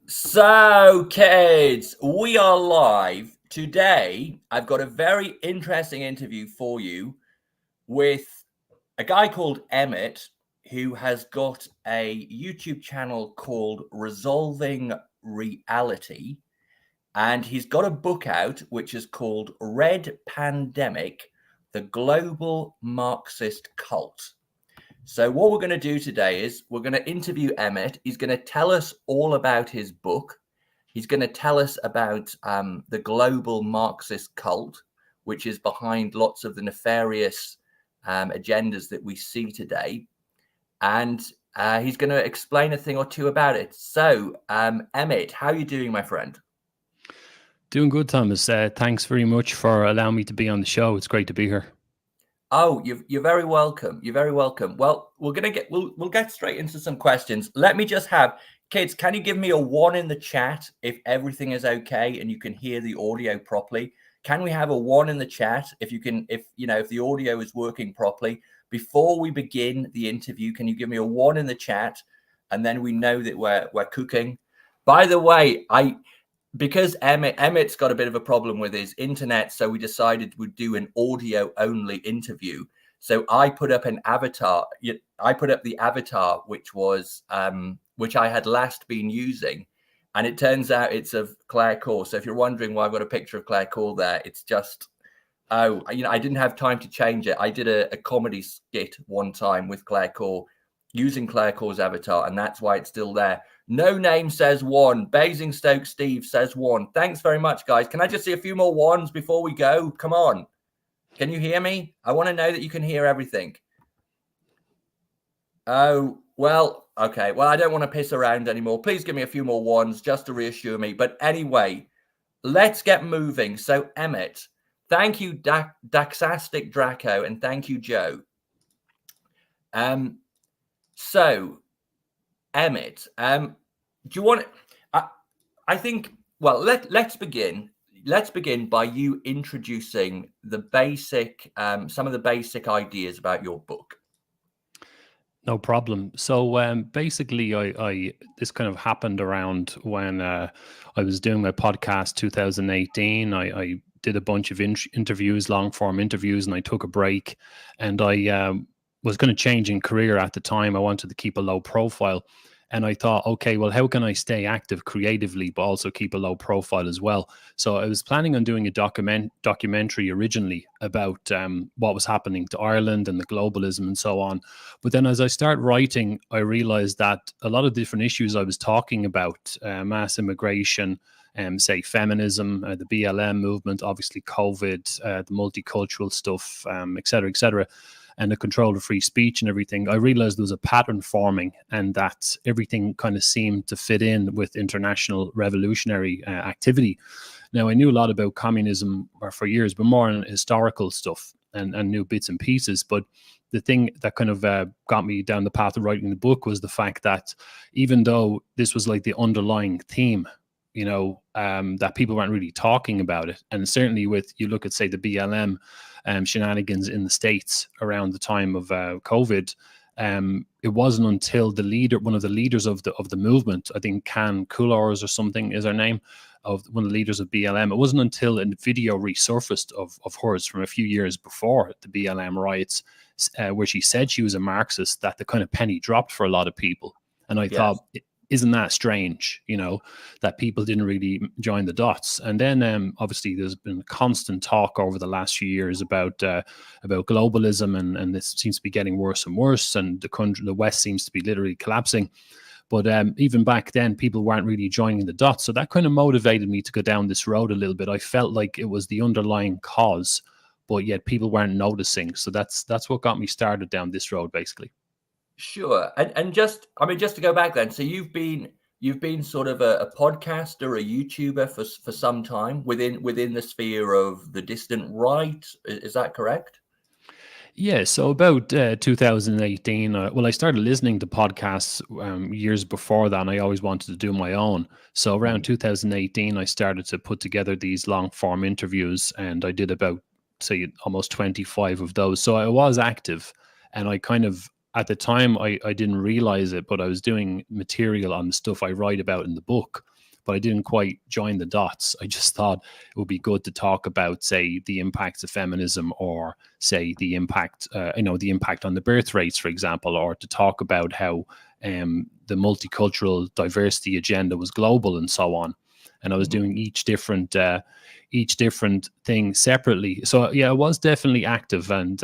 So, kids, we are live. Today, I've got a very interesting interview for you with a guy called Emmett, who has got a YouTube channel called Resolving Reality. And he's got a book out which is called Red Pandemic: The Global Marxist Cult. So, what we're going to do today is we're going to interview Emmett. He's going to tell us all about his book. He's going to tell us about the global Marxist cult, which is behind lots of the nefarious agendas that we see today. And he's going to explain a thing or two about it. So, Emmett, how are you doing, my friend? Doing good, Thomas. Thanks very much for allowing me to be on the show. It's great to be here. Oh, you're very welcome. You're very welcome. Well, we'll get straight into some questions. Let me just have kids. Can you give me a 1 in the chat if everything is okay and you can hear the audio properly? Can we have a 1 in the chat if the audio is working properly before we begin the interview? Can you give me a 1 in the chat, and then we know that we're cooking. By the way, because Emmett's got a bit of a problem with his internet, so we decided we'd do an audio only interview. So I put up an avatar. I put up the avatar, which I had last been using, and it turns out it's of Claire Core. So if you're wondering why I've got a picture of Claire Core there, it's just I didn't have time to change it. I did a comedy skit one time with Claire Core using Claire Core's avatar, and that's why it's still there. No Name says 1. Basingstoke Steve says 1. Thanks very much, guys. Can I just see a few more 1s before we go? Come on. Can you hear me? I want to know that you can hear everything. Oh, well, okay. Well, I don't want to piss around anymore. Please give me a few more 1s just to reassure me. But anyway, let's get moving. So, Emmett, thank you, Daxastic Draco, and thank you, Joe. So, Emmett, do you want? I think. Well, let's begin. Let's begin by you introducing the basic, some of the basic ideas about your book. No problem. So basically, I this kind of happened around when I was doing my podcast 2018. I did a bunch of interviews, long form interviews, and I took a break. And I was going to change in career at the time. I wanted to keep a low profile. And I thought, okay, well, how can I stay active creatively, but also keep a low profile as well? So I was planning on doing a documentary originally about what was happening to Ireland and the globalism and so on. But then as I start writing, I realized that a lot of different issues I was talking about, mass immigration, say feminism, the BLM movement, obviously COVID, the multicultural stuff, et cetera, and the control of free speech and everything, I realized there was a pattern forming, and that everything kind of seemed to fit in with international revolutionary activity. Now, I knew a lot about communism for years, but more on historical stuff and knew bits and pieces. But the thing that kind of got me down the path of writing the book was the fact that even though this was like the underlying theme, that people weren't really talking about it. And certainly you look at, say, the BLM shenanigans in the States around the time of COVID, it wasn't until one of the leaders of the movement, I think Can Coolors or something is her name, of one of the leaders of BLM, it wasn't until a video resurfaced of hers from a few years before the BLM riots, where she said she was a Marxist, that the kind of penny dropped for a lot of people. And I thought, isn't that strange, that people didn't really join the dots? And then obviously there's been constant talk over the last few years about globalism, and this seems to be getting worse and worse, and the West seems to be literally collapsing. But even back then, people weren't really joining the dots. So that kind of motivated me to go down this road a little bit. I felt like it was the underlying cause, but yet people weren't noticing. So that's what got me started down this road, basically. Sure. And just to go back then, so you've been sort of a podcaster, a YouTuber for some time within the sphere of the distant right. Is that correct? Yeah, so about 2018, I started listening to podcasts years before that, and I always wanted to do my own. So around 2018, I started to put together these long form interviews, and I did about, say, almost 25 of those. So I was active, and I kind of, at the time, I didn't realize it, but I was doing material on the stuff I write about in the book. but I didn't quite join the dots. I just thought it would be good to talk about, say, the impacts of feminism, or say the impact, the impact on the birth rates, for example, or to talk about how the multicultural diversity agenda was global and so on. And I was doing each different thing separately. So yeah, I was definitely active, and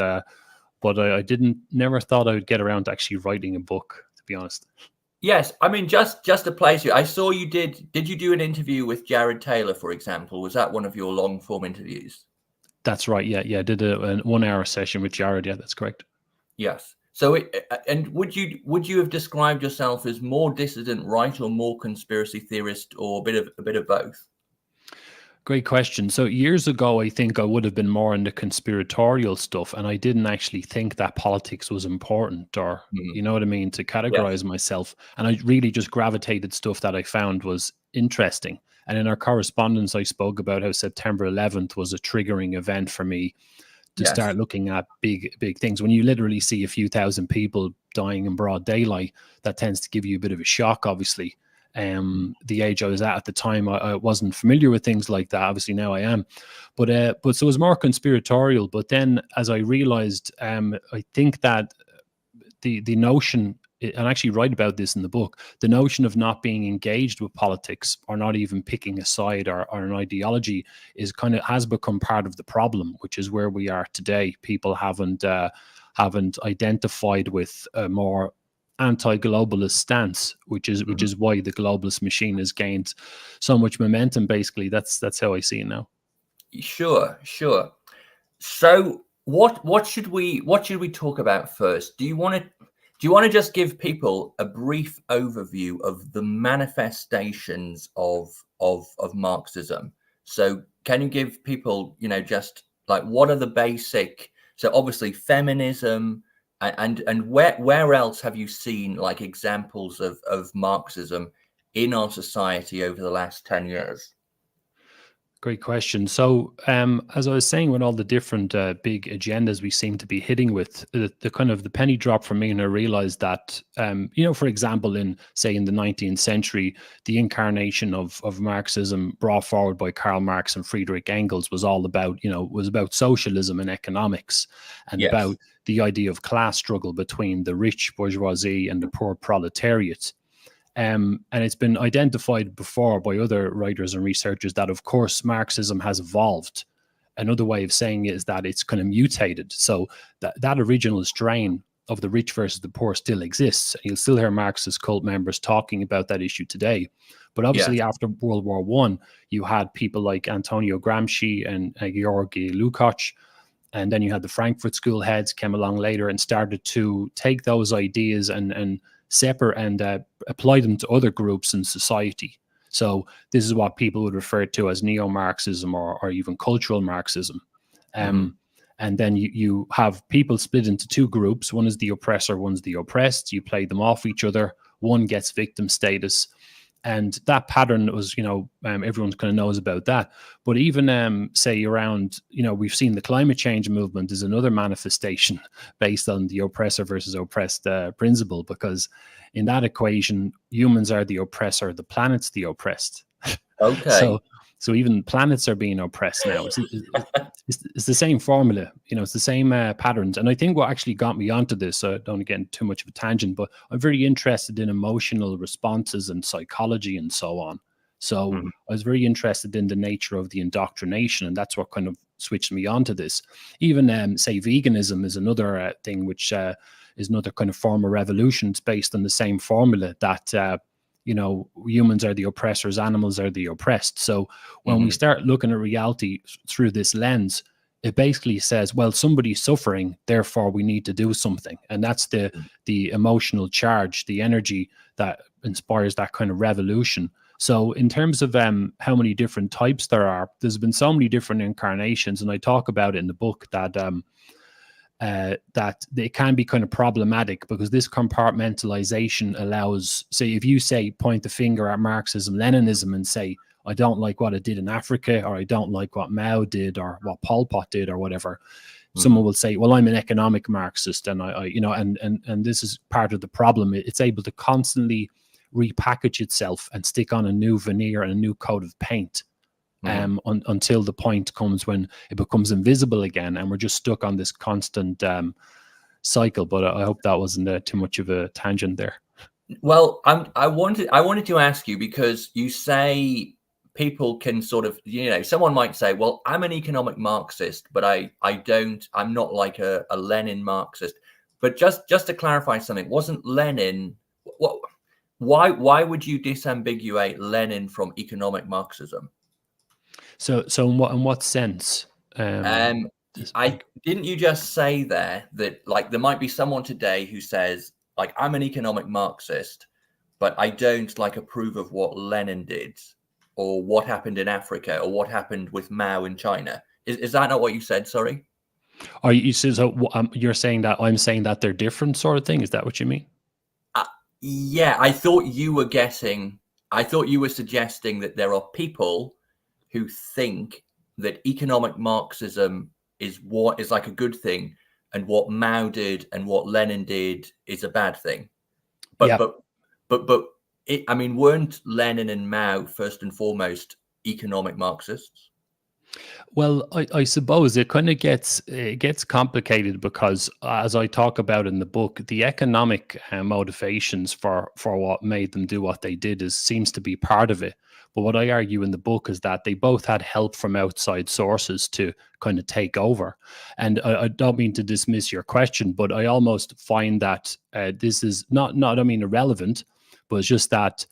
but I never thought I would get around to actually writing a book, to be honest. Yes, I mean, just to place you, I saw you did you do an interview with Jared Taylor, for example? Was that one of your long form interviews? That's right. Yeah. I did a 1 hour session with Jared. Yeah, that's correct. Yes. So, and would you have described yourself as more dissident right, or more conspiracy theorist, or a bit of both? Great question. So years ago, I think I would have been more into conspiratorial stuff, and I didn't actually think that politics was important, or you know what I mean, to categorize myself. And I really just gravitated stuff that I found was interesting. And in our correspondence, I spoke about how September 11th was a triggering event for me to start looking at big things. When you literally see a few thousand people dying in broad daylight, that tends to give you a bit of a shock, obviously. The age I was at the time, I wasn't familiar with things like that. Obviously now I am, but so it was more conspiratorial. But then, as I realized, I think that the notion, and I actually write about this in the book, the notion of not being engaged with politics, or not even picking a side or an ideology, has become part of the problem, which is where we are today. People haven't identified with a more anti-globalist stance, which is why the globalist machine has gained so much momentum. Basically, that's how I see it now. Sure. So what should we talk about first? Do you want to just give people a brief overview of the manifestations of Marxism? So can you give people, just like, what are the basic? So obviously feminism, and where else have you seen like examples of Marxism in our society over the last 10 years? Great question. So, as I was saying, with all the different big agendas we seem to be hitting with, the kind of the penny drop for me, and I realized that, for example, in the 19th century, the incarnation of Marxism brought forward by Karl Marx and Friedrich Engels was all about, was about socialism and economics, and about the idea of class struggle between the rich bourgeoisie and the poor proletariat. And it's been identified before by other writers and researchers that, of course, Marxism has evolved. Another way of saying it is that it's kind of mutated. So that original strain of the rich versus the poor still exists. You'll still hear Marxist cult members talking about that issue today. But obviously, after World War I, you had people like Antonio Gramsci and Georgy Lukács. And then you had the Frankfurt School heads came along later and started to take those ideas and separate and apply them to other groups in society. So this is what people would refer to as neo-Marxism, or even cultural Marxism. And then you have people split into two groups. One is the oppressor, one's the oppressed. You play them off each other. One gets victim status. And that pattern was, everyone kind of knows about that. But even say around, we've seen the climate change movement is another manifestation based on the oppressor versus oppressed principle, because in that equation, humans are the oppressor, the planet's the oppressed. Okay. So even planets are being oppressed now. It's the same formula, it's the same patterns. And I think what actually got me onto this, so I don't get into too much of a tangent, but I'm very interested in emotional responses and psychology and so on. So I was very interested in the nature of the indoctrination, and that's what kind of switched me onto this. Even say veganism is another thing, which is another kind of form of revolution. It's based on the same formula that humans are the oppressors, animals are the oppressed. So when we start looking at reality through this lens, it basically says, well, somebody's suffering, therefore we need to do something. And that's the emotional charge, the energy that inspires that kind of revolution. So in terms of how many different types there are, there's been so many different incarnations. And I talk about it in the book that that it can be kind of problematic, because this compartmentalization allows, say, if you point the finger at Marxism, Leninism, and say, I don't like what it did in Africa, or I don't like what Mao did, or what Pol Pot did, or whatever. Someone will say, well, I'm an economic Marxist, and and this is part of the problem. It's able to constantly repackage itself and stick on a new veneer and a new coat of paint. Until the point comes when it becomes invisible again, and we're just stuck on this constant cycle. But I hope that wasn't too much of a tangent there. Well, I wanted to ask you, because you say people can sort of, someone might say, well, I'm an economic Marxist, but I'm not like a Lenin Marxist. But just to clarify something, wasn't Lenin, why would you disambiguate Lenin from economic Marxism? So in what sense? Didn't you just say there that, like, there might be someone today who says, like, I'm an economic Marxist, but I don't approve of what Lenin did, or what happened in Africa, or what happened with Mao in China. Is that not what you said? Sorry. Are you you're saying that I'm saying that they're different, sort of thing? Is that what you mean? Yeah, I thought you were suggesting that there are people who think that economic Marxism is like a good thing, and what Mao did and what Lenin did is a bad thing. But weren't Lenin and Mao first and foremost economic Marxists? Well, I suppose it kind of gets complicated, because as I talk about in the book, the economic motivations for what made them do what they did seems to be part of it. But what I argue in the book is that they both had help from outside sources to kind of take over. And I don't mean to dismiss your question, but I almost find that this is not irrelevant, but it's just that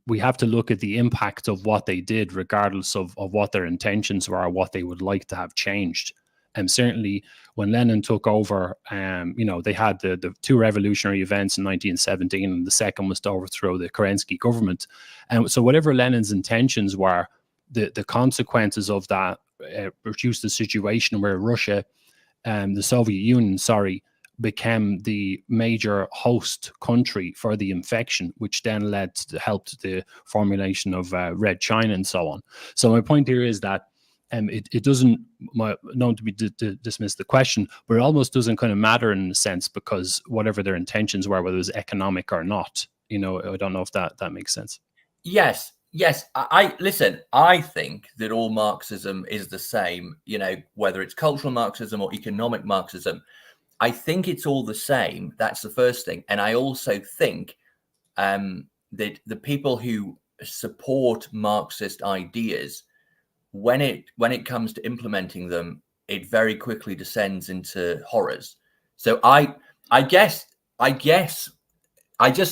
we have to look at the impact of what they did, regardless of what their intentions were or what they would like to have changed. And certainly when Lenin took over, they had the two revolutionary events in 1917, and the second was to overthrow the Kerensky government. And so whatever Lenin's intentions were, the consequences of that produced a situation where Russia, the Soviet Union, became the major host country for the infection, which then helped the formulation of Red China and so on. So my point here is that it doesn't, not to be dismiss the question, but it almost doesn't kind of matter in a sense, because whatever their intentions were, whether it was economic or not, I don't know if that makes sense. Yes. Listen, I think that all Marxism is the same, whether it's cultural Marxism or economic Marxism. I think it's all the same. That's the first thing. And I also think that the people who support Marxist ideas, when it comes to implementing them, it very quickly descends into horrors. So I just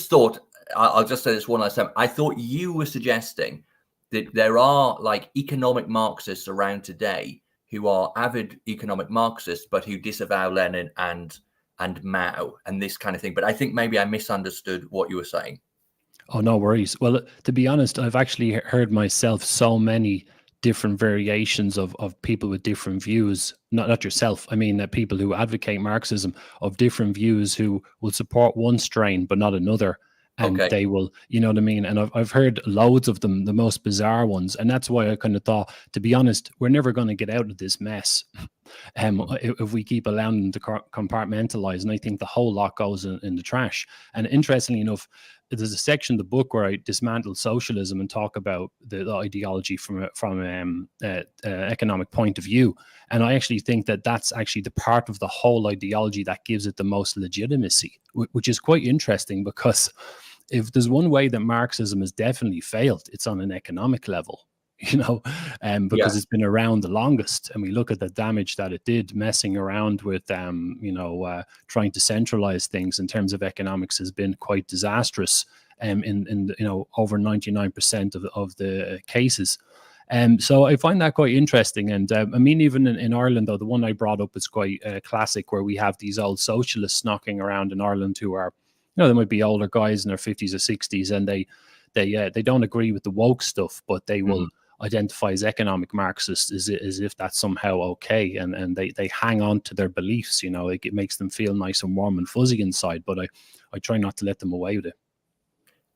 thought, I'll just say this one last time. I thought you were suggesting that there are like economic Marxists around today who are avid economic Marxists, but who disavow Lenin and Mao and this kind of thing. But I think maybe I misunderstood what you were saying. Oh, no worries. Well, to be honest, I've actually heard myself so many different variations of people with different views. Not yourself. I mean, people who advocate Marxism, of different views, who will support one strain but not another. And they will, you know what I mean? And I've heard loads of them, the most bizarre ones. And that's why I kind of thought, to be honest, we're never going to get out of this mess if we keep allowing them to compartmentalize. And I think the whole lot goes in the trash. And interestingly enough, there's a section of the book where I dismantle socialism and talk about the ideology from an economic point of view. And I actually think that that's actually the part of the whole ideology that gives it the most legitimacy, which is quite interesting, because if there's one way that Marxism has definitely failed, it's on an economic level, because it's been around the longest. And we look at the damage that it did, messing around with, trying to centralize things in terms of economics has been quite disastrous in over 99% of the cases. So I find that quite interesting. And even in Ireland, though, the one I brought up is quite classic, where we have these old socialists knocking around in Ireland who are, they might be older guys in their 50s or 60s, and they don't agree with the woke stuff, but they will identify as economic Marxists as if that's somehow okay, and they hang on to their beliefs. It makes them feel nice and warm and fuzzy inside. But I try not to let them away with it.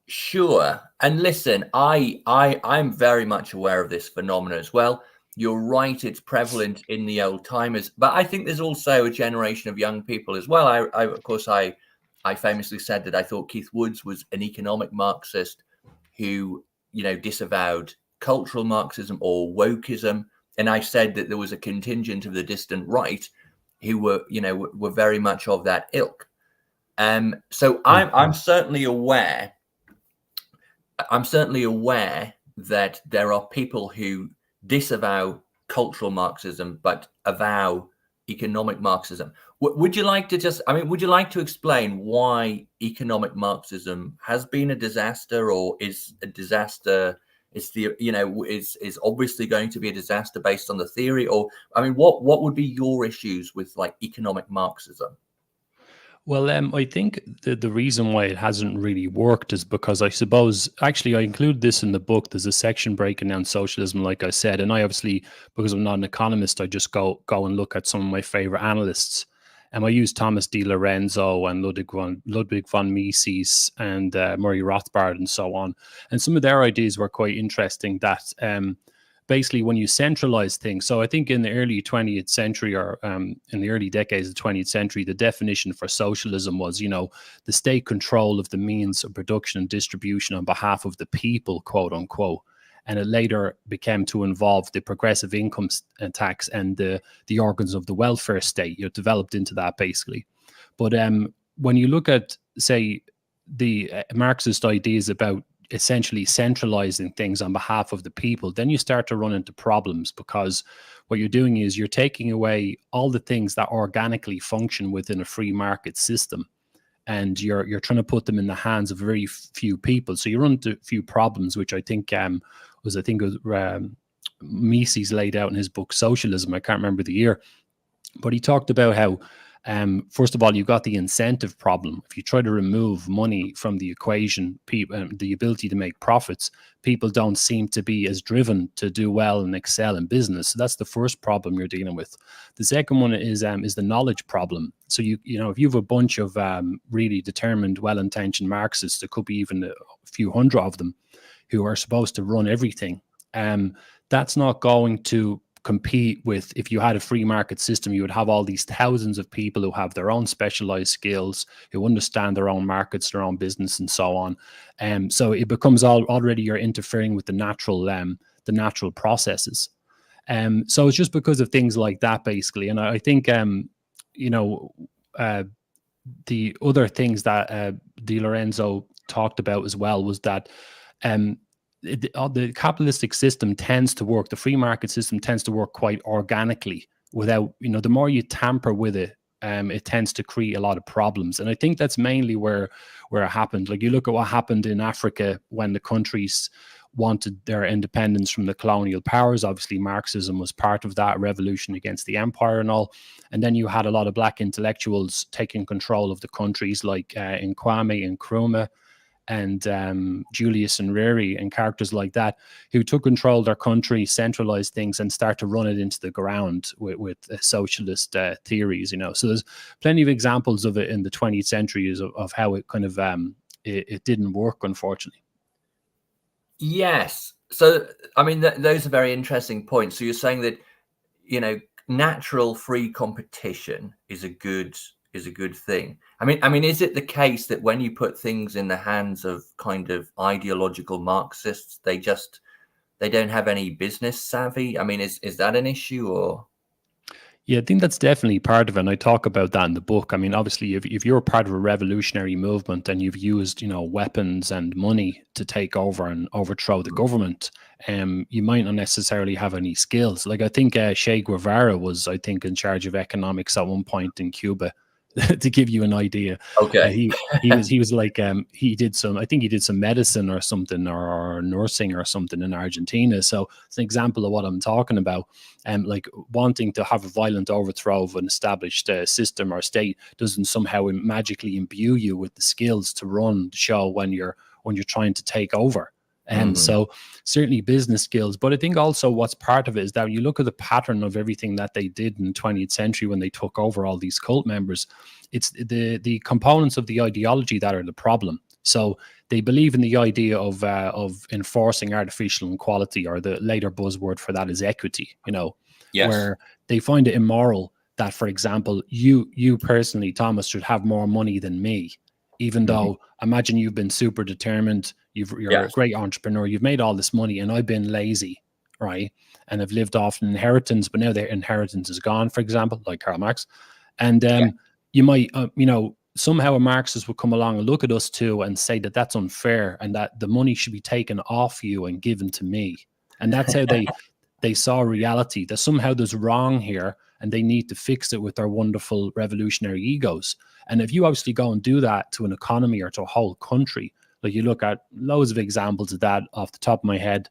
Sure. And listen, I'm very much aware of this phenomenon as well. You're right, it's prevalent in the old timers, but I think there's also a generation of young people as well. Of course, I I famously said that I thought Keith Woods was an economic Marxist who, disavowed cultural Marxism or wokeism. And I said that there was a contingent of the distant right who were very much of that ilk. So I'm certainly aware. I'm certainly aware that there are people who disavow cultural Marxism but avow economic Marxism. Would you like to would you like to explain why economic Marxism has been a disaster, or is a disaster? Is obviously going to be a disaster based on the theory, or what would be your issues with like economic Marxism? Well, I think the reason why it hasn't really worked is because I suppose, actually, I include this in the book. There's a section breaking down socialism, like I said, and I obviously, because I'm not an economist, I just go and look at some of my favorite analysts. And I use Thomas D. Lorenzo and Ludwig von Mises and Murray Rothbard and so on. And some of their ideas were quite interesting, that basically when you centralize things. So I think in the early 20th century, or in the early decades of the 20th century, the definition for socialism was, the state control of the means of production and distribution on behalf of the people, quote unquote. And it later became to involve the progressive income tax and the organs of the welfare state. Developed into that basically. But when you look at, say, the Marxist ideas about essentially centralizing things on behalf of the people, then you start to run into problems, because what you're doing is you're taking away all the things that organically function within a free market system, and you're trying to put them in the hands of very few people. So you run into a few problems, which I think Mises laid out in his book Socialism. I can't remember the year, but he talked about how first of all, you've got the incentive problem. If you try to remove money from the equation, the ability to make profits, people don't seem to be as driven to do well and excel in business. So that's the first problem you're dealing with. The second one is the knowledge problem. So if you have a bunch of really determined, well-intentioned Marxists, there could be even a few hundred of them, who are supposed to run everything. That's not going to compete with, if you had a free market system, you would have all these thousands of people who have their own specialized skills, who understand their own markets, their own business, and so on. So it becomes already you're interfering with the natural processes. So it's just because of things like that, basically. And I think the other things that Di Lorenzo talked about as well was that the capitalistic system tends to work, the free market system tends to work quite organically, without, the more you tamper with it, it tends to create a lot of problems. And I think that's mainly where it happened. Like, you look at what happened in Africa when the countries wanted their independence from the colonial powers. Obviously, Marxism was part of that revolution against the empire and all. And then you had a lot of black intellectuals taking control of the countries, like Kwame and Nkrumah, and Julius and Nyerere, and characters like that, who took control of their country, centralized things, and start to run it into the ground with socialist theories. So there's plenty of examples of it in the 20th century of how it kind of it didn't work, unfortunately. Yes. So those are very interesting points. So you're saying that natural free competition is a good thing. Is it the case that when you put things in the hands of kind of ideological Marxists, they don't have any business savvy? Is that an issue, or? Yeah, I think that's definitely part of it. And I talk about that in the book. Obviously, if you're part of a revolutionary movement and you've used, weapons and money to take over and overthrow the government, you might not necessarily have any skills. Like, I think Che Guevara was, in charge of economics at one point in Cuba. To give you an idea. Okay. He was like, he did some medicine or something, or nursing or something in Argentina. So it's an example of what I'm talking about. Like, wanting to have a violent overthrow of an established system or state doesn't somehow magically imbue you with the skills to run the show when you're trying to take over. And so certainly business skills, but I think also what's part of it is that you look at the pattern of everything that they did in the 20th century when they took over all these cult members. It's the components of the ideology that are the problem. So they believe in the idea of enforcing artificial equality, or the later buzzword for that is equity. Yes. Where they find it immoral that, for example, you personally, Thomas, should have more money than me. even though imagine you've been super determined, you're a great entrepreneur, you've made all this money, and I've been lazy, right? And I've lived off an inheritance, but now their inheritance is gone, for example, like Karl Marx. And you might, somehow a Marxist would come along and look at us too and say that that's unfair and that the money should be taken off you and given to me. And that's how they saw reality, that somehow there's wrong here and they need to fix it with their wonderful revolutionary egos. And if you obviously go and do that to an economy or to a whole country, like you look at loads of examples of that off the top of my head.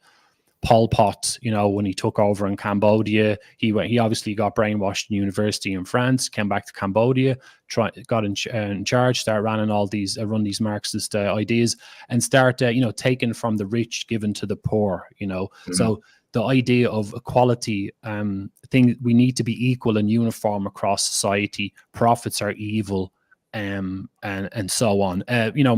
Pol Pot, when he took over in Cambodia, he obviously got brainwashed in university in France, came back to Cambodia, got in charge, started run these Marxist ideas, and start taking from the rich, given to the poor. So the idea of equality, thing, we need to be equal and uniform across society. Profits are evil. And so on.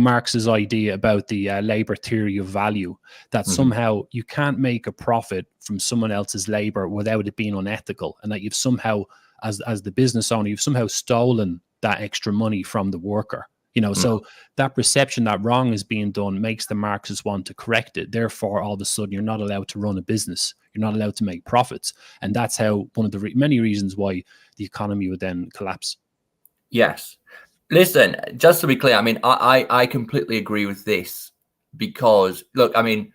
Marx's idea about the labor theory of value, that somehow you can't make a profit from someone else's labor without it being unethical, and that you've somehow, as the business owner, you've somehow stolen that extra money from the worker. So that perception that wrong is being done makes the Marxists want to correct it. Therefore, all of a sudden, you're not allowed to run a business. You're not allowed to make profits. And that's how one of the many reasons why the economy would then collapse. Yes. Listen, just to be clear, I mean, I completely agree with this because, look, I mean,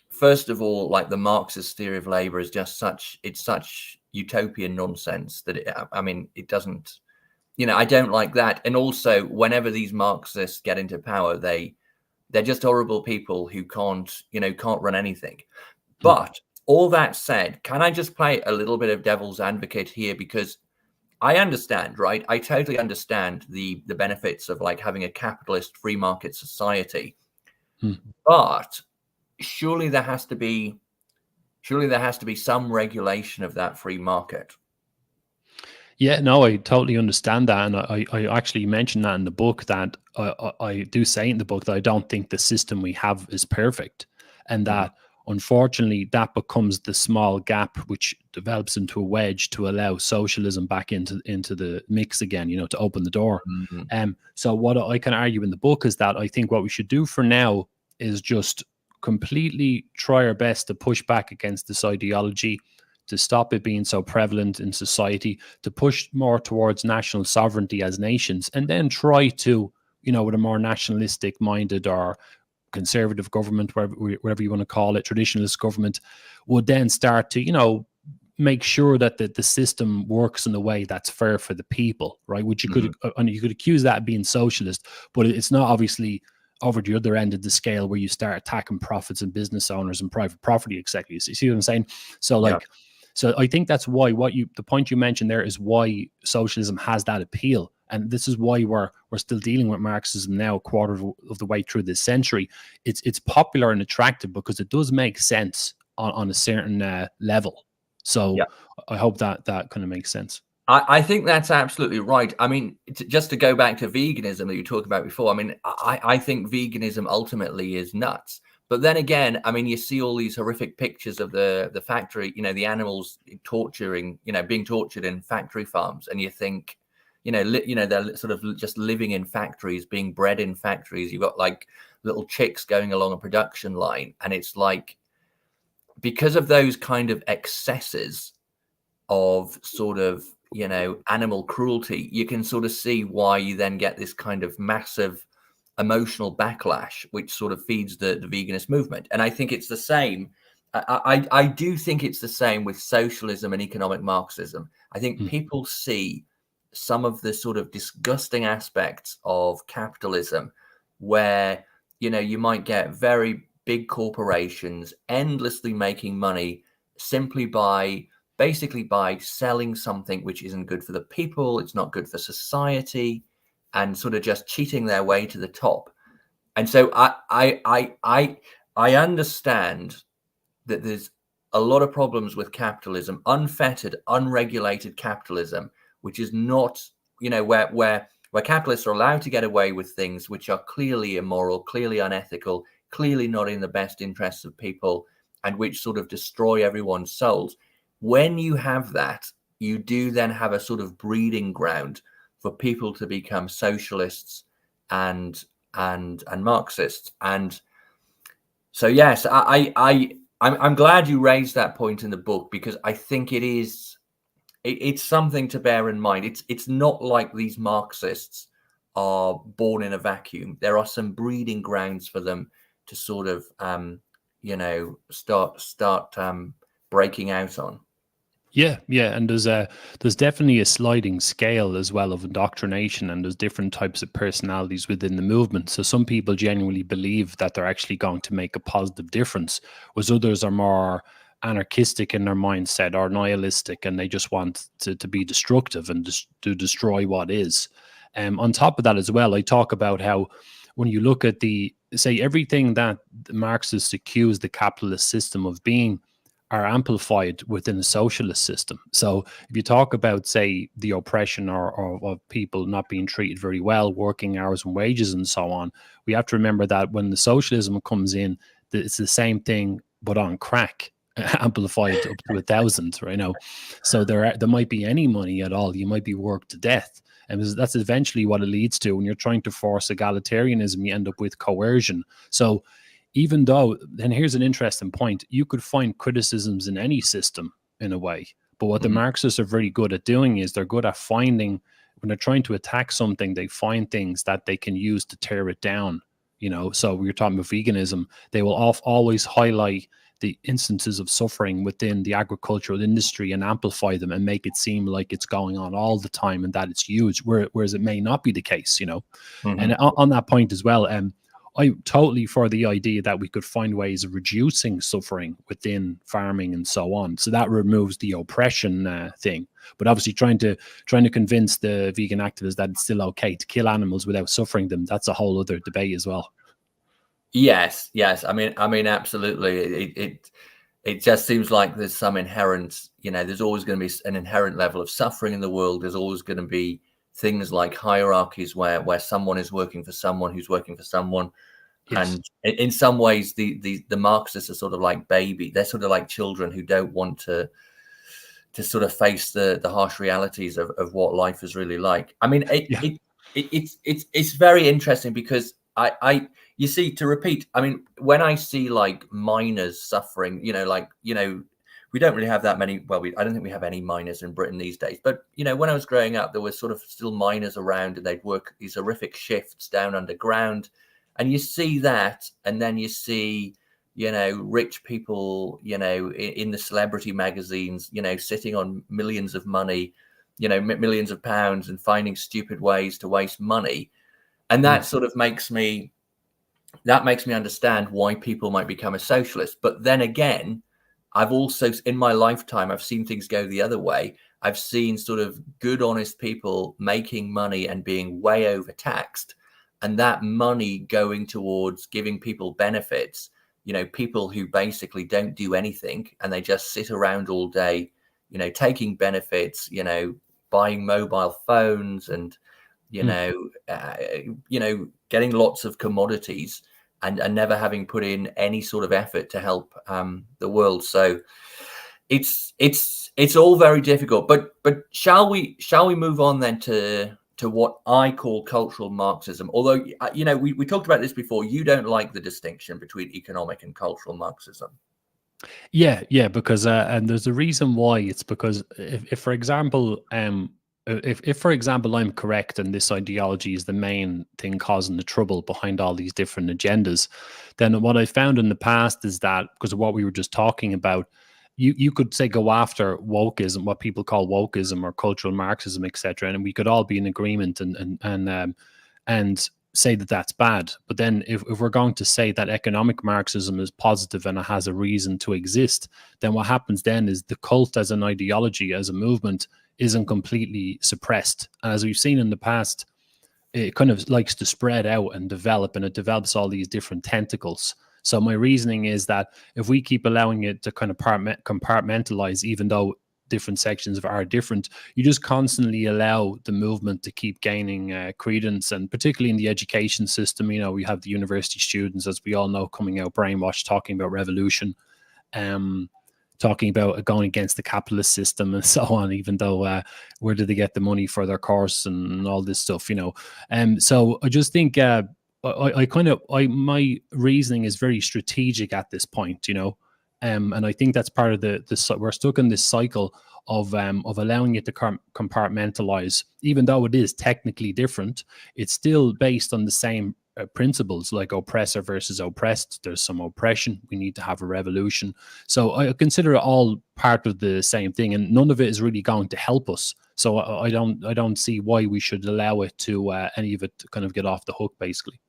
first of all, like the Marxist theory of labor is just such utopian nonsense that it doesn't, I don't like that. And also, whenever these Marxists get into power, they're just horrible people who can't run anything. But all that said, can I just play a little bit of devil's advocate here? Because I understand, right? I totally understand the benefits of like having a capitalist free market society, but surely there has to be some regulation of that free market. Yeah, no, I totally understand that, and I actually mentioned that in the book, that I do say in the book that I don't think the system we have is perfect, and that unfortunately that becomes the small gap which develops into a wedge to allow socialism back into the mix again, to open the door. So what I can argue in the book is that I think what we should do for now is just completely try our best to push back against this ideology, to stop it being so prevalent in society, to push more towards national sovereignty as nations, and then try to, with a more nationalistic minded or conservative government, whatever you want to call it, traditionalist government, would then start to, make sure that the system works in a way that's fair for the people, right? Which you could accuse that of being socialist, but it's not obviously over the other end of the scale where you start attacking profits and business owners and private property executives. You see what I'm saying? So so I think that's why the point you mentioned there is why socialism has that appeal. And this is why we're still dealing with Marxism now, a quarter of the way through this century. It's popular and attractive because it does make sense on a certain level. So I hope that kind of makes sense. I think that's absolutely right. I mean, just to go back to veganism that you talked about before, I mean, I think veganism ultimately is nuts. But then again, I mean, you see all these horrific pictures of the factory, the animals being tortured in factory farms, and you think, they're sort of just living in factories, being bred in factories. You've got like little chicks going along a production line, and it's like, because of those kind of excesses of sort of, animal cruelty, you can sort of see why you then get this kind of massive emotional backlash, which sort of feeds the veganist movement. And I think it's the same. I do think it's the same with socialism and economic Marxism. I think people see some of the sort of disgusting aspects of capitalism where, you might get very big corporations endlessly making money simply by selling something which isn't good for the people, it's not good for society, and sort of just cheating their way to the top. And so I understand that there's a lot of problems with capitalism, unfettered, unregulated capitalism, which is not, where capitalists are allowed to get away with things which are clearly immoral, clearly unethical, clearly not in the best interests of people, and which sort of destroy everyone's souls. When you have that, you do then have a sort of breeding ground for people to become socialists and and Marxists. And so yes, I'm glad you raised that point in the book, because I think it's something to bear in mind. It's not like these Marxists are born in a vacuum. There are some breeding grounds for them to sort of start breaking out on. Yeah, and there's definitely a sliding scale as well of indoctrination, and there's different types of personalities within the movement. So some people genuinely believe that they're actually going to make a positive difference, whereas others are more anarchistic in their mindset or nihilistic, and they just want to be destructive and to destroy what is. On top of that as well, I talk about how when you look at everything that the Marxists accuse the capitalist system of being are amplified within a socialist system. So if you talk about, say, the oppression or of people not being treated very well, working hours and wages and so on, we have to remember that when the socialism comes in, it's the same thing, but on crack, amplified up to 1,000, right now. So there might be any money at all. You might be worked to death. And that's eventually what it leads to. When you're trying to force egalitarianism, you end up with coercion. So even though, and here's an interesting point, you could find criticisms in any system in a way, but what the Marxists are very good at doing is they're good at finding, when they're trying to attack something, they find things that they can use to tear it down. So we're talking about veganism, they will always highlight the instances of suffering within the agricultural industry and amplify them and make it seem like it's going on all the time and that it's huge, whereas it may not be the case, And on that point as well, I'm totally for the idea that we could find ways of reducing suffering within farming and so on. So that removes the oppression thing. But obviously trying to convince the vegan activists that it's still okay to kill animals without suffering them, that's a whole other debate as well. Yes. I mean, absolutely. It just seems like there's some inherent, there's always going to be an inherent level of suffering in the world. There's always going to be things like hierarchies where someone is working for someone who's working for someone. Yes. And in some ways, the Marxists are sort of like they're sort of like children who don't want to sort of face the harsh realities of what life is really like. I mean, it's very interesting because you see, to repeat, I mean, when I see like miners suffering, we don't really have that many. Well, I don't think we have any miners in Britain these days. But, when I was growing up, there were sort of still miners around and they'd work these horrific shifts down underground. And you see that, and then you see, rich people, in the celebrity magazines, sitting on millions of money, millions of pounds and finding stupid ways to waste money. And that sort of makes me understand why people might become a socialist. But then again, I've also, in my lifetime, I've seen things go the other way. I've seen sort of good, honest people making money and being way overtaxed, and that money going towards giving people benefits, people who basically don't do anything and they just sit around all day, taking benefits, buying mobile phones and, getting lots of commodities and never having put in any sort of effort to help the world. So it's all very difficult. But shall we move on then to what I call cultural Marxism? Although we talked about this before. You don't like the distinction between economic and cultural Marxism. Yeah, because and there's a reason why. It's because if for example, if for example I'm correct and this ideology is the main thing causing the trouble behind all these different agendas, then what I found in the past is that, because of what we were just talking about, you could say go after wokeism, what people call wokeism or cultural Marxism, etc., and we could all be in agreement and say that that's bad. But then if we're going to say that economic Marxism is positive and it has a reason to exist, then what happens then is the cult as an ideology, as a movement, isn't completely suppressed. And as we've seen in the past, it kind of likes to spread out and develop, and it develops all these different tentacles. So my reasoning is that if we keep allowing it to kind of compartmentalize, even though different sections of it are different, you just constantly allow the movement to keep gaining credence. And particularly in the education system, we have the university students, as we all know, coming out brainwashed, talking about revolution, talking about going against the capitalist system and so on, even though where did they get the money for their course and all this stuff, So I just think my reasoning is very strategic at this point, and I think that's part of we're stuck in this cycle of allowing it to compartmentalize. Even though it is technically different, it's still based on the same principles, like oppressor versus oppressed. There's some oppression. We need to have a revolution. So I consider it all part of the same thing, and none of it is really going to help us. So I don't see why we should allow it to any of it to kind of get off the hook, basically.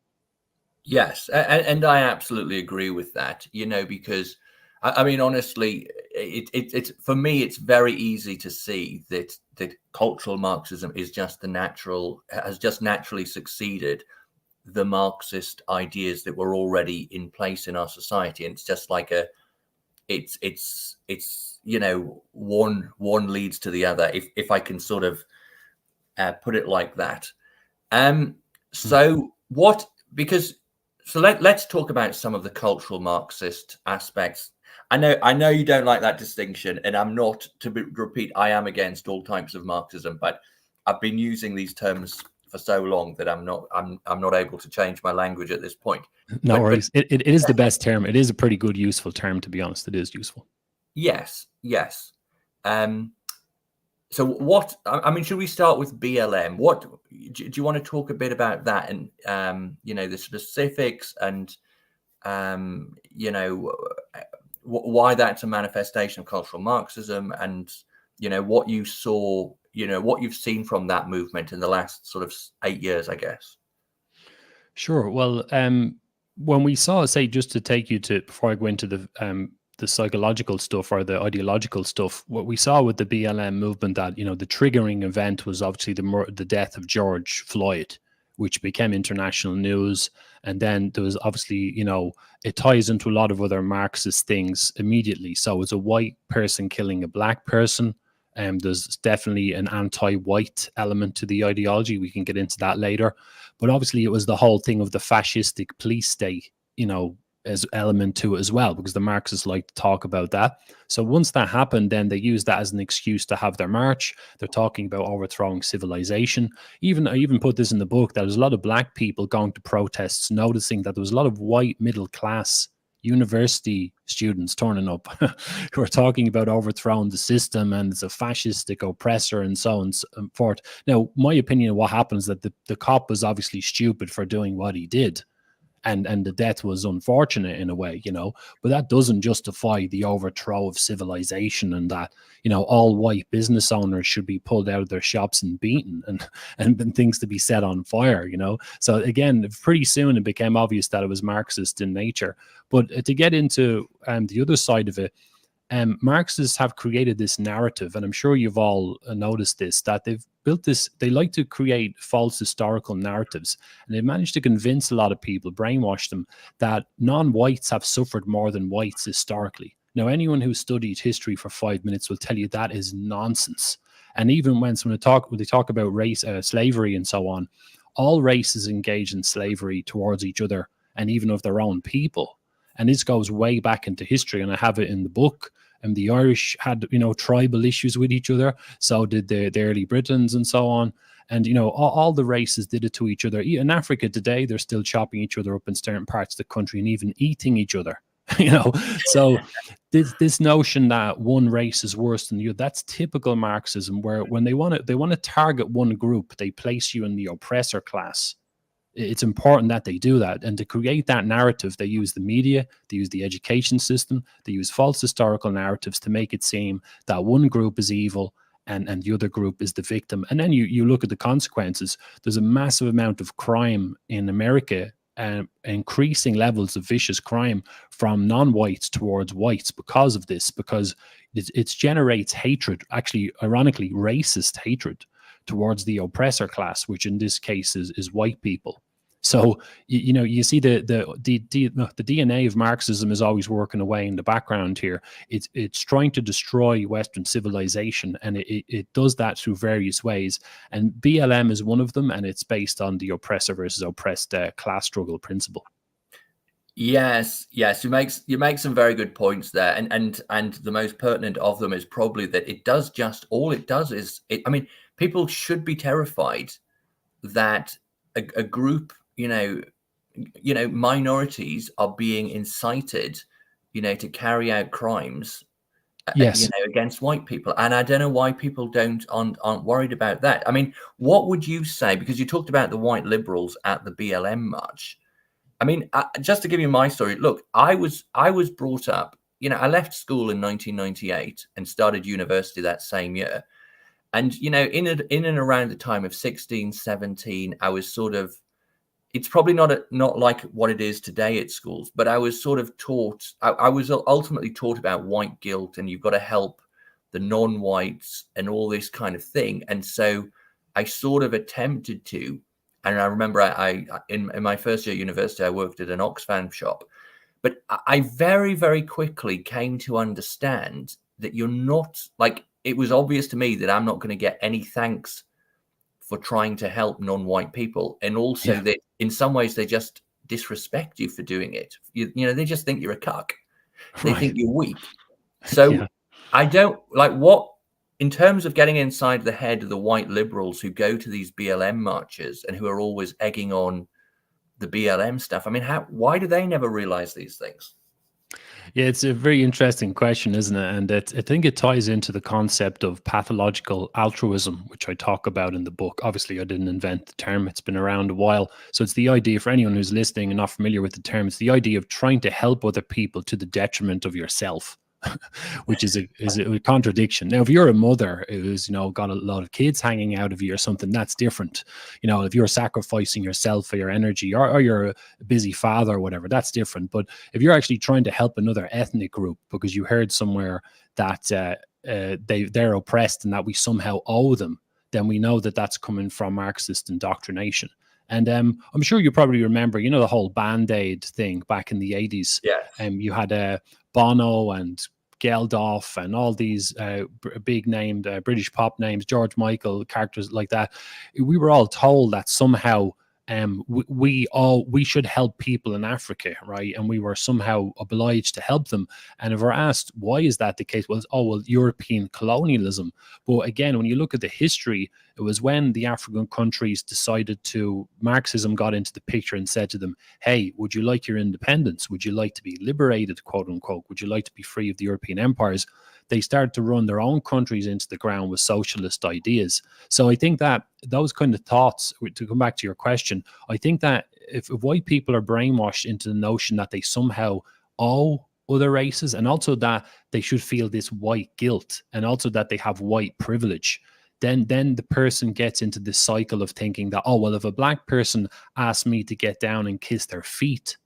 Yes, and I absolutely agree with that. Because I mean, honestly, it's for me, it's very easy to see that cultural Marxism has just naturally succeeded the Marxist ideas that were already in place in our society, and it's just like it's one leads to the other, if I can sort of put it like that. So let's talk about some of the cultural Marxist aspects. I know you don't like that distinction, and I'm not, repeat, I am against all types of Marxism, but I've been using these terms for so long that I'm not able to change my language at this point. No worries. It is the best term. It is a pretty good, useful term, to be honest. It is useful. Yes. So what, I mean, should we start with BLM? What do you want to talk a bit about that, and the specifics, and why that's a manifestation of cultural Marxism, and what you saw, what you've seen from that movement in the last sort of 8 years, I guess. Sure. Well, when we saw, say, just to take you to, before I go into the psychological stuff or the ideological stuff, what we saw with the BLM movement, that the triggering event was obviously the death of George Floyd, which became international news. And then there was obviously, it ties into a lot of other Marxist things immediately. So it's a white person killing a black person. There's definitely an anti-white element to the ideology. We can get into that later. But obviously it was the whole thing of the fascistic police state, as element to it as well, because the Marxists like to talk about that. So once that happened, then they used that as an excuse to have their march. They're talking about overthrowing civilization. I even put this in the book, that there's a lot of black people going to protests, noticing that there was a lot of white middle class university students turning up who are talking about overthrowing the system, and it's a fascistic oppressor and so on and so forth. Now, my opinion of what happens is that the cop was obviously stupid for doing what he did. And the death was unfortunate in a way, but that doesn't justify the overthrow of civilization, and that, all white business owners should be pulled out of their shops and beaten, and things to be set on fire, So again, pretty soon it became obvious that it was Marxist in nature. But to get into the other side of it, Marxists have created this narrative, and I'm sure you've all noticed this, that they've built this, they like to create false historical narratives, and they've managed to convince a lot of people, brainwash them, that non-whites have suffered more than whites historically. Now, anyone who studied history for 5 minutes will tell you that is nonsense. And even when they talk about race, slavery and so on, all races engage in slavery towards each other, and even of their own people. And this goes way back into history, and I have it in the book. And the Irish had, tribal issues with each other. So did the early Britons and so on. And, all the races did it to each other. In Africa today, they're still chopping each other up in certain parts of the country, and even eating each other, So this notion that one race is worse than the other, that's typical Marxism, where when they want to target one group, they place you in the oppressor class. It's important that they do that. And to create that narrative, they use the media, they use the education system, they use false historical narratives to make it seem that one group is evil and the other group is the victim. And then you look at the consequences. There's a massive amount of crime in America, and increasing levels of vicious crime from non-whites towards whites because of this, because it generates hatred, actually, ironically, racist hatred towards the oppressor class, which in this case is white people. So, you see the DNA of Marxism is always working away in the background here. It's trying to destroy Western civilization, and it does that through various ways. And BLM is one of them, and it's based on the oppressor versus oppressed class struggle principle. Yes, you make some very good points there, and the most pertinent of them is probably that all it does is, I mean, people should be terrified that a group, minorities are being incited, to carry out crimes, Yes. against white people. And I don't know why people aren't worried about that. I mean, what would you say? Because you talked about the white liberals at the BLM march. I mean, just to give you my story, look, I was brought up, I left school in 1998 and started university that same year. And, in and around the time of 16, 17, I was sort of, it's probably not like what it is today at schools, but I was sort of taught, I was ultimately taught about white guilt, and you've got to help the non-whites and all this kind of thing. And so I sort of attempted to, and I remember in my first year at university, I worked at an Oxfam shop, but I very, very quickly came to understand that you're not, like, it was obvious to me that I'm not going to get any thanks for trying to help non-white people, and also Yeah. that in some ways they just disrespect you for doing it. They just think you're a cuck. They Right. think you're weak. So Yeah. I don't like what, in terms of getting inside the head of the white liberals who go to these BLM marches and who are always egging on the BLM stuff. I mean, why do they never realize these things? Yeah, it's a very interesting question, isn't it? And I think it ties into the concept of pathological altruism, which I talk about in the book. Obviously, I didn't invent the term, it's been around a while. So it's the idea, for anyone who's listening and not familiar with the term, it's the idea of trying to help other people to the detriment of yourself. Which is a contradiction. Now, if you're a mother who's got a lot of kids hanging out of you or something, that's different. If you're sacrificing yourself or your energy, or you're a busy father or whatever, that's different. But if you're actually trying to help another ethnic group because you heard somewhere that they're oppressed and that we somehow owe them, then we know that that's coming from Marxist indoctrination. And I'm sure you probably remember, the whole Band-Aid thing back in the 80s. Yes. You had Bono and Geldof and all these big named British pop names, George Michael, characters like that. We were all told that somehow we should help people in Africa, right? And we were somehow obliged to help them. And if we're asked, why is that the case? Well, European colonialism. But again, when you look at the history, it was when the African countries decided Marxism got into the picture and said to them, hey, would you like your independence? Would you like to be liberated, quote unquote? Would you like to be free of the European empires? They started to run their own countries into the ground with socialist ideas. So I think that those kind of thoughts, to come back to your question, I think that if white people are brainwashed into the notion that they somehow owe other races, and also that they should feel this white guilt, and also that they have white privilege, then the person gets into this cycle of thinking that, oh, well, if a black person asks me to get down and kiss their feet,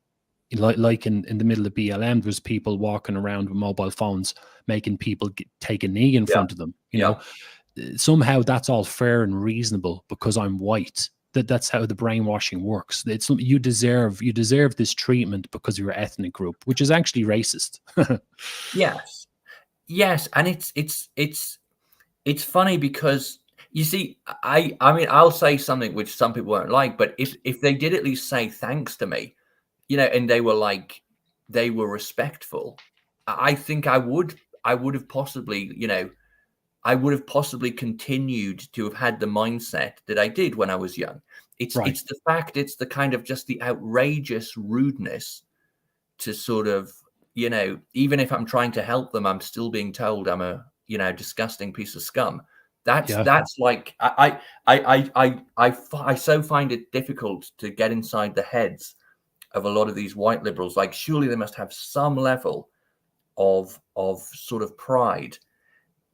like in the middle of BLM, there's people walking around with mobile phones making people take a knee in front of them. Somehow that's all fair and reasonable because I'm white. That's how the brainwashing works. It's you deserve this treatment because of your ethnic group, which is actually racist. Yes, and it's funny because you see, I mean, I'll say something which some people won't like, but if they did at least say thanks to me, and they were respectful, I think I would have possibly, I would have possibly continued to have had the mindset that I did when I was young. It's the fact, it's the kind of just the outrageous rudeness to sort of, even if I'm trying to help them, I'm still being told I'm a, disgusting piece of scum. That's like, I so find it difficult to get inside the heads of a lot of these white liberals. Like, surely they must have some level of sort of pride.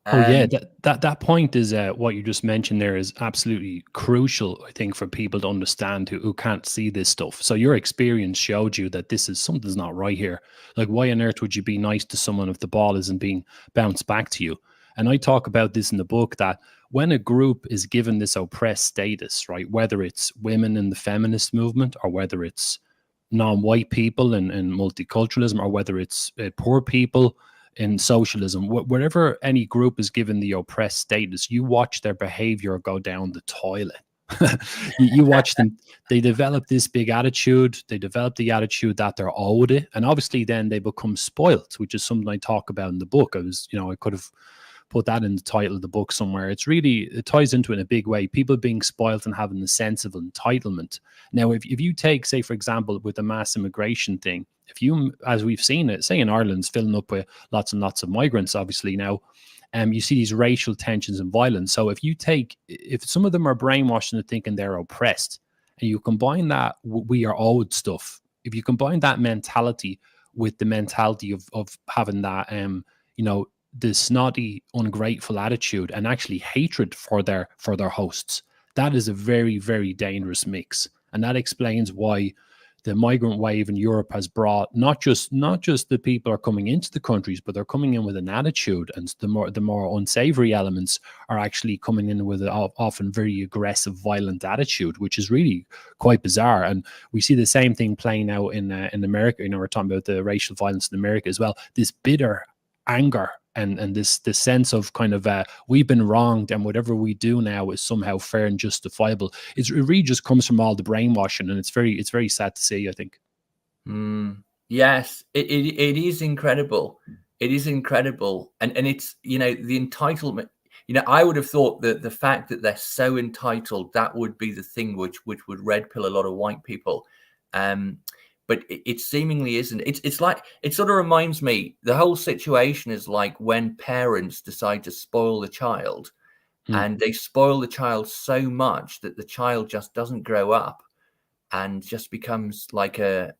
That point is what you just mentioned there is absolutely crucial, I think, for people to understand who can't see this stuff. So your experience showed you that something's not right here. Like, why on earth would you be nice to someone if the ball isn't being bounced back to you? And I talk about this in the book, that when a group is given this oppressed status, right, whether it's women in the feminist movement, or whether it's non-white people in multiculturalism, or whether it's poor people in socialism, wherever any group is given the oppressed status, you watch their behavior go down the toilet. you watch them, they develop this big attitude, they develop the attitude that they're owed it, and obviously then they become spoiled, which is something I talk about in the book. I could have put that in the title of the book somewhere. It ties into it in a big way. People being spoiled and having the sense of entitlement. Now, if you take, say, for example, with the mass immigration thing, if you, as we've seen it, say in Ireland's filling up with lots and lots of migrants, obviously now, you see these racial tensions and violence. So if some of them are brainwashed into thinking they're oppressed, and you combine that we are owed stuff, if you combine that mentality with the mentality of having that, the snotty, ungrateful attitude and actually hatred for their hosts, that is a very, very dangerous mix. And that explains why the migrant wave in Europe has brought not just the people are coming into the countries, but they're coming in with an attitude, and the more unsavory elements are actually coming in with an often very aggressive, violent attitude, which is really quite bizarre. And we see the same thing playing out in America. We're talking about the racial violence in America as well. This bitter anger and this sense of kind of we've been wronged, and whatever we do now is somehow fair and justifiable. It really just comes from all the brainwashing, and it's very sad to see, I think. Yes, it is incredible. It is incredible, and it's the entitlement. I would have thought that the fact that they're so entitled, that would be the thing which would red pill a lot of white people. But it seemingly isn't. It's like, it sort of reminds me, the whole situation is like when parents decide to spoil the child, and they spoil the child so much that the child just doesn't grow up and just becomes like a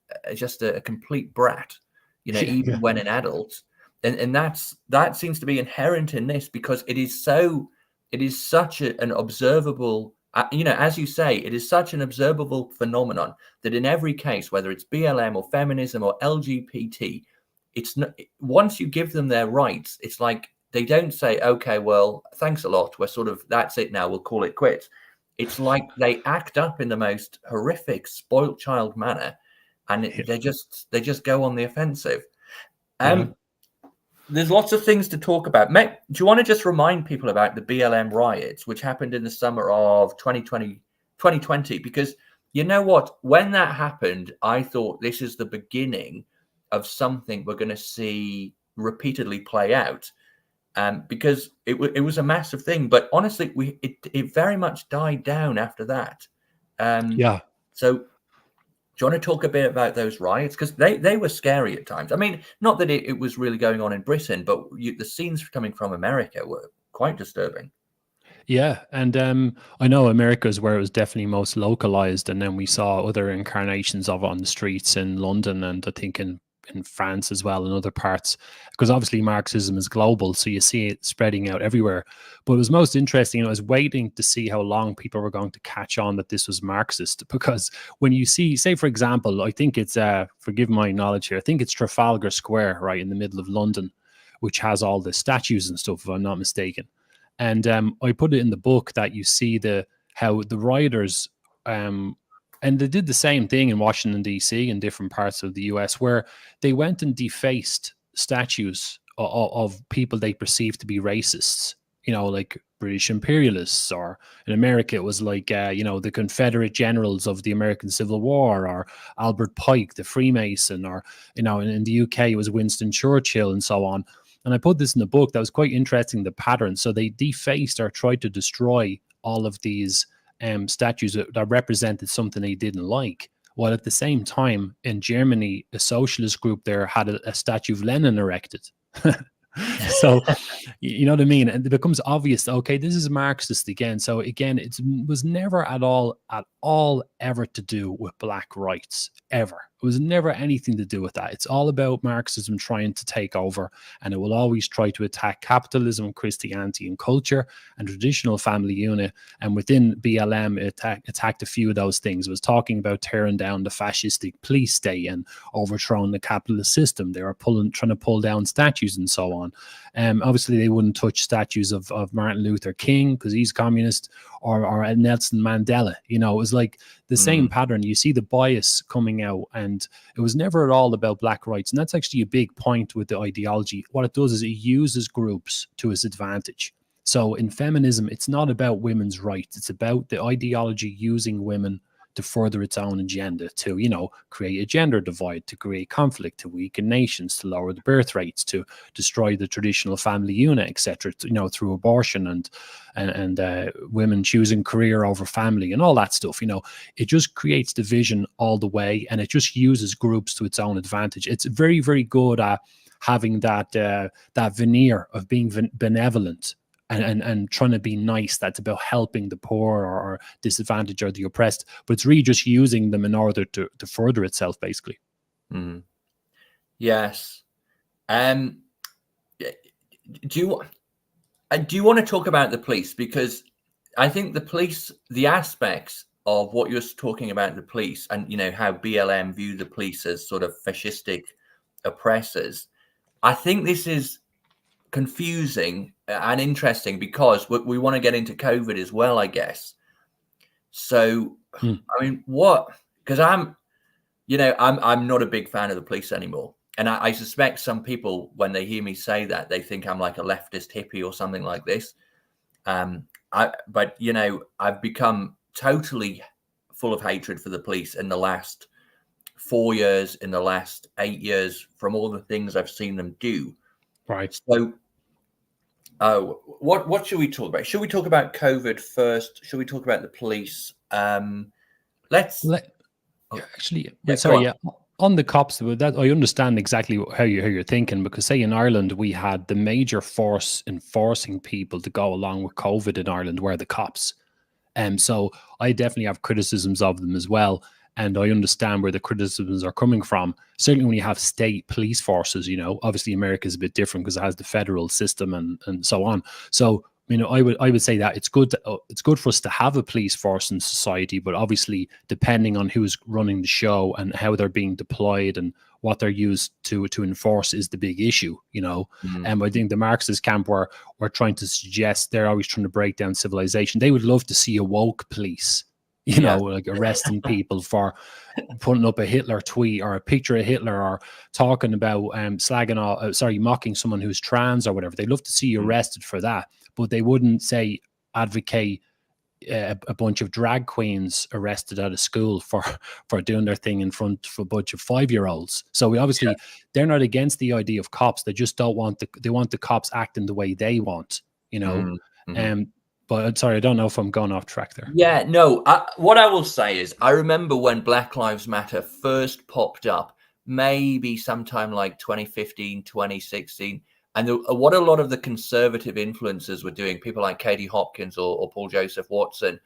complete brat, even when an adult. And that seems to be inherent in this, because it is such an observable, as you say, it is such an observable phenomenon that in every case, whether it's BLM or feminism or LGBT, it's not, once you give them their rights, it's like they don't say, okay, well, thanks a lot, we're sort of, that's it now, we'll call it quits. It's like they act up in the most horrific, spoilt child manner, and they just go on the offensive. There's lots of things to talk about. Do you want to just remind people about the BLM riots, which happened in the summer of 2020? Because you know what? When that happened, I thought this is the beginning of something we're going to see repeatedly play out. Because it was a massive thing. But honestly, it very much died down after that. So do you want to talk a bit about those riots? Because they were scary at times. I mean, not that it was really going on in Britain, but the scenes coming from America were quite disturbing. Yeah, and I know America is where it was definitely most localized, and then we saw other incarnations of it on the streets in London, and I think in France as well, and other parts, because obviously Marxism is global, so you see it spreading out everywhere. But it was most interesting, I was waiting to see how long people were going to catch on that this was Marxist, because when you see, say for example, I think it's forgive my knowledge here, I think it's Trafalgar Square, right in the middle of London, which has all the statues and stuff, if I'm not mistaken. And I put it in the book that you see how the rioters, and they did the same thing in Washington, D.C. and different parts of the U.S., where they went and defaced statues of people they perceived to be racists, like British imperialists, or in America, it was like, the Confederate generals of the American Civil War, or Albert Pike, the Freemason, or, in the UK, it was Winston Churchill and so on. And I put this in the book. That was quite interesting, the pattern. So they defaced or tried to destroy all of these statues that represented something they didn't like. While at the same time, in Germany, a socialist group there had a statue of Lenin erected. So, you know what I mean? And it becomes obvious, okay, this is Marxist again. So again, it was never at all ever to do with black rights, ever. It was never anything to do with that. It's all about Marxism trying to take over, and it will always try to attack capitalism, Christianity, and culture, and traditional family unit. And within BLM, it attacked a few of those things. It was talking about tearing down the fascistic police state and overthrowing the capitalist system. They were trying to pull down statues and so on. Obviously, they wouldn't touch statues of Martin Luther King because he's communist, or Nelson Mandela. It was like the same pattern. You see the bias coming out, and it was never at all about black rights. And that's actually a big point with the ideology. What it does is it uses groups to its advantage. So in feminism, it's not about women's rights. It's about the ideology using women to further its own agenda, to, you know, create a gender divide, to create conflict, to weaken nations, to lower the birth rates, to destroy the traditional family unit, etc. You know, through abortion and women choosing career over family and all that stuff. You know, it just creates division all the way, and it just uses groups to its own advantage. It's very, very good at having that that veneer of being benevolent and trying to be nice. That's about helping the poor or disadvantaged or the oppressed, but it's really just using them in order to further itself, basically. Mm. Yes. Do you want to talk about the police? Because I think the police, the aspects of what you're talking about, the police, and, you know, how BLM view the police as sort of fascistic oppressors, I think this is confusing and interesting, because we want to get into COVID as well, I guess. So, I mean, because I'm not a big fan of the police anymore. And I suspect some people, when they hear me say that, they think I'm like a leftist hippie or something like this. But, you know, I've become totally full of hatred for the police in the last 4 years, in the last 8 years, from all the things I've seen them do. Right. So, what should we talk about? Should we talk about COVID first? Should we talk about the police? Sorry. Yeah. On the cops, that I understand exactly how you're thinking, because say in Ireland we had the major force enforcing people to go along with COVID in Ireland were the cops, so I definitely have criticisms of them as well, and I understand where the criticisms are coming from. Certainly when you have state police forces, you know, obviously America is a bit different because it has the federal system and so on. So, you know, I would say that it's good for us to have a police force in society, but obviously depending on who's running the show and how they're being deployed and what they're used to enforce is the big issue, you know. And I think the Marxist camp were trying to suggest they're always trying to break down civilization. They would love to see a woke police, you know, like arresting people for putting up a Hitler tweet or a picture of Hitler, or talking about mocking someone who's trans or whatever. They'd love to see you arrested for that, but they wouldn't say advocate a bunch of drag queens arrested at a school for doing their thing in front of a bunch of 5-year-olds. So we obviously they're not against the idea of cops. They just don't want they want the cops acting the way they want, you know. But sorry, I don't know if I'm going off track there. Yeah, no. What I will say is, I remember when Black Lives Matter first popped up, maybe sometime like 2015, 2016. And what a lot of the conservative influencers were doing, people like Katie Hopkins or Paul Joseph Watson,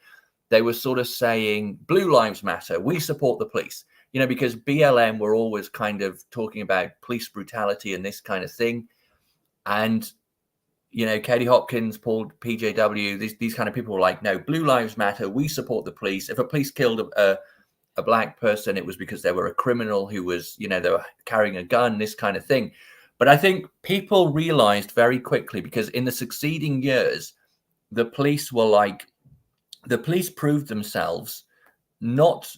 they were sort of saying, Blue Lives Matter, we support the police. You know, because BLM were always kind of talking about police brutality and this kind of thing. And, you know, Katie Hopkins, Paul, PJW, these kind of people were like, no, Blue Lives Matter, we support the police. If a police killed a black person, it was because they were a criminal who was, you know, they were carrying a gun, this kind of thing. But I think people realized very quickly, because in the succeeding years, the police proved themselves not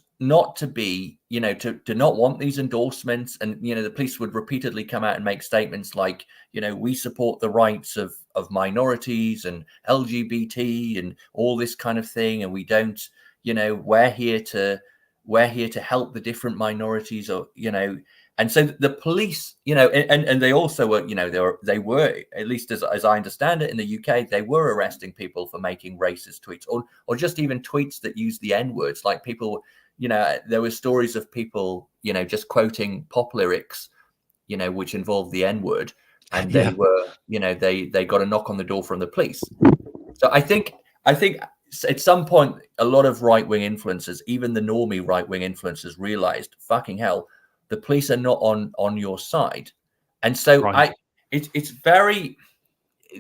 to be, you know, to not want these endorsements. And, you know, the police would repeatedly come out and make statements like, you know, we support the rights of minorities and LGBT and all this kind of thing. And we don't, you know, we're here to help the different minorities, or, you know. And so the police, you know, and they also were, you know, they were, at least as I understand it, in the UK, they were arresting people for making racist tweets, or just even tweets that use the N words. Like people, you know, there were stories of people, you know, just quoting pop lyrics, you know, which involved the N word, and they were, you know, they got a knock on the door from the police. So I think at some point, a lot of right-wing influencers, even the normie right-wing influencers, realized, fucking hell, the police are not on your side. And so it's very,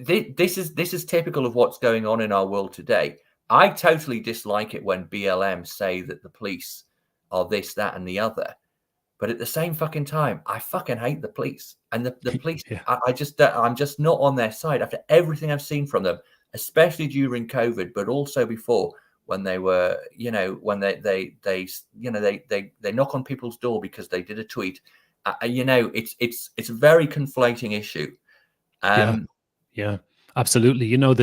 this is typical of what's going on in our world today. I totally dislike it when BLM say that the police are this, that, and the other. But at the same fucking time, I fucking hate the police. And the police, I'm just not on their side after everything I've seen from them, especially during COVID, but also before, when they were, you know, when they knock on people's door because they did a tweet. You know, it's a very conflating issue. Yeah, absolutely. You know,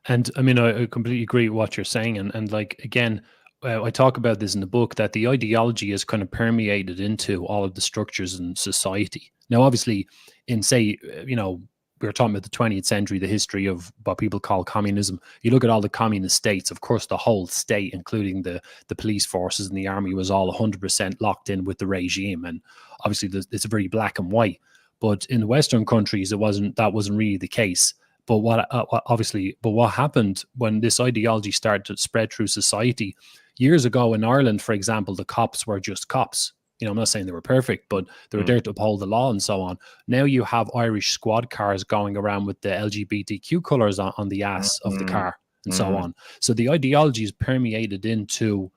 and I mean, I completely agree with what you're saying. And like, again, I talk about this in the book, that the ideology is kind of permeated into all of the structures in society. Now, obviously, in say, we were talking about the 20th century, the history of what people call communism. You look at all the communist states, of course, the whole state, including the police forces and the army, was all 100% locked in with the regime. And obviously, it's very black and white. But in Western countries, that wasn't really the case. But what happened when this ideology started to spread through society years ago in Ireland, for example, the cops were just cops. I'm not saying they were perfect, but they were there to uphold the law and so on. Now you have Irish squad cars going around with the LGBTQ colours on the ass of the car and so on. So the ideology is permeated into,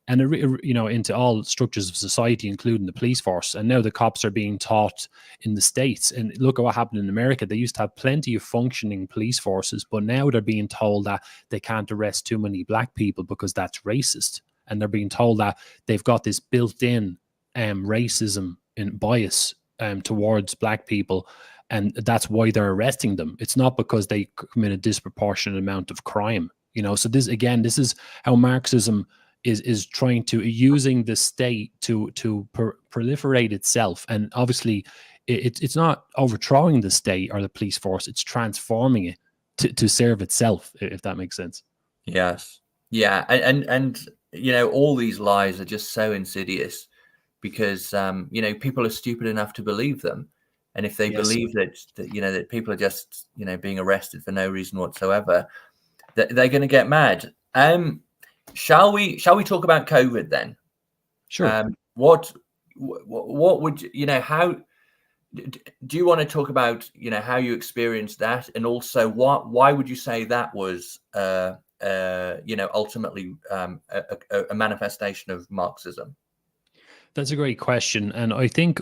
and into all structures of society, including the police force. And now the cops are being taught in the States. And look at what happened in America. They used to have plenty of functioning police forces, but now they're being told that they can't arrest too many black people because that's racist. And they're being told that they've got this built-in racism and bias towards black people, and that's why they're arresting them. It's not because they commit a disproportionate amount of crime. So this is how Marxism is trying to, using the state to proliferate itself. And obviously it's not overthrowing the state or the police force, it's transforming it to serve itself, if that makes sense. Yes. Yeah. And all these lies are just so insidious, because people are stupid enough to believe them. And if they believe that people are just being arrested for no reason whatsoever, they're going to get mad. Shall we talk about COVID then? Sure. What would how do you want to talk about how you experienced that, and also why would you say that was ultimately a manifestation of Marxism? That's a great question. And I think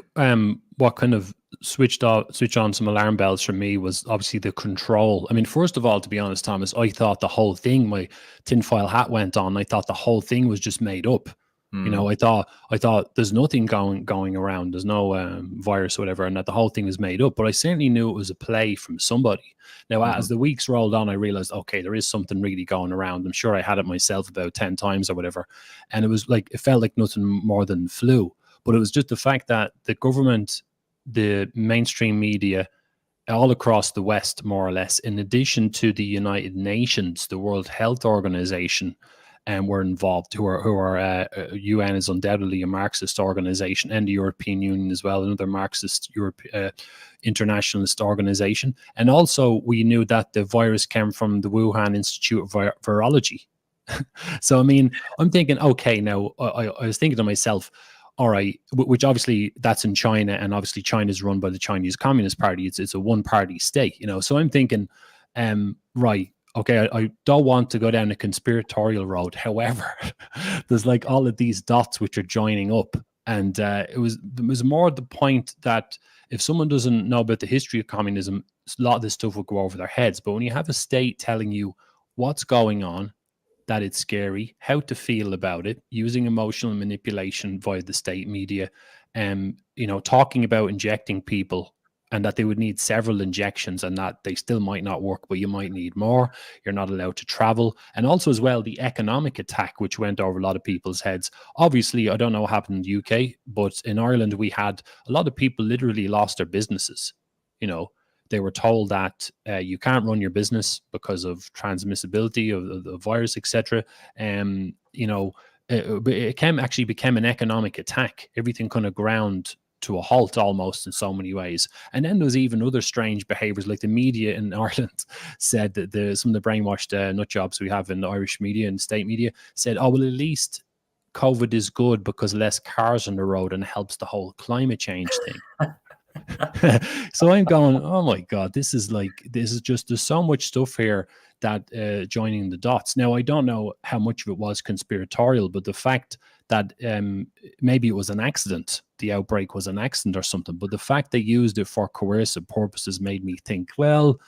what kind of switched on some alarm bells for me was obviously the control. I mean, first of all, to be honest, Thomas, I thought the whole thing, my tinfoil hat went on. I thought the whole thing was just made up. I thought there's nothing going around. There's no virus or whatever, and that the whole thing was made up. But I certainly knew it was a play from somebody. Now, as the weeks rolled on, I realized, okay, there is something really going around. I'm sure I had it myself about 10 times or whatever. And it felt like nothing more than flu. But it was just the fact that the government, the mainstream media, all across the West, more or less, in addition to the United Nations, the World Health Organization, were involved, who are UN is undoubtedly a Marxist organization, and the European Union as well, another Marxist internationalist organization. And also we knew that the virus came from the Wuhan Institute of Virology. So, I mean, I'm thinking, okay, now I was thinking to myself, all right, which obviously that's in China, and obviously China is run by the Chinese Communist Party. It's a one-party state, So I'm thinking, right, okay, I don't want to go down a conspiratorial road. However, there's like all of these dots which are joining up. And it was more the point that if someone doesn't know about the history of communism, a lot of this stuff will go over their heads. But when you have a state telling you what's going on, that it's scary, how to feel about it, using emotional manipulation via the state media, talking about injecting people, and that they would need several injections, and that they still might not work, but you might need more. You're not allowed to travel. And also as well, the economic attack, which went over a lot of people's heads. Obviously, I don't know what happened in the UK, but in Ireland, we had a lot of people literally lost their businesses. They were told that you can't run your business because of transmissibility of the virus, etc. It became an economic attack. Everything kind of ground to a halt almost in so many ways. And then there was even other strange behaviors, like the media in Ireland said that some of the brainwashed nut jobs we have in the Irish media and state media said, oh, well, at least COVID is good because less cars on the road and helps the whole climate change thing. So I'm going, oh my God, this is just, there's so much stuff here that joining the dots. Now, I don't know how much of it was conspiratorial, but the fact that maybe it was an accident, the outbreak was an accident or something, but the fact they used it for coercive purposes made me think, well,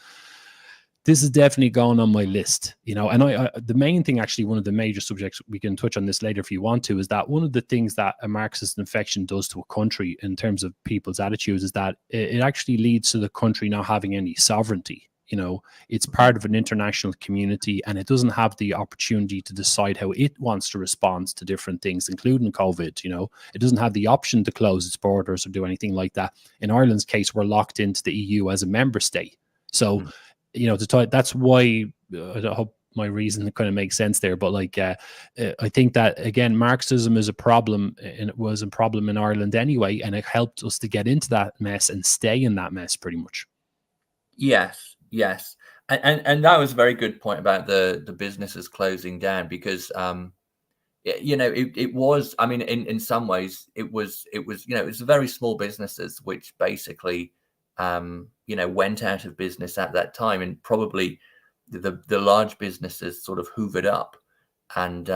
this is definitely going on my list, And I the main thing, actually, one of the major subjects, we can touch on this later if you want to, is that one of the things that a Marxist infection does to a country in terms of people's attitudes is that it actually leads to the country not having any sovereignty. It's part of an international community, and it doesn't have the opportunity to decide how it wants to respond to different things, including COVID. It doesn't have the option to close its borders or do anything like that. In Ireland's case, we're locked into the EU as a member state. So, that's why I hope my reason kind of makes sense there. But I think that, again, Marxism is a problem, and it was a problem in Ireland anyway, and it helped us to get into that mess and stay in that mess pretty much. Yes. And that was a very good point about the businesses closing down, because it was, I mean, in some ways it was the very small businesses which basically went out of business at that time, and probably the large businesses sort of hoovered up and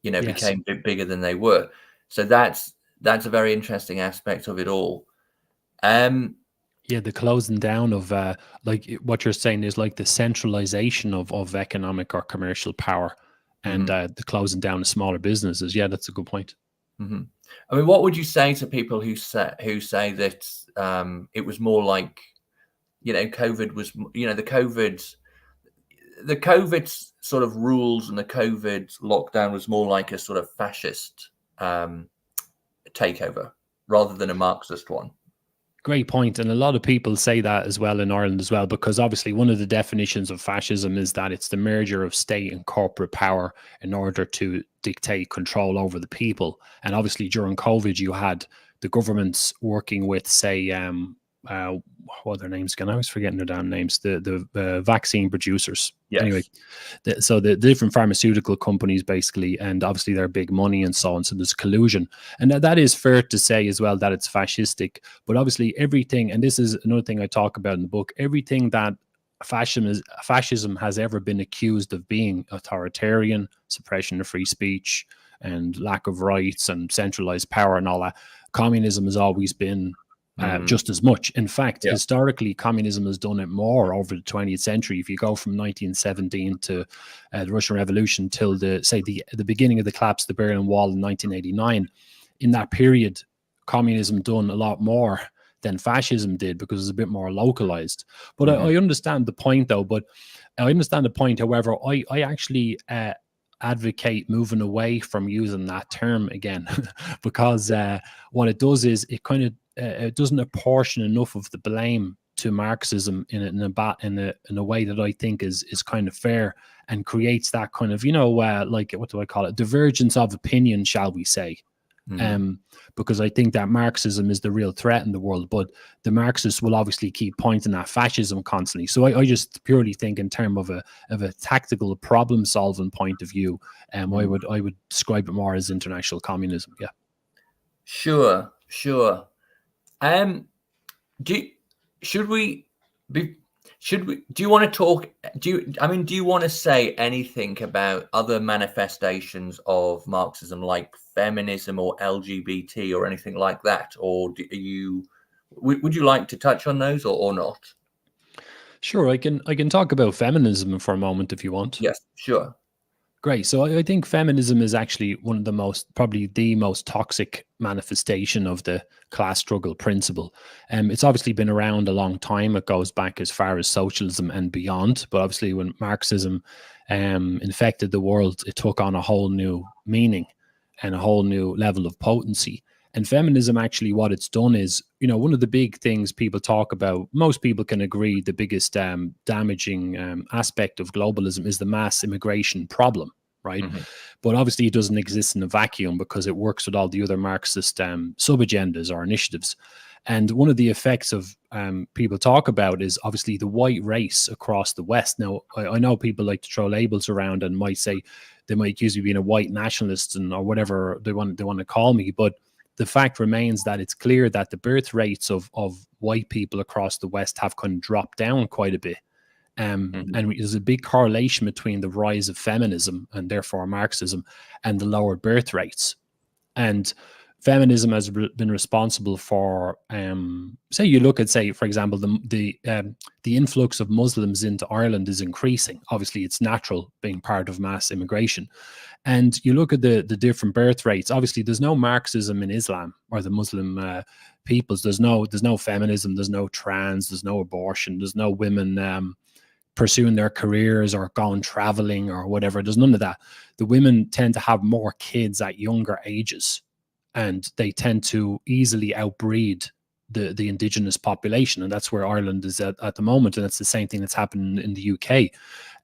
Yes. became bigger than they were. So that's a very interesting aspect of it all. Yeah, the closing down of what you're saying is like the centralization of economic or commercial power, and the closing down of smaller businesses. Yeah, that's a good point. I mean, what would you say to people who say that it was more like, COVID was, the COVID sort of rules and the COVID lockdown was more like a sort of fascist takeover rather than a Marxist one? Great point. And a lot of people say that as well in Ireland as well, because obviously one of the definitions of fascism is that it's the merger of state and corporate power in order to dictate control over the people. And obviously during COVID, you had the governments working with, say, what are their names again? I was forgetting their damn names. The vaccine producers. Yes. Anyway, so the different pharmaceutical companies basically, and obviously they're big money and so on. So there's collusion, and that is fair to say as well that it's fascistic. But obviously everything, and this is another thing I talk about in the book, everything that fascism has ever been accused of being authoritarian, suppression of free speech, and lack of rights and centralized power and all that, communism has always been just as much. In fact, historically, communism has done it more over the 20th century. If you go from 1917 to the Russian Revolution till the beginning of the collapse of the Berlin Wall in 1989, in that period, communism done a lot more than fascism did because it's a bit more localized. But I understand the point, though. But I understand the point. However, I actually advocate moving away from using that term again, because what it does is it kind of it doesn't apportion enough of the blame to Marxism in a way that I think is kind of fair, and creates that kind of like, what do I call it, divergence of opinion, shall we say? Because I think that Marxism is the real threat in the world, but the Marxists will obviously keep pointing at fascism constantly. So I just purely think in terms of a tactical problem solving point of view, I would describe it more as international communism. Yeah. Sure. Do you want to talk? Do you want to say anything about other manifestations of Marxism, like feminism or LGBT or anything like that? Or would you like to touch on those or not? Sure, I can talk about feminism for a moment if you want. Yes, sure. Great. So I think feminism is actually one of probably the most toxic manifestation of the class struggle principle. It's obviously been around a long time. It goes back as far as socialism and beyond. But obviously when Marxism infected the world, it took on a whole new meaning and a whole new level of potency. And feminism, actually, what it's done is, one of the big things people talk about, most people can agree the biggest damaging aspect of globalism is the mass immigration problem, right? But obviously it doesn't exist in a vacuum, because it works with all the other Marxist sub-agendas or initiatives. And one of the effects of people talk about is obviously the white race across the West. Now, I know people like to throw labels around and might say, they might accuse me of being a white nationalist or whatever they want to call me, but the fact remains that it's clear that the birth rates of white people across the West have kind of dropped down quite a bit. And there's a big correlation between the rise of feminism and therefore Marxism and the lowered birth rates. And feminism has been responsible for, say you look at, say, for example, the influx of Muslims into Ireland is increasing. Obviously, it's natural being part of mass immigration. And you look at the different birth rates. Obviously, there's no Marxism in Islam or the Muslim peoples. There's no feminism. There's no trans. There's no abortion. There's no women pursuing their careers or going traveling or whatever. There's none of that. The women tend to have more kids at younger ages, and they tend to easily outbreed the indigenous population, and that's where Ireland is at the moment, and that's the same thing that's happening in the UK.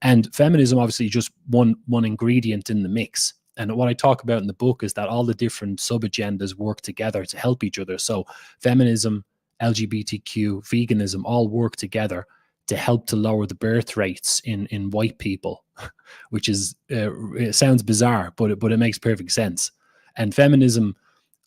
And feminism, obviously, just one ingredient in the mix. And what I talk about in the book is that all the different sub-agendas work together to help each other. So feminism, LGBTQ, veganism all work together to help to lower the birth rates in white people, which is it sounds bizarre, but it makes perfect sense. And feminism,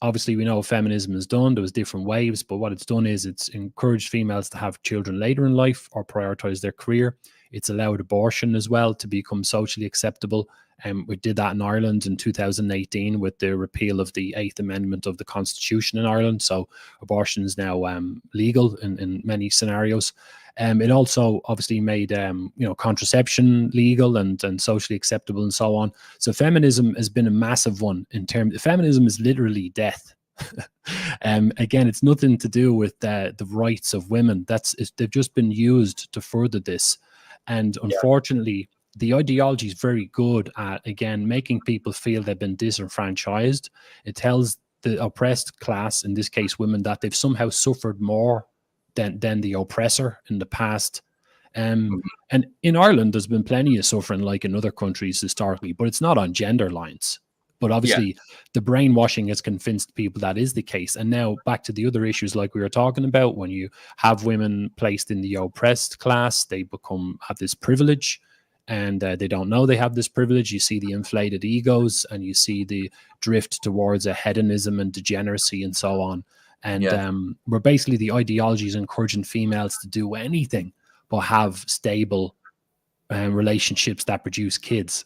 obviously, we know what feminism has done. There was different waves, but what it's done is it's encouraged females to have children later in life or prioritize their career. It's allowed abortion as well to become socially acceptable. And we did that in Ireland in 2018 with the repeal of the 8th Amendment of the Constitution in Ireland. So abortion is now legal in many scenarios. It also obviously made contraception legal and socially acceptable and so on. So feminism has been a massive one in terms. Feminism is literally death. Again, it's nothing to do with the rights of women. They've just been used to further this. And unfortunately, the ideology is very good at, again, making people feel they've been disenfranchised. It tells the oppressed class, in this case women, that they've somehow suffered more than the oppressor in the past. And in Ireland, there's been plenty of suffering, like in other countries historically, but it's not on gender lines. But obviously, the brainwashing has convinced people that is the case. And now back to the other issues like we were talking about, when you have women placed in the oppressed class, they have this privilege, and they don't know they have this privilege. You see the inflated egos, and you see the drift towards a hedonism and degeneracy and so on. And where basically the ideology is encouraging females to do anything but have stable relationships that produce kids.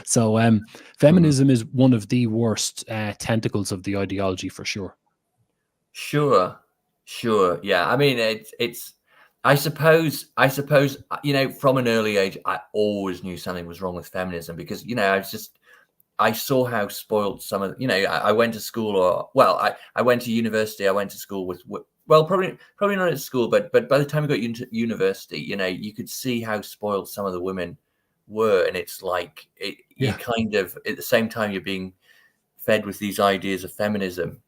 So feminism is one of the worst tentacles of the ideology for sure. Sure. Yeah. I mean, it's, I suppose, from an early age, I always knew something was wrong with feminism because, I saw how spoiled some of, I went to school I went to university. I went to school with probably not at school, but by the time I got into university, you could see how spoiled some of the women were. And it's like, you kind of, at the same time, you're being fed with these ideas of feminism,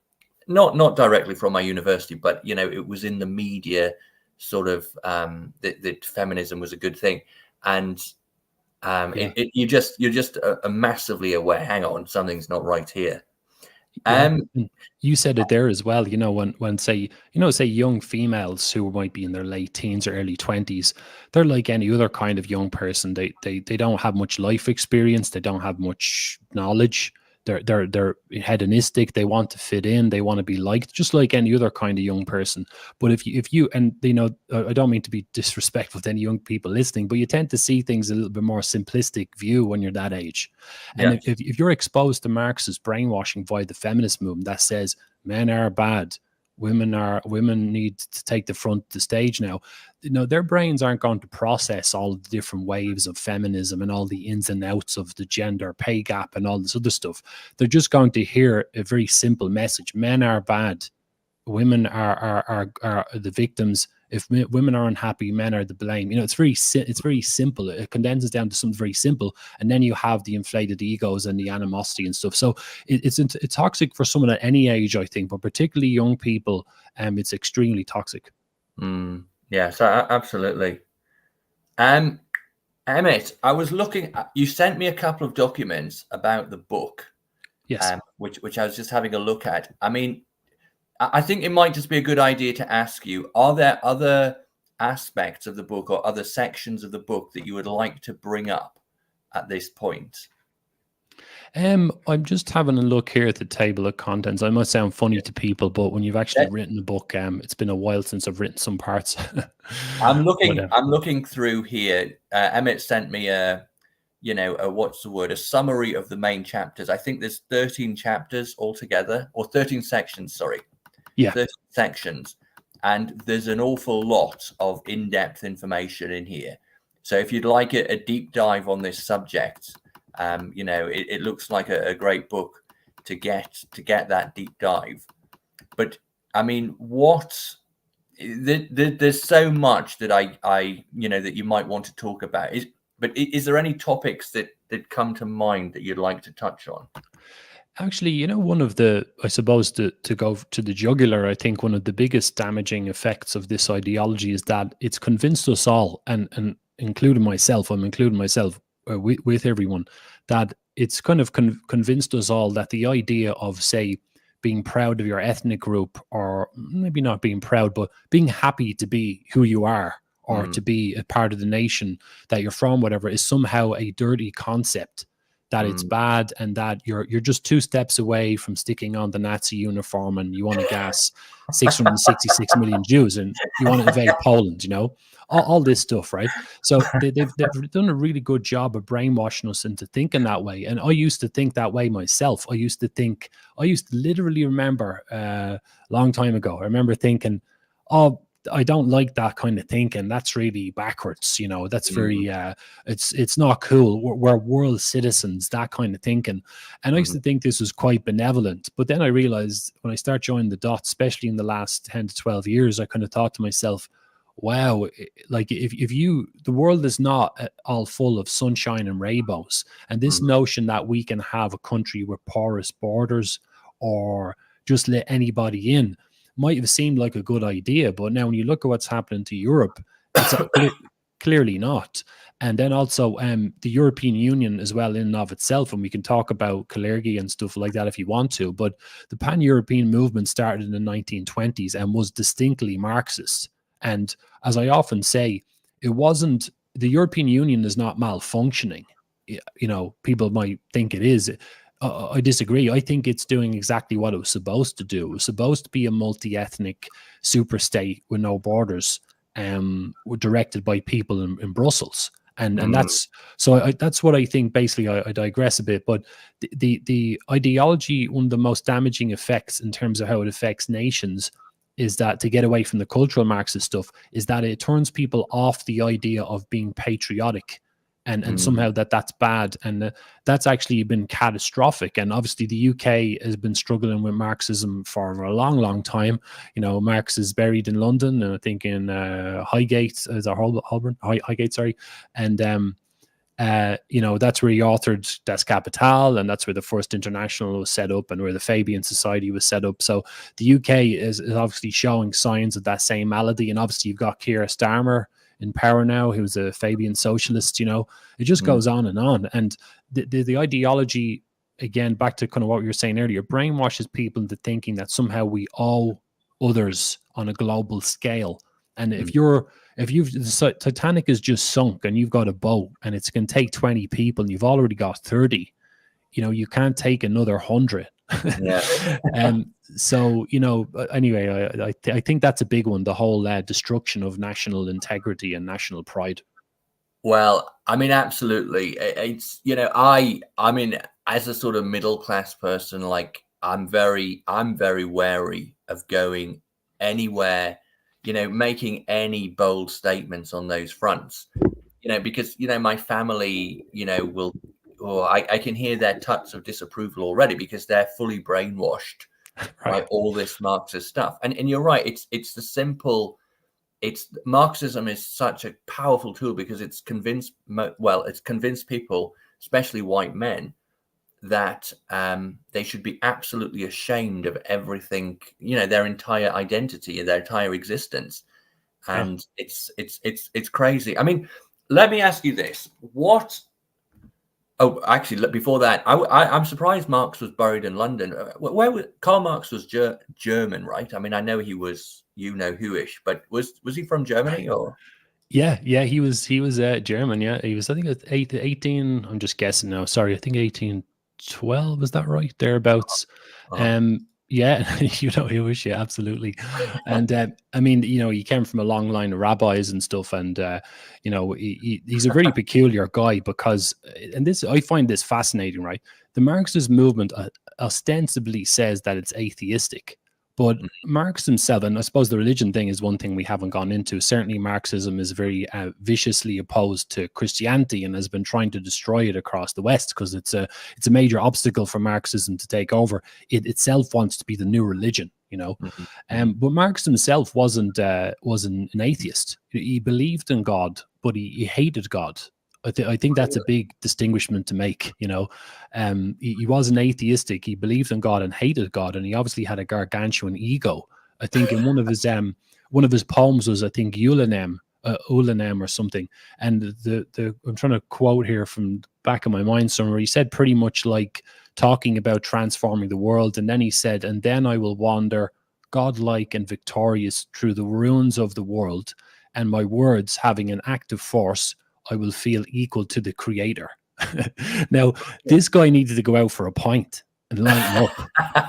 not directly from my university, but, it was in the media sort of, that feminism was a good thing. And you're just massively aware. Hang on, something's not right here. You said it there as well. When say young females who might be in their late teens or early 20s, they're like any other kind of young person. They don't have much life experience. They don't have much knowledge. They're hedonistic. They want to fit in. They want to be liked, just like any other kind of young person. But if you I don't mean to be disrespectful to any young people listening, but you tend to see things a little bit more simplistic view when you're that age. And if you're exposed to Marxist brainwashing via the feminist movement that says men are bad, women need to take the stage now, their brains aren't going to process all the different waves of feminism and all the ins and outs of the gender pay gap and all this other stuff. They're just going to hear a very simple message: men are bad, women are the victims. If women are unhappy, men are the blame. It's very simple. It condenses down to something very simple, and then you have the inflated egos and the animosity and stuff. So it's toxic for someone at any age, I think, but particularly young people. It's extremely toxic. Yeah, so absolutely. Emmett, I was looking. You sent me a couple of documents about the book. Yes. Which I was just having a look at. I mean, I think it might just be a good idea to ask you, are there other aspects of the book or other sections of the book that you would like to bring up at this point? I'm just having a look here at the table of contents. I must sound funny to people, but when you've actually written a book, it's been a while since I've written some parts. I'm looking through here. Emmett sent me a summary of the main chapters. I think there's 13 chapters altogether, or 13 sections, sorry. Yeah. 13 sections. And there's an awful lot of in-depth information in here. So if you'd like a deep dive on this subject, It looks like a great book to get that deep dive. But I mean, there's so much that I that you might want to talk about. Is there any topics that come to mind that you'd like to touch on? Actually, one of the, I suppose, to go to the jugular, I think one of the biggest damaging effects of this ideology is that it's convinced us all, and including myself, I'm including myself with everyone, that it's kind of convinced us all that the idea of, say, being proud of your ethnic group, or maybe not being proud, but being happy to be who you are, or to be a part of the nation that you're from, whatever, is somehow a dirty concept, that it's bad, and that you're just 2 steps away from sticking on the Nazi uniform, and you want to gas 666 million Jews, and you want to invade Poland, all this stuff, right? So they've done a really good job of brainwashing us into thinking that way. And I used to think that way myself. I used to literally remember a long time ago, I remember thinking, oh, I don't like that kind of thinking. That's really backwards, that's very, it's not cool. We're world citizens, that kind of thinking. And I used to think this was quite benevolent. But then I realized when I start joining the dots, especially in the last 10 to 12 years, I kind of thought to myself, wow, like if the world is not all full of sunshine and rainbows, and this notion that we can have a country with porous borders or just let anybody in might have seemed like a good idea, but now when you look at what's happening to Europe, it's clearly not. And then also the European Union as well in and of itself, and we can talk about Kalergi and stuff like that if you want to, but the pan-European movement started in the 1920s and was distinctly Marxist. And as I often say, the European Union is not malfunctioning. People might think it is. I disagree. I think it's doing exactly what it was supposed to do. It was supposed to be a multi-ethnic super state with no borders, directed by people in Brussels. And that's what I think. Basically, I digress a bit, but the ideology, one of the most damaging effects in terms of how it affects nations, is that, to get away from the cultural Marxist stuff, is that it turns people off the idea of being patriotic, and somehow that's bad, and that's actually been catastrophic. And obviously the UK has been struggling with Marxism for a long, long time. Marx is buried in London, I think in Highgate, Holborn, Highgate, sorry, and that's where he authored Das Kapital, and that's where the First International was set up, and where the Fabian Society was set up. So the UK is obviously showing signs of that same malady, and obviously you've got Keir Starmer in power now, who's a Fabian socialist. It just goes on. And the ideology, again, back to kind of what we were saying earlier, brainwashes people into thinking that somehow we owe others on a global scale. And if the Titanic is just sunk and you've got a boat and it's going to take 20 people and you've already got 30, you can't take another 100. Yeah. So, anyway, I think that's a big one, the whole destruction of national integrity and national pride. Well, I mean, absolutely. It's, I mean, as a sort of middle class person, like I'm very wary of going anywhere, making any bold statements on those fronts, because, my family, will, or I can hear their touch of disapproval already, because they're fully brainwashed by all this Marxist stuff. And you're right. Marxism is such a powerful tool, because it's convinced people, especially white men, that they should be absolutely ashamed of everything, their entire identity and their entire existence. And it's crazy. I mean, let me ask you this. Oh, actually, before that, I'm surprised Marx was buried in London. Karl Marx was German, right? I mean, I know he was, who-ish, but was he from Germany or? Yeah, he was German. Yeah, he was, I think, 18. I'm just guessing now. Sorry, I think 1812. Is that right? Thereabouts. Yeah, he was, yeah, absolutely. And I mean, he came from a long line of rabbis and stuff, and he's a very peculiar guy, because, and this, I find this fascinating, right? The Marxist movement ostensibly says that it's atheistic, But Marx himself, and I suppose the religion thing is one thing we haven't gone into. Certainly, Marxism is very viciously opposed to Christianity and has been trying to destroy it across the West because it's a major obstacle for Marxism to take over. It itself wants to be the new religion, you know. But Marx himself wasn't an atheist. He believed in God, but he hated God. I think that's a big distinguishment to make, you know. He wasn't atheistic. He believed in God and hated God, and he obviously had a gargantuan ego. I think in one of his poems was, I think, Ulanem or something. And the I'm trying to quote here from back of my mind somewhere. He said pretty much like talking about transforming the world, and then he said, "And then I will wander, godlike and victorious, through the ruins of the world, and my words having an active force, I will feel equal to the creator." Now, this guy needed to go out for a pint and lighten up,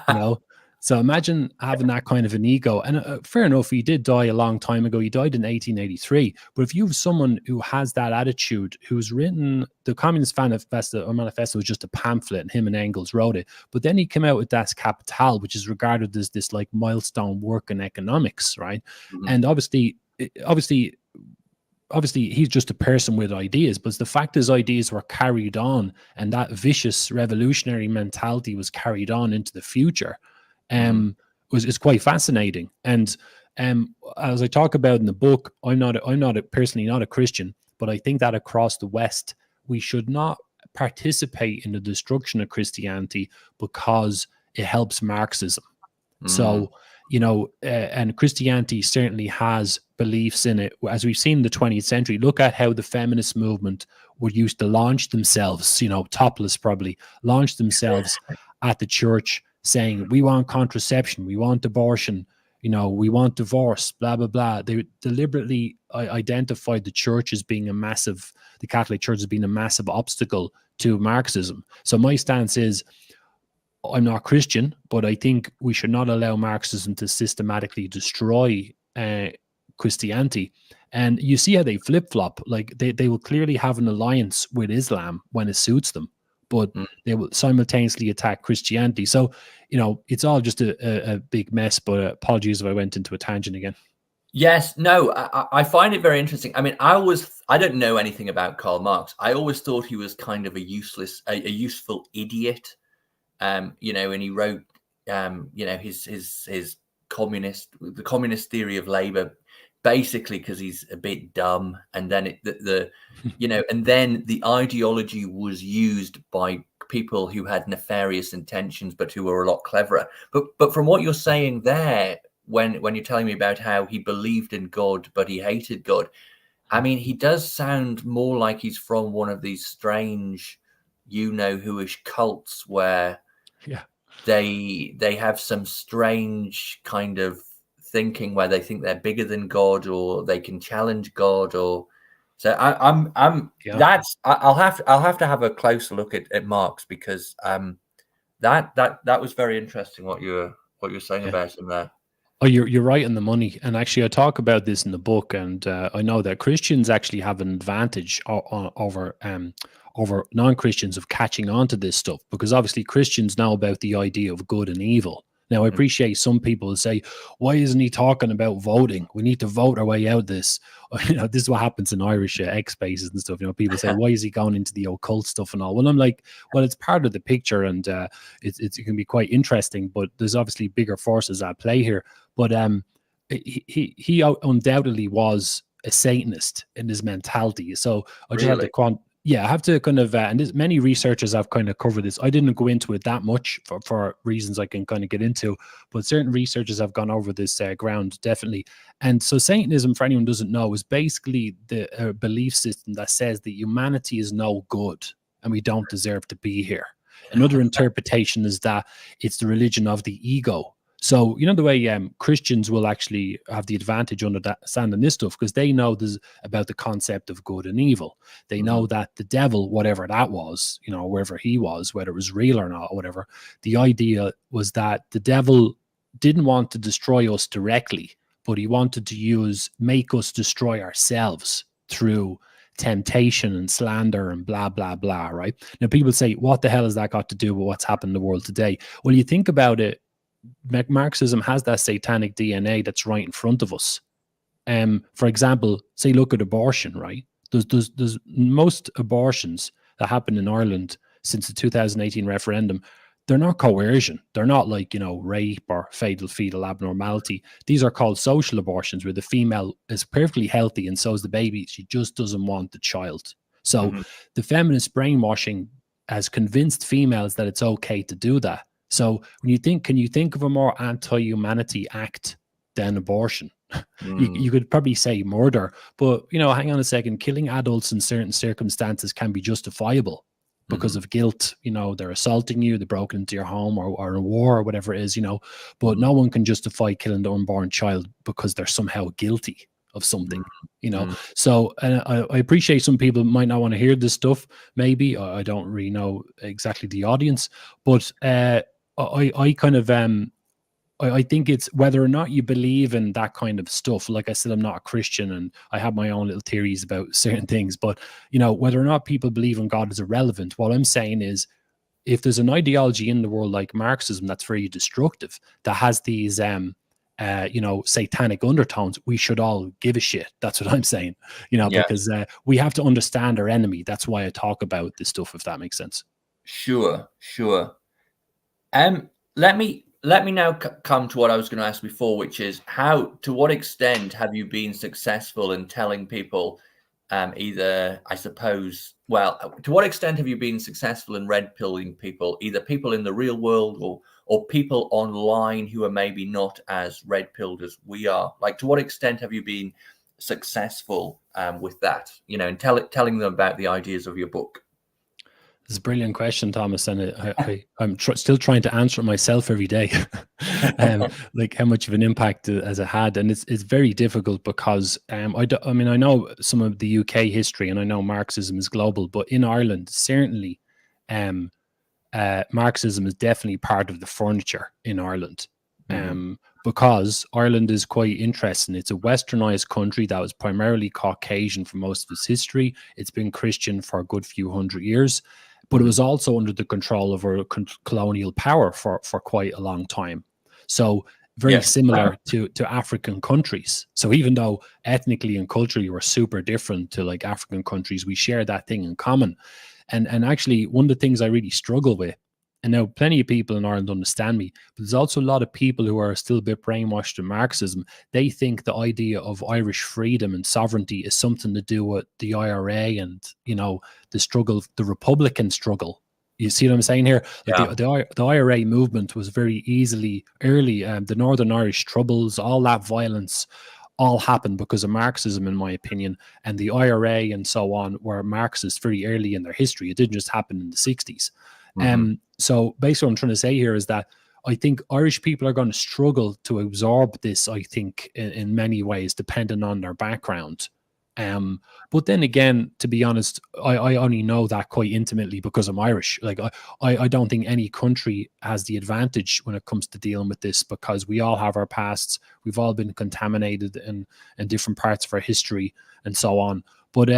you know. So imagine having that kind of an ego. And fair enough, he did die a long time ago. He died in 1883. But if you have someone who has that attitude, who's written the Communist Manifesto was just a pamphlet, and him and Engels wrote it. But then he came out with Das Kapital, which is regarded as this like milestone work in economics, right? And obviously he's just a person with ideas, but the fact his ideas were carried on and that vicious revolutionary mentality was carried on into the future is quite fascinating. And as I talk about in the book, I'm personally not a Christian, but I think that across the West, we should not participate in the destruction of Christianity because it helps Marxism. So, you know, and Christianity certainly has beliefs in it. As we've seen in the 20th century, look at how the feminist movement would used to launch themselves, you know, topless probably, launch themselves at the church saying, we want contraception, we want abortion, you know, we want divorce, blah, blah, blah. They deliberately identified the church as being the Catholic Church as being a massive obstacle to Marxism. So my stance is, I'm not Christian, but I think we should not allow Marxism to systematically destroy Christianity. And you see how they flip-flop. Like they will clearly have an alliance with Islam when it suits them, but they will simultaneously attack Christianity. So, you know, it's all just a big mess, but apologies if I went into a tangent again. Yes, no, I find it very interesting. I mean, I don't know anything about Karl Marx. I always thought he was kind of a useful idiot. You know, and he wrote, you know, his the communist theory of labor, basically because he's a bit dumb. And then you know, and then the ideology was used by people who had nefarious intentions, but who were a lot cleverer. But from what you're saying there, when you're telling me about how he believed in God, but he hated God, I mean, he does sound more like he's from one of these strange, you know, who-ish cults where they have some strange kind of thinking where they think they're bigger than God or they can challenge God. Or so I'll have to have a closer look at Marx, because that was very interesting what you're saying about him there. Oh, you're right on the money. And actually, I talk about this in the book, and I know that Christians actually have an advantage over non-Christians of catching on to this stuff, because obviously Christians know about the idea of good and evil. Now, I appreciate some people say, why isn't he talking about voting? We need to vote our way out of this. You know, this is what happens in Irish X spaces and stuff. You know, people say, why is he going into the occult stuff and all? Well, I'm like, well, it's part of the picture, and it can be quite interesting, but there's obviously bigger forces at play here. But he undoubtedly was a Satanist in his mentality. So I just have to I have to kind of, and many researchers have kind of covered this. I didn't go into it that much for reasons I can kind of get into, but certain researchers have gone over this ground, definitely. And so Satanism, for anyone who doesn't know, is basically the belief system that says that humanity is no good and we don't deserve to be here. Another interpretation is that it's the religion of the ego. So, you know, the way Christians will actually have the advantage understanding this stuff, because they know about the concept of good and evil. They know that the devil, whatever that was, you know, wherever he was, whether it was real or not, or whatever, the idea was that the devil didn't want to destroy us directly, but he wanted to make us destroy ourselves through temptation and slander and blah, blah, blah, right? Now, people say, what the hell has that got to do with what's happened in the world today? Well, you think about it, Marxism has that satanic DNA that's right in front of us. For example, say look at abortion, right? There's most abortions that happen in Ireland since the 2018 referendum. They're not coercion. They're not like, rape or fatal fetal abnormality. These are called social abortions, where the female is perfectly healthy and so is the baby. She just doesn't want the child. So the feminist brainwashing has convinced females that it's okay to do that. So can you think of a more anti-humanity act than abortion? You could probably say murder, but hang on a second. Killing adults in certain circumstances can be justifiable because of guilt. They're assaulting you, they broke into your home, or a war, or whatever it is. But no one can justify killing the unborn child because they're somehow guilty of something. So I appreciate some people might not want to hear this stuff. Maybe I don't really know exactly the audience, but I kind of I think it's whether or not you believe in that kind of stuff. Like I said, I'm not a Christian and I have my own little theories about certain things, but whether or not people believe in God is irrelevant. What I'm saying is, if there's an ideology in the world like Marxism that's very destructive, that has these satanic undertones, we should all give a shit. That's what I'm saying. Because we have to understand our enemy. That's why I talk about this stuff, if that makes sense. Sure. Let me now come to what I was going to ask before, which is to what extent have you been successful in telling people to what extent have you been successful in red pilling people, either people in the real world or people online who are maybe not as red pilled as we are? Like, to what extent have you been successful with that, and telling them about the ideas of your book? It's a brilliant question, Thomas, and I'm still trying to answer it myself every day. Like how much of an impact has it had, and it's very difficult because I know some of the UK history, and I know Marxism is global, but in Ireland certainly, Marxism is definitely part of the furniture in Ireland. Because Ireland is quite interesting. It's a westernized country that was primarily Caucasian for most of its history. It's been Christian for a good few hundred years, but it was also under the control of a colonial power for quite a long time. So very similar to African countries. So even though ethnically and culturally we're super different to like African countries, we share that thing in common. And actually, one of the things I really struggle with, and now plenty of people in Ireland understand me, but there's also a lot of people who are still a bit brainwashed in Marxism. They think the idea of Irish freedom and sovereignty is something to do with the IRA and, the struggle, the Republican struggle. You see what I'm saying here? Like the IRA movement was very easily early. The Northern Irish Troubles, all that violence, all happened because of Marxism, in my opinion. And the IRA and so on were Marxist very early in their history. It didn't just happen in the 60s. So basically what I'm trying to say here is that I think Irish people are going to struggle to absorb this, I think, in many ways, depending on their background. But then again, to be honest, I only know that quite intimately because I'm Irish. Like I don't think any country has the advantage when it comes to dealing with this, because we all have our pasts. We've all been contaminated in different parts of our history and so on. But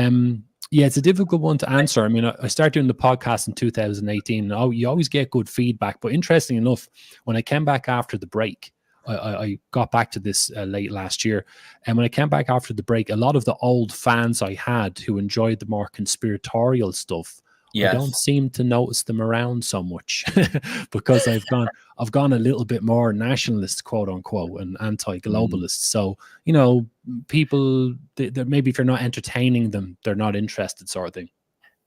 it's a difficult one to answer. I mean, I started doing the podcast in 2018. And you always get good feedback. But interesting enough, when I came back after the break, I got back to this late last year. And when I came back after the break, a lot of the old fans I had who enjoyed the more conspiratorial stuff, I don't seem to notice them around so much because I've gone a little bit more nationalist, quote unquote, and anti-globalist. So, people, maybe if you're not entertaining them, they're not interested, sort of thing.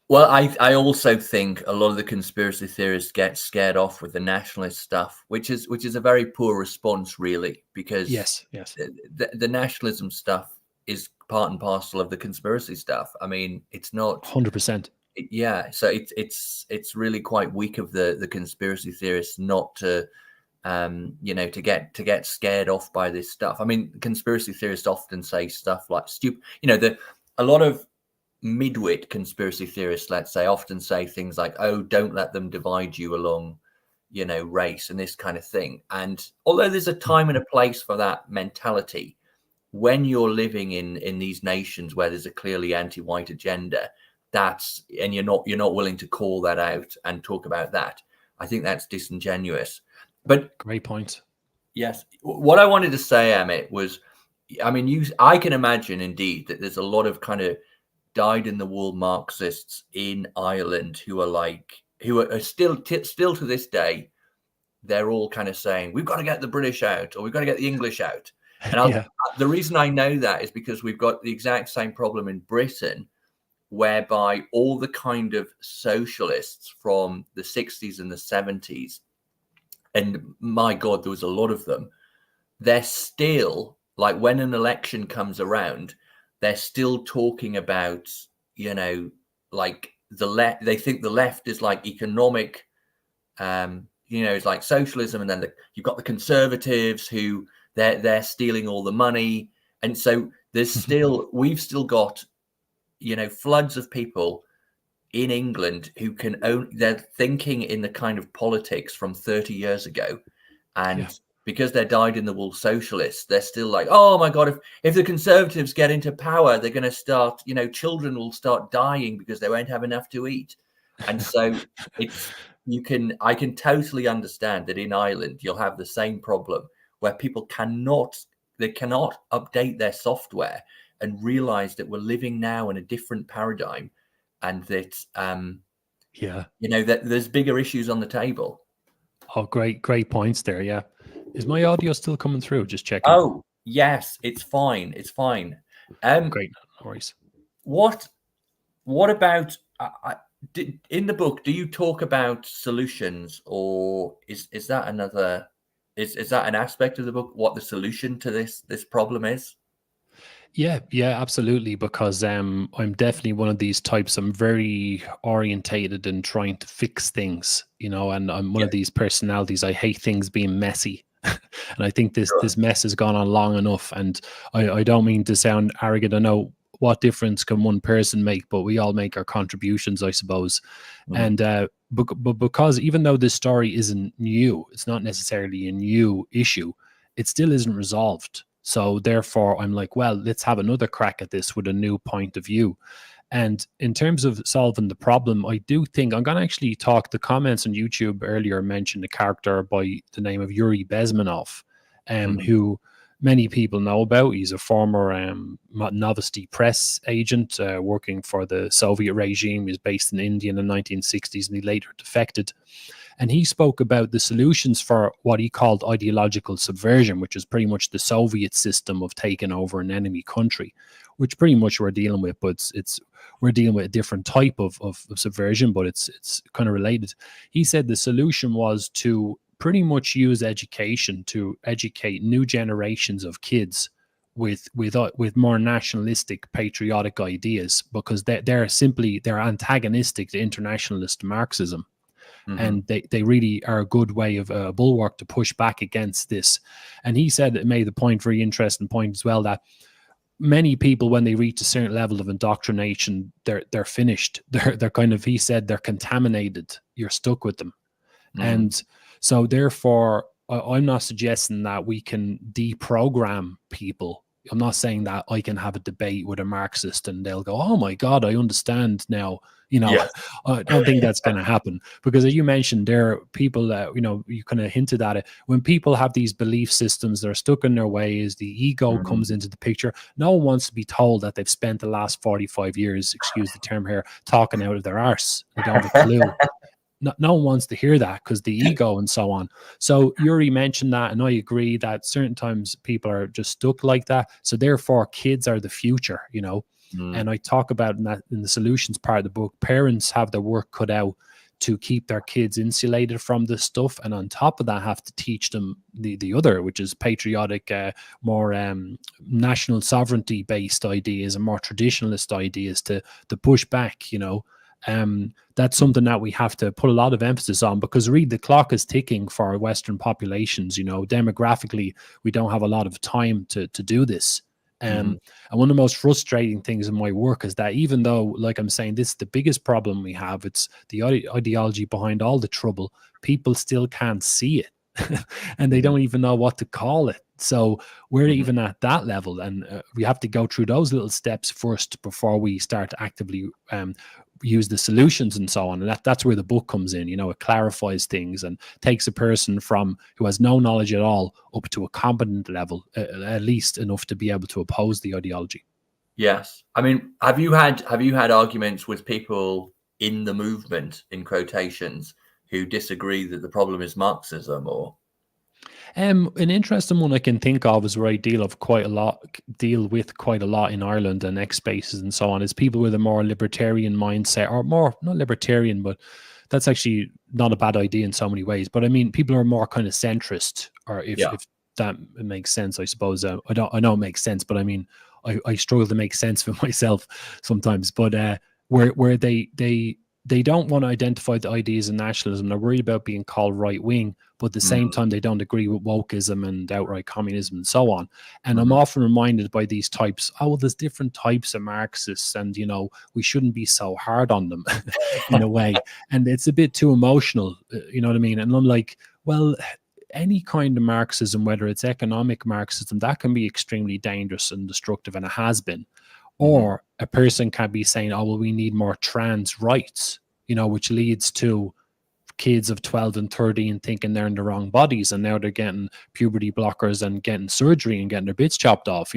Well, I also think a lot of the conspiracy theorists get scared off with the nationalist stuff, which is a very poor response, really, because yes, the nationalism stuff is part and parcel of the conspiracy stuff. I mean, it's not 100%. Yeah, so it's really quite weak of the conspiracy theorists not to to get scared off by this stuff. I mean, conspiracy theorists often say stuff like stupid. A lot of midwit conspiracy theorists, let's say, often say things like, "Oh, don't let them divide you along, race," and this kind of thing. And although there's a time and a place for that mentality, when you're living in these nations where there's a clearly anti-white agenda, and you're not willing to call that out and talk about that, I think that's disingenuous. But Great point. yes, what I wanted to say, Amit, was, I mean, I can imagine indeed that there's a lot of kind of dyed-in-the-wool Marxists in Ireland who are still to this day, they're all kind of saying, we've got to get the British out, or we've got to get the English out. And Yeah. the reason I know that is because we've got the exact same problem in Britain, whereby all the kind of socialists from the 60s and the 70s, and my God, there was a lot of them, they're still, like, when an election comes around, they're still talking about, like the left. They think the left is like economic, it's like socialism, and then you've got the conservatives who they're stealing all the money, and so we've still got, floods of people in England who they're thinking in the kind of politics from 30 years ago, and because they're dyed-in-the-wool socialists, they're still like, oh my God, if the conservatives get into power, they're going to start, children will start dying because they won't have enough to eat. And so I can totally understand that in Ireland, you'll have the same problem where people cannot update their software and realize that we're living now in a different paradigm, and that, that there's bigger issues on the table. Oh, great points there. Yeah. Is my audio still coming through? Just checking. Oh, yes, it's fine. It's fine. Great. No worries. What about, in the book, do you talk about solutions, or is that another, is that an aspect of the book, what the solution to this problem is? Yeah, absolutely. Because I'm definitely one of these types. I'm very orientated in trying to fix things, and I'm one of these personalities. I hate things being messy. And I think this mess has gone on long enough. And I don't mean to sound arrogant. I know what difference can one person make, but we all make our contributions, I suppose. And but because even though this story isn't new, it's not necessarily a new issue, it still isn't resolved. So therefore, I'm like, well, let's have another crack at this with a new point of view. And in terms of solving the problem, I do think I'm going to actually talk. The comments on YouTube earlier mentioned a character by the name of Yuri Bezmenov, who many people know about. He's a former Novosti press agent working for the Soviet regime. He was based in India in the 1960s, and he later defected. And he spoke about the solutions for what he called ideological subversion, which is pretty much the Soviet system of taking over an enemy country, which pretty much we're dealing with, but we're dealing with a different type of subversion, but it's kind of related. He said the solution was to pretty much use education to educate new generations of kids with more nationalistic, patriotic ideas, because they're antagonistic to internationalist Marxism. And they really are a good way of a bulwark to push back against this. And he said, it made the point, very interesting point as well, that many people, when they reach a certain level of indoctrination, they're finished. They're kind of, he said, they're contaminated. You're stuck with them. And so therefore, I'm not suggesting that we can deprogram people. I'm not saying that I can have a debate with a Marxist and they'll go, oh my God, I understand now. I don't think that's going to happen, because as you mentioned, there are people that, you kind of hinted at it. When people have these belief systems that are stuck in their ways, the ego comes into the picture. No one wants to be told that they've spent the last 45 years, excuse the term here, talking out of their arse. They don't have a clue. No one wants to hear that, because the ego and so on. So Yuri mentioned that, and I agree that certain times people are just stuck like that. So therefore, kids are the future, And I talk about in the solutions part of the book, parents have their work cut out to keep their kids insulated from this stuff, and on top of that, have to teach them the other, which is patriotic, more national sovereignty based ideas and more traditionalist ideas to push back, That's something that we have to put a lot of emphasis on, because the clock is ticking for Western populations. Demographically, we don't have a lot of time to do this. And one of the most frustrating things in my work is that even though, like I'm saying, this is the biggest problem we have, it's the ideology behind all the trouble, people still can't see it. And they don't even know what to call it. So we're even at that level, and we have to go through those little steps first before we start to actively use the solutions and so on. And that's where the book comes in. It clarifies things and takes a person from who has no knowledge at all up to a competent level, at least enough to be able to oppose the ideology. Yes. I mean, have you had arguments with people in the movement, in quotations, who disagree that the problem is Marxism? Or an interesting one I can think of is where I deal with quite a lot in Ireland and X spaces and so on, is people with a more libertarian mindset, or more, not libertarian, but that's actually not a bad idea in so many ways. But I mean, people are more kind of centrist, or if that makes sense, I suppose. I know it makes sense, but I mean, I struggle to make sense for myself sometimes. But where they don't want to identify the ideas of nationalism. They're worried about being called right wing, but at the same time, they don't agree with wokeism and outright communism and so on. And I'm often reminded by these types, oh, well, there's different types of Marxists, and we shouldn't be so hard on them in a way. And it's a bit too emotional, you know what I mean? And I'm like, well, any kind of Marxism, whether it's economic Marxism, that can be extremely dangerous and destructive, and it has been. Or a person can be saying, oh, well, we need more trans rights, which leads to kids of 12 and 13 thinking they're in the wrong bodies, and now they're getting puberty blockers and getting surgery and getting their bits chopped off,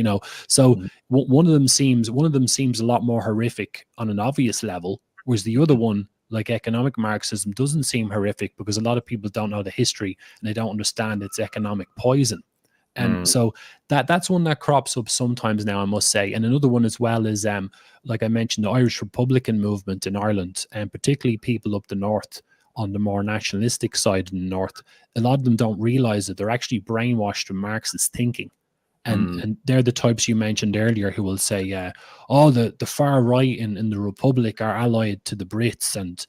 So one of them seems a lot more horrific on an obvious level, whereas the other one, like economic Marxism, doesn't seem horrific because a lot of people don't know the history and they don't understand its economic poison. And so that's one that crops up sometimes now, I must say. And another one as well is, like I mentioned, the Irish Republican movement in Ireland, and particularly people up the north on the more nationalistic side in the north. A lot of them don't realize that they're actually brainwashed with Marxist thinking. And they're the types you mentioned earlier who will say, oh, the far right in the Republic are allied to the Brits and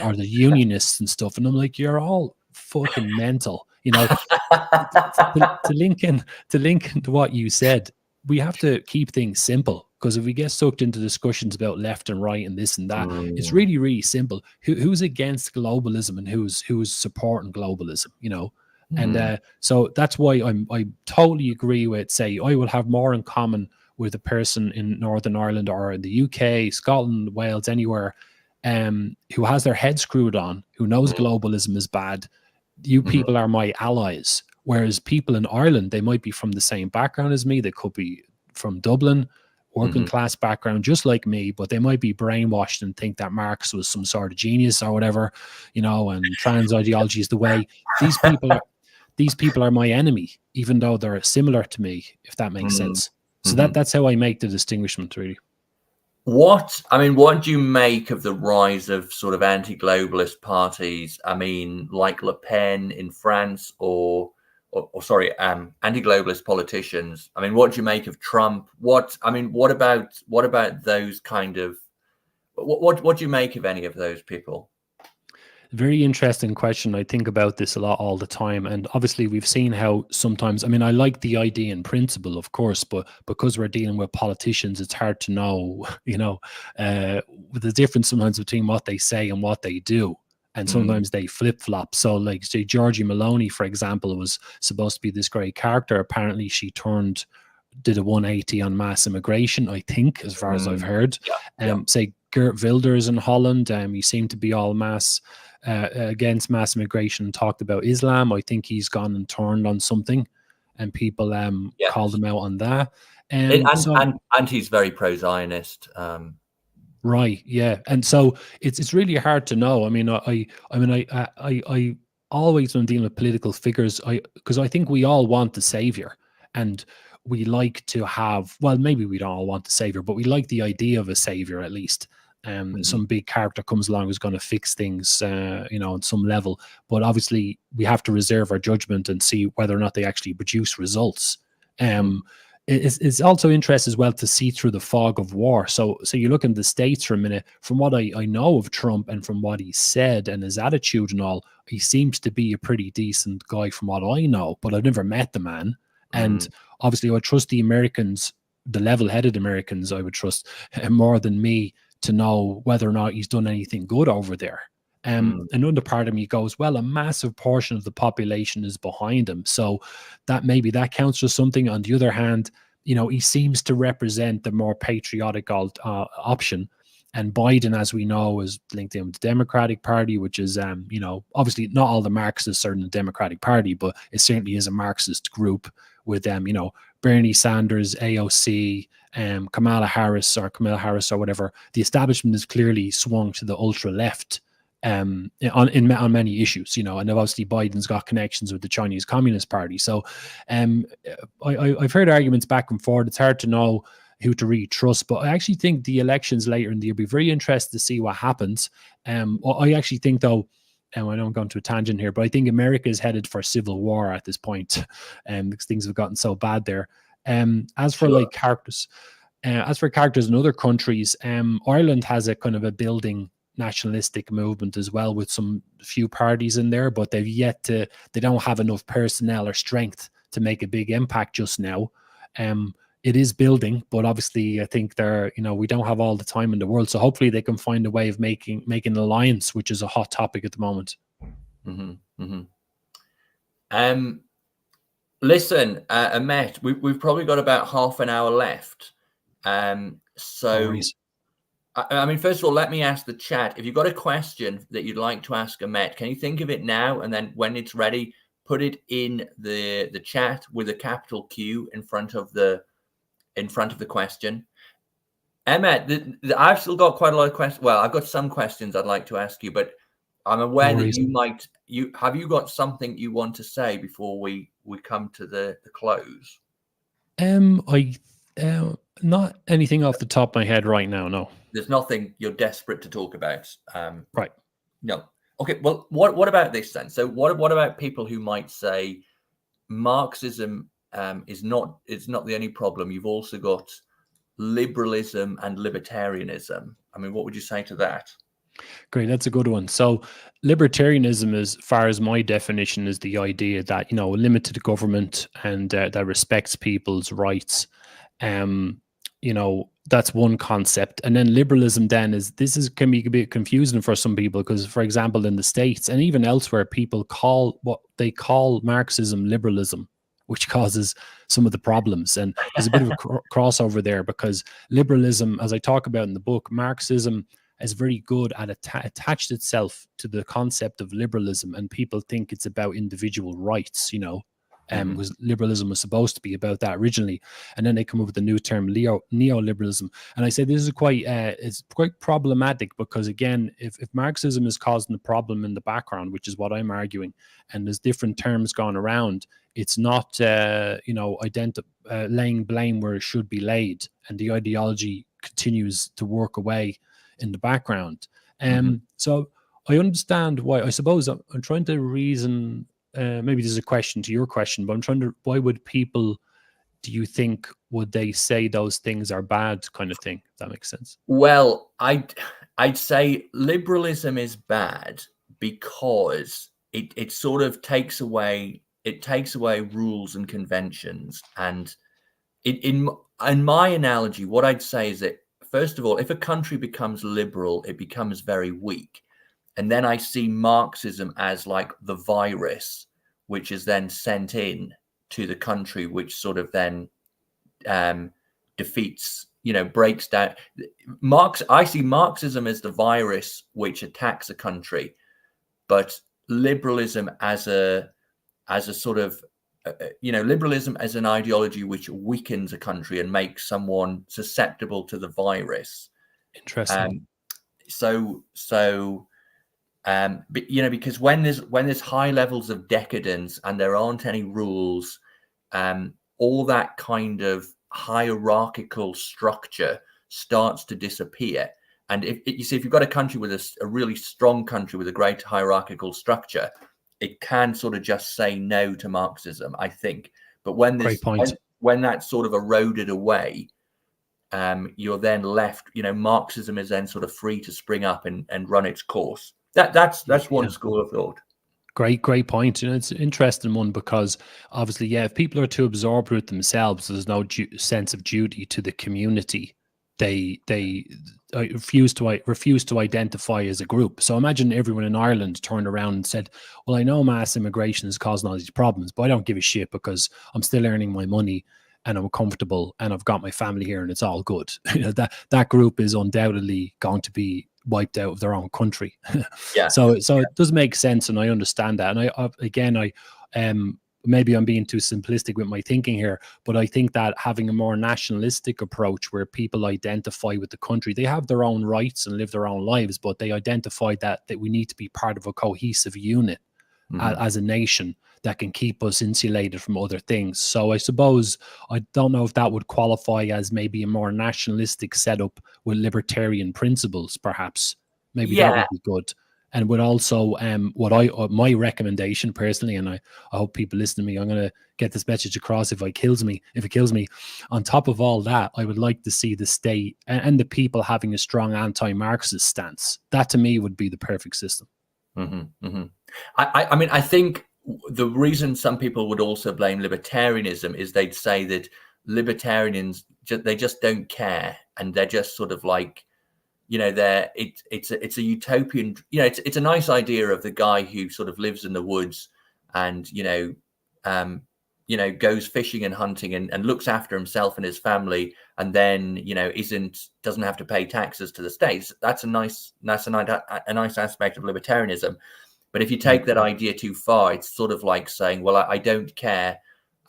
or the Unionists and stuff. And I'm like, you're all fucking mental. To link into what you said, we have to keep things simple, because if we get sucked into discussions about left and right and this and that, it's really, really simple. Who's against globalism and who's supporting globalism, And so that's why I totally agree with, say, I will have more in common with a person in Northern Ireland or in the UK, Scotland, Wales, anywhere, who has their head screwed on, who knows globalism is bad. You people are my allies. Whereas people in Ireland, they might be from the same background as me. They could be from Dublin, working class background, just like me, but they might be brainwashed and think that Marx was some sort of genius or whatever, and trans ideology is the way. These people are my enemy, even though they're similar to me, if that makes sense. So that's how I make the distinguishment, really. What do you make of the rise of sort of anti-globalist parties? I mean, like Le Pen in France, or anti-globalist politicians. I mean, what do you make of Trump? What about those kind of, what do you make of any of those people? Very interesting question. I think about this a lot all the time. And obviously we've seen how sometimes, I like the idea in principle, of course, but because we're dealing with politicians, it's hard to know, the difference sometimes between what they say and what they do. And sometimes they flip-flop. So like, say, Giorgia Meloni, for example, was supposed to be this great character. Apparently she did a 180 on mass immigration, I think, as far as I've heard. Say Geert Wilders in Holland, he seemed to be all against mass immigration and talked about Islam. I think he's gone and turned on something, and people called him out on that. And he's very pro-Zionist. Right, yeah, and so it's really hard to know. I always, when dealing with political figures, because I think we all want the savior, and we like to have, well, maybe we don't all want the savior, but we like the idea of a savior at least. Some big character comes along who's going to fix things, on some level. But obviously, we have to reserve our judgment and see whether or not they actually produce results. It's also interesting as well to see through the fog of war. So you look in the States for a minute. From what I know of Trump and from what he said and his attitude and all, he seems to be a pretty decent guy from what I know. But I've never met the man. And obviously, I would trust the Americans, the level-headed Americans, I would trust more than me to know whether or not he's done anything good over there. Another part of me goes, well, a massive portion of the population is behind him, so that maybe that counts for something. On the other hand, he seems to represent the more patriotic option, And Biden, as we know, is linked in with the Democratic Party, which is, obviously not all the Marxists are in the Democratic Party, but it certainly is a Marxist group with, Bernie Sanders, AOC, Kamala Harris or whatever. The establishment is clearly swung to the ultra left on many issues, and obviously Biden's got connections with the Chinese Communist Party. So I've heard arguments back and forth. It's hard to know who to really trust, but I actually think the elections later in the year will be very interested to see what happens. I actually think, though, and I know I'm going to a tangent here, but I think America is headed for civil war at this point, because things have gotten so bad there. As for characters in other countries, Ireland has a kind of a building nationalistic movement as well, with some few parties in there, but they don't have enough personnel or strength to make a big impact just now. It is building, but obviously I think we don't have all the time in the world. So hopefully they can find a way of making an alliance, which is a hot topic at the moment. Mm-hmm, mm-hmm. Listen, Ahmet, we've probably got about half an hour left. So, I mean, first of all, let me ask the chat. If you've got a question that you'd like to ask Ahmet, can you think of it now? And then when it's ready, put it in the chat with a capital Q in front of the question. Ahmet, I've still got quite a lot of questions. Well, I've got some questions I'd like to ask you, but I'm aware that have you got something you want to say before we come to the close? Not anything off the top of my head right now. No, there's nothing you're desperate to talk about. Right. No. Okay. Well, what about this then? So what about people who might say Marxism is not the only problem? You've also got liberalism and libertarianism. I mean, what would you say to that? Great, that's a good one. So libertarianism, as far as my definition, is the idea that, limited government and that respects people's rights. That's one concept. And then liberalism then can be a bit confusing for some people, because, for example, in the States and even elsewhere, people call what they call Marxism liberalism, which causes some of the problems. And there's a bit of a crossover there, because liberalism, as I talk about in the book, Marxism is very good at attached itself to the concept of liberalism, and people think it's about individual rights, because liberalism was supposed to be about that originally, and then they come up with the new term neoliberalism. And I say this is it's quite problematic, because again, if Marxism is causing the problem in the background, which is what I'm arguing, and there's different terms going around, it's not laying blame where it should be laid, and the ideology continues to work away in the background. So I understand why. I suppose I'm trying to reason. Maybe this is a question to your question, but I'm trying to. Why would people, do you think, would they say those things are bad, kind of thing? If that makes sense. Well, I'd say liberalism is bad because it sort of takes away rules and conventions. And in my analogy, what I'd say is that, first of all, if a country becomes liberal, it becomes very weak. And then I see Marxism as like the virus, which is then sent in to the country, which sort of then defeats, breaks down. I see Marxism as the virus which attacks a country, but liberalism as a sort of, liberalism as an ideology which weakens a country and makes someone susceptible to the virus. Interesting. Because when there's high levels of decadence and there aren't any rules, all that kind of hierarchical structure starts to disappear. And if you've got a country with a really strong country with a great hierarchical structure, it can sort of just say no to Marxism, I think. But when that's sort of eroded away, you're then left, Marxism is then sort of free to spring up and run its course. That's one school of thought. Great point. It's an interesting one, because obviously, if people are too absorbed with themselves, there's no sense of duty to the community. They refuse to identify as a group. So imagine everyone in Ireland turned around and said, well, I know mass immigration is causing all these problems, but I don't give a shit because I'm still earning my money. and I'm comfortable and I've got my family here and it's all good. That group is undoubtedly going to be wiped out of their own country. Yeah. So it does make sense, and I understand that. And maybe I'm being too simplistic with my thinking here, but I think that having a more nationalistic approach where people identify with the country, they have their own rights and live their own lives, but they identify that we need to be part of a cohesive unit as a nation that can keep us insulated from other things. So I suppose, I don't know if that would qualify as maybe a more nationalistic setup with libertarian principles, perhaps. Maybe that would be good. And would also, my recommendation personally, and I hope people listen to me, I'm going to get this message across if it kills me. On top of all that, I would like to see the state and the people having a strong anti-Marxist stance. That to me would be the perfect system. I mean, I think the reason some people would also blame libertarianism is they'd say that libertarians, they just don't care, and they're just sort of like, it's a utopian, it's a nice idea of the guy who sort of lives in the woods and goes fishing and hunting and looks after himself and his family, and then doesn't have to pay taxes to the states. That's a nice aspect of libertarianism. But if you take that idea too far, it's sort of like saying, well, I don't care.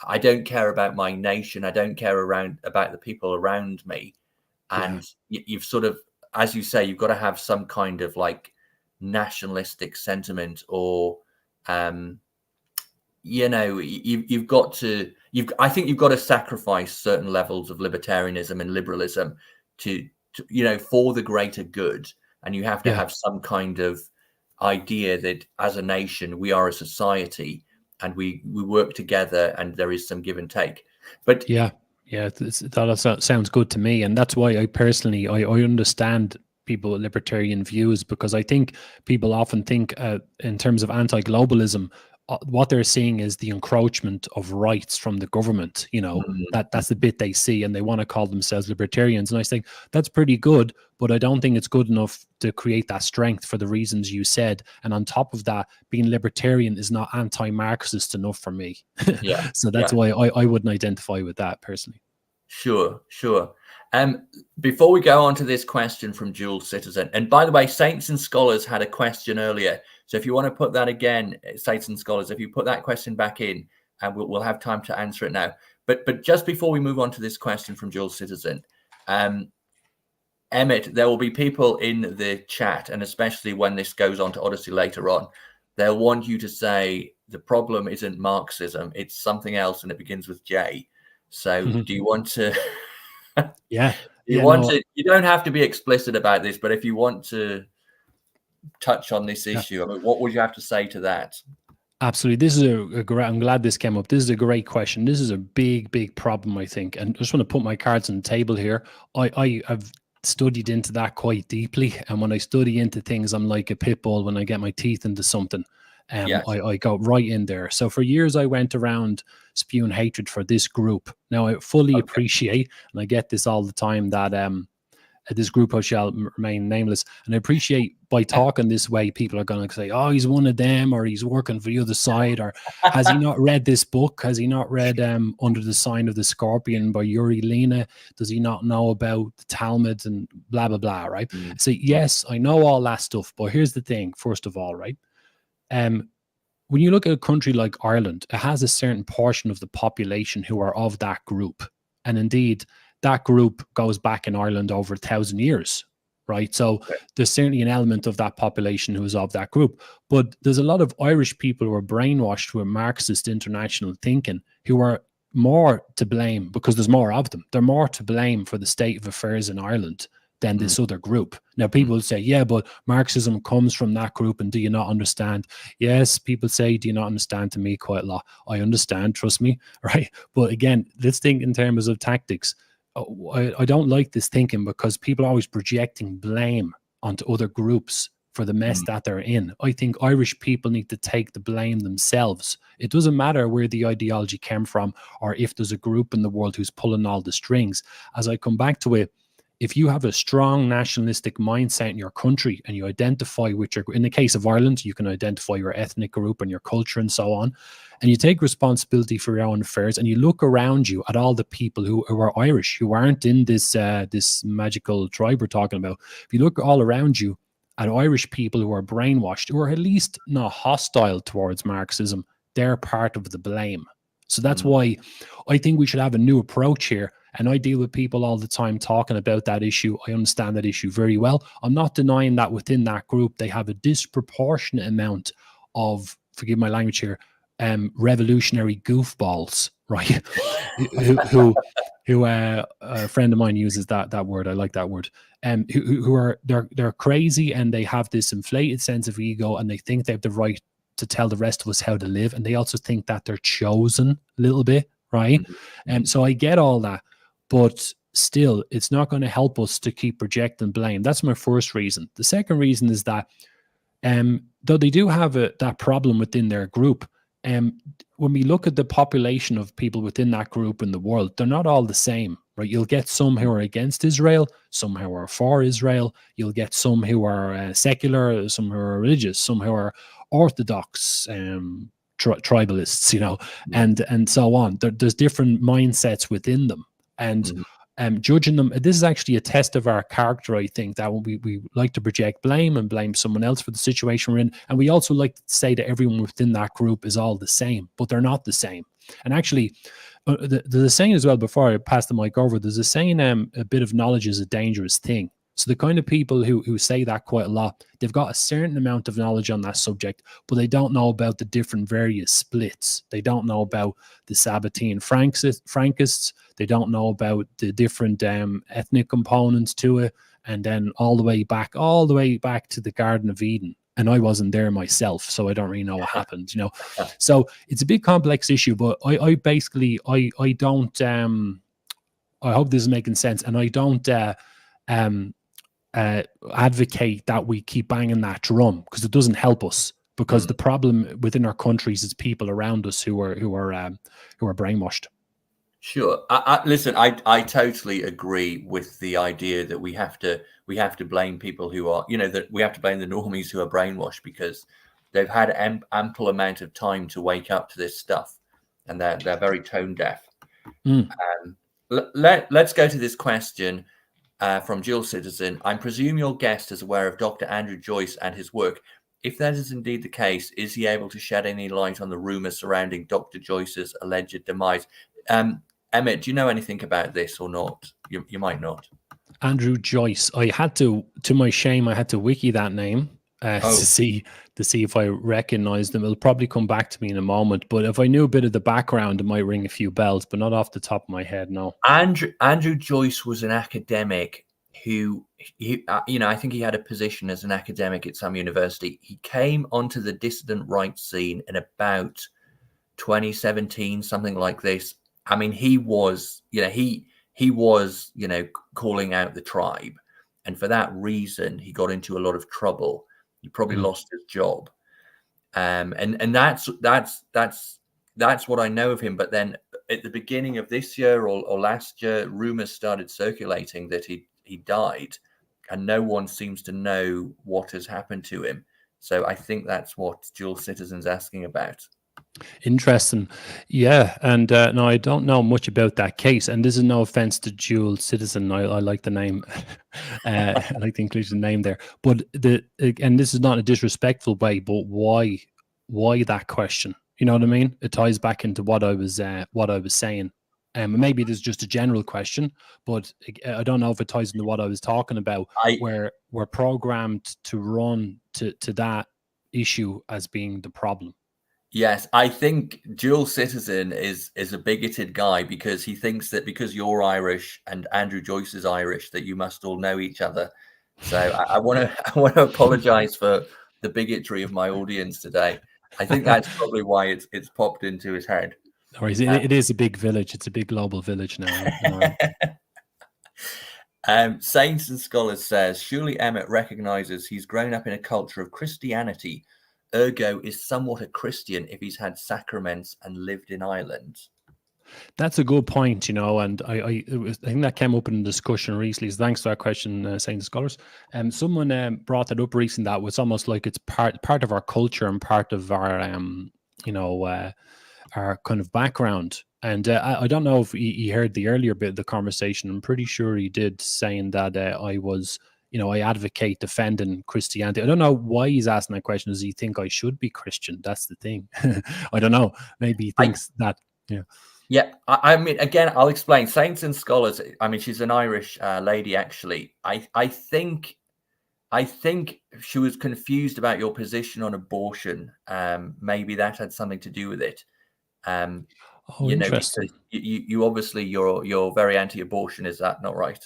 I don't care about my nation. I don't care about the people around me. And you've sort of, as you say, you've got to have some kind of like nationalistic sentiment, or I think you've got to sacrifice certain levels of libertarianism and liberalism to for the greater good. And you have to have some kind of idea that as a nation, we are a society and we work together and there is some give and take. But that sounds good to me. And that's why I personally, I understand people with libertarian views, because I think people often think in terms of anti-globalism, what they're seeing is the encroachment of rights from the government. That's the bit they see, and they want to call themselves libertarians. And I think that's pretty good, but I don't think it's good enough to create that strength for the reasons you said. And on top of that, being libertarian is not anti-Marxist enough for me. So that's why I wouldn't identify with that personally. Sure. Before we go on to this question from Dual Citizen, and by the way, Saints and Scholars had a question earlier. So if you want to put that again, Saints and Scholars, if you put that question back in, and we'll have time to answer it now. But just before we move on to this question from Dual Citizen, Emmett, there will be people in the chat, and especially when this goes on to Odyssey later on, they'll want you to say the problem isn't Marxism, it's something else, and it begins with J. So do you want to... You don't have to be explicit about this, but if you want to touch on this issue, I mean, what would you have to say to that? Absolutely. This is a great, I'm glad this came up. This is a great question. This is a big problem, I think. And I just want to put my cards on the table here. I have studied into that quite deeply. And when I study into things, I'm like a pit bull when I get my teeth into something. I go right in there. So for years, I went around spewing hatred for this group. Now, I fully appreciate, and I get this all the time, that this group who shall remain nameless, and I appreciate by talking this way, people are going to say, oh, he's one of them, or he's working for the other side, or has he not read this book? Has he not read Under the Sign of the Scorpion by Yuri Lina? Does he not know about the Talmud and blah, blah, blah, right? So yes, I know all that stuff, but here's the thing, first of all, right? When you look at a country like Ireland, it has a certain portion of the population who are of that group. And indeed, that group goes back in Ireland over 1,000 years, right? So there's certainly an element of that population who is of that group. But there's a lot of Irish people who are brainwashed with Marxist international thinking who are more to blame, because there's more of them. They're more to blame for the state of affairs in Ireland than this other group. Now, people will say, yeah, but Marxism comes from that group, and do you not understand? Yes, people say, do you not understand, to me quite a lot. I understand, trust me, right? But again, let's think in terms of tactics. I don't like this thinking, because people are always projecting blame onto other groups for the mess that they're in. I think Irish people need to take the blame themselves. It doesn't matter where the ideology came from, or if there's a group in the world who's pulling all the strings. As I come back to it, if you have a strong nationalistic mindset in your country and you identify with your, in the case of Ireland, you can identify your ethnic group and your culture and so on, and you take responsibility for your own affairs, and you look around you at all the people who are Irish, who aren't in this this magical tribe we're talking about. If you look all around you at Irish people who are brainwashed, who are at least not hostile towards Marxism, they're part of the blame. So that's why I think we should have a new approach here. And I deal with people all the time talking about that issue. I understand that issue very well. I'm not denying that within that group, they have a disproportionate amount of, forgive my language here, revolutionary goofballs, right? who a friend of mine uses that word. I like that word. Who are they're crazy, and they have this inflated sense of ego, and they think they have the right to tell the rest of us how to live, and they also think that they're chosen a little bit, right? And so I get all that, but still, it's not going to help us to keep projecting blame. That's my first reason. The second reason is that though they do have that problem within their group, when we look at the population of people within that group in the world, they're not all the same, right? You'll get some who are against Israel, some who are for Israel. You'll get some who are secular, some who are religious, some who are orthodox, tribalists, you know, and so on. There's different mindsets within them, and judging them, this is actually a test of our character. I think that we like to project blame and blame someone else for the situation we're in, and we also like to say that everyone within that group is all the same, but they're not the same. And actually, the saying as well, before I pass the mic over, there's a saying, a bit of knowledge is a dangerous thing. So the kind of people who say that quite a lot, they've got a certain amount of knowledge on that subject, but they don't know about the different various splits. They don't know about the Sabbatean Frankists. They don't know about the different ethnic components to it, and then all the way back to the Garden of Eden. And I wasn't there myself, so I don't really know what happened, you know. So it's a big complex issue, but I basically don't. I hope this is making sense, and I don't advocate that we keep banging that drum, because it doesn't help us. Because the problem within our countries is people around us who are brainwashed. Sure. Listen, I totally agree with the idea that we have to blame people who are, you know, that we have to blame the normies who are brainwashed, because they've had ample amount of time to wake up to this stuff, and they're very tone deaf. Let's go to this question from Dual Citizen. I presume your guest is aware of Dr. Andrew Joyce and his work. If that is indeed the case, is he able to shed any light on the rumors surrounding Dr. Joyce's alleged demise? Emmett, do you know anything about this or not? You might not. Andrew Joyce. I had to my shame, I had to wiki that name to see if I recognized them. It'll probably come back to me in a moment, but if I knew a bit of the background, it might ring a few bells, but not off the top of my head, no. Andrew Joyce was an academic who, you know, I think he had a position as an academic at some university. He came onto the dissident right scene in about 2017, something like this. I mean, he was, you know, calling out the tribe, and for that reason, he got into a lot of trouble. He probably lost his job, and that's what I know of him. But then, at the beginning of this year or last year, rumors started circulating that he died, and no one seems to know what has happened to him. So I think that's what Dual Citizen's asking about. Interesting. Yeah. And no, I don't know much about that case. And this is no offense to Dual Citizen. I like the name. I like the inclusion name there. But and this is not a disrespectful way, but why that question? You know what I mean? It ties back into what I was saying. Maybe it is just a general question, but I don't know if it ties into what I was talking about, where we're programmed to run to that issue as being the problem. Yes, I think Dual Citizen is a bigoted guy, because he thinks that because you're Irish and Andrew Joyce is Irish, that you must all know each other. So I want to apologize for the bigotry of my audience today. I think that's probably why it's popped into his head. It is a big village. It's a big global village now. Saints and Scholars says, surely Emmett recognizes he's grown up in a culture of Christianity, ergo is somewhat a Christian if he's had sacraments and lived in Ireland. That's a good point, and I think that came up in a discussion recently. So thanks for that question, Saint Scholars. Someone brought that up recently. That was almost like it's part of our culture and part of our you know our kind of background. And I don't know if he heard the earlier bit of the conversation. I'm pretty sure he did, saying that I was, I advocate defending Christianity. I don't know why he's asking that question. Does he think I should be Christian? That's the thing. I don't know. Maybe he thinks that. Yeah. Yeah, I mean, again, I'll explain. Saints and Scholars. I mean, she's an Irish lady, actually. I think she was confused about your position on abortion. Maybe that had something to do with it. Oh, interesting. Because you obviously you're very anti-abortion. Is that not right?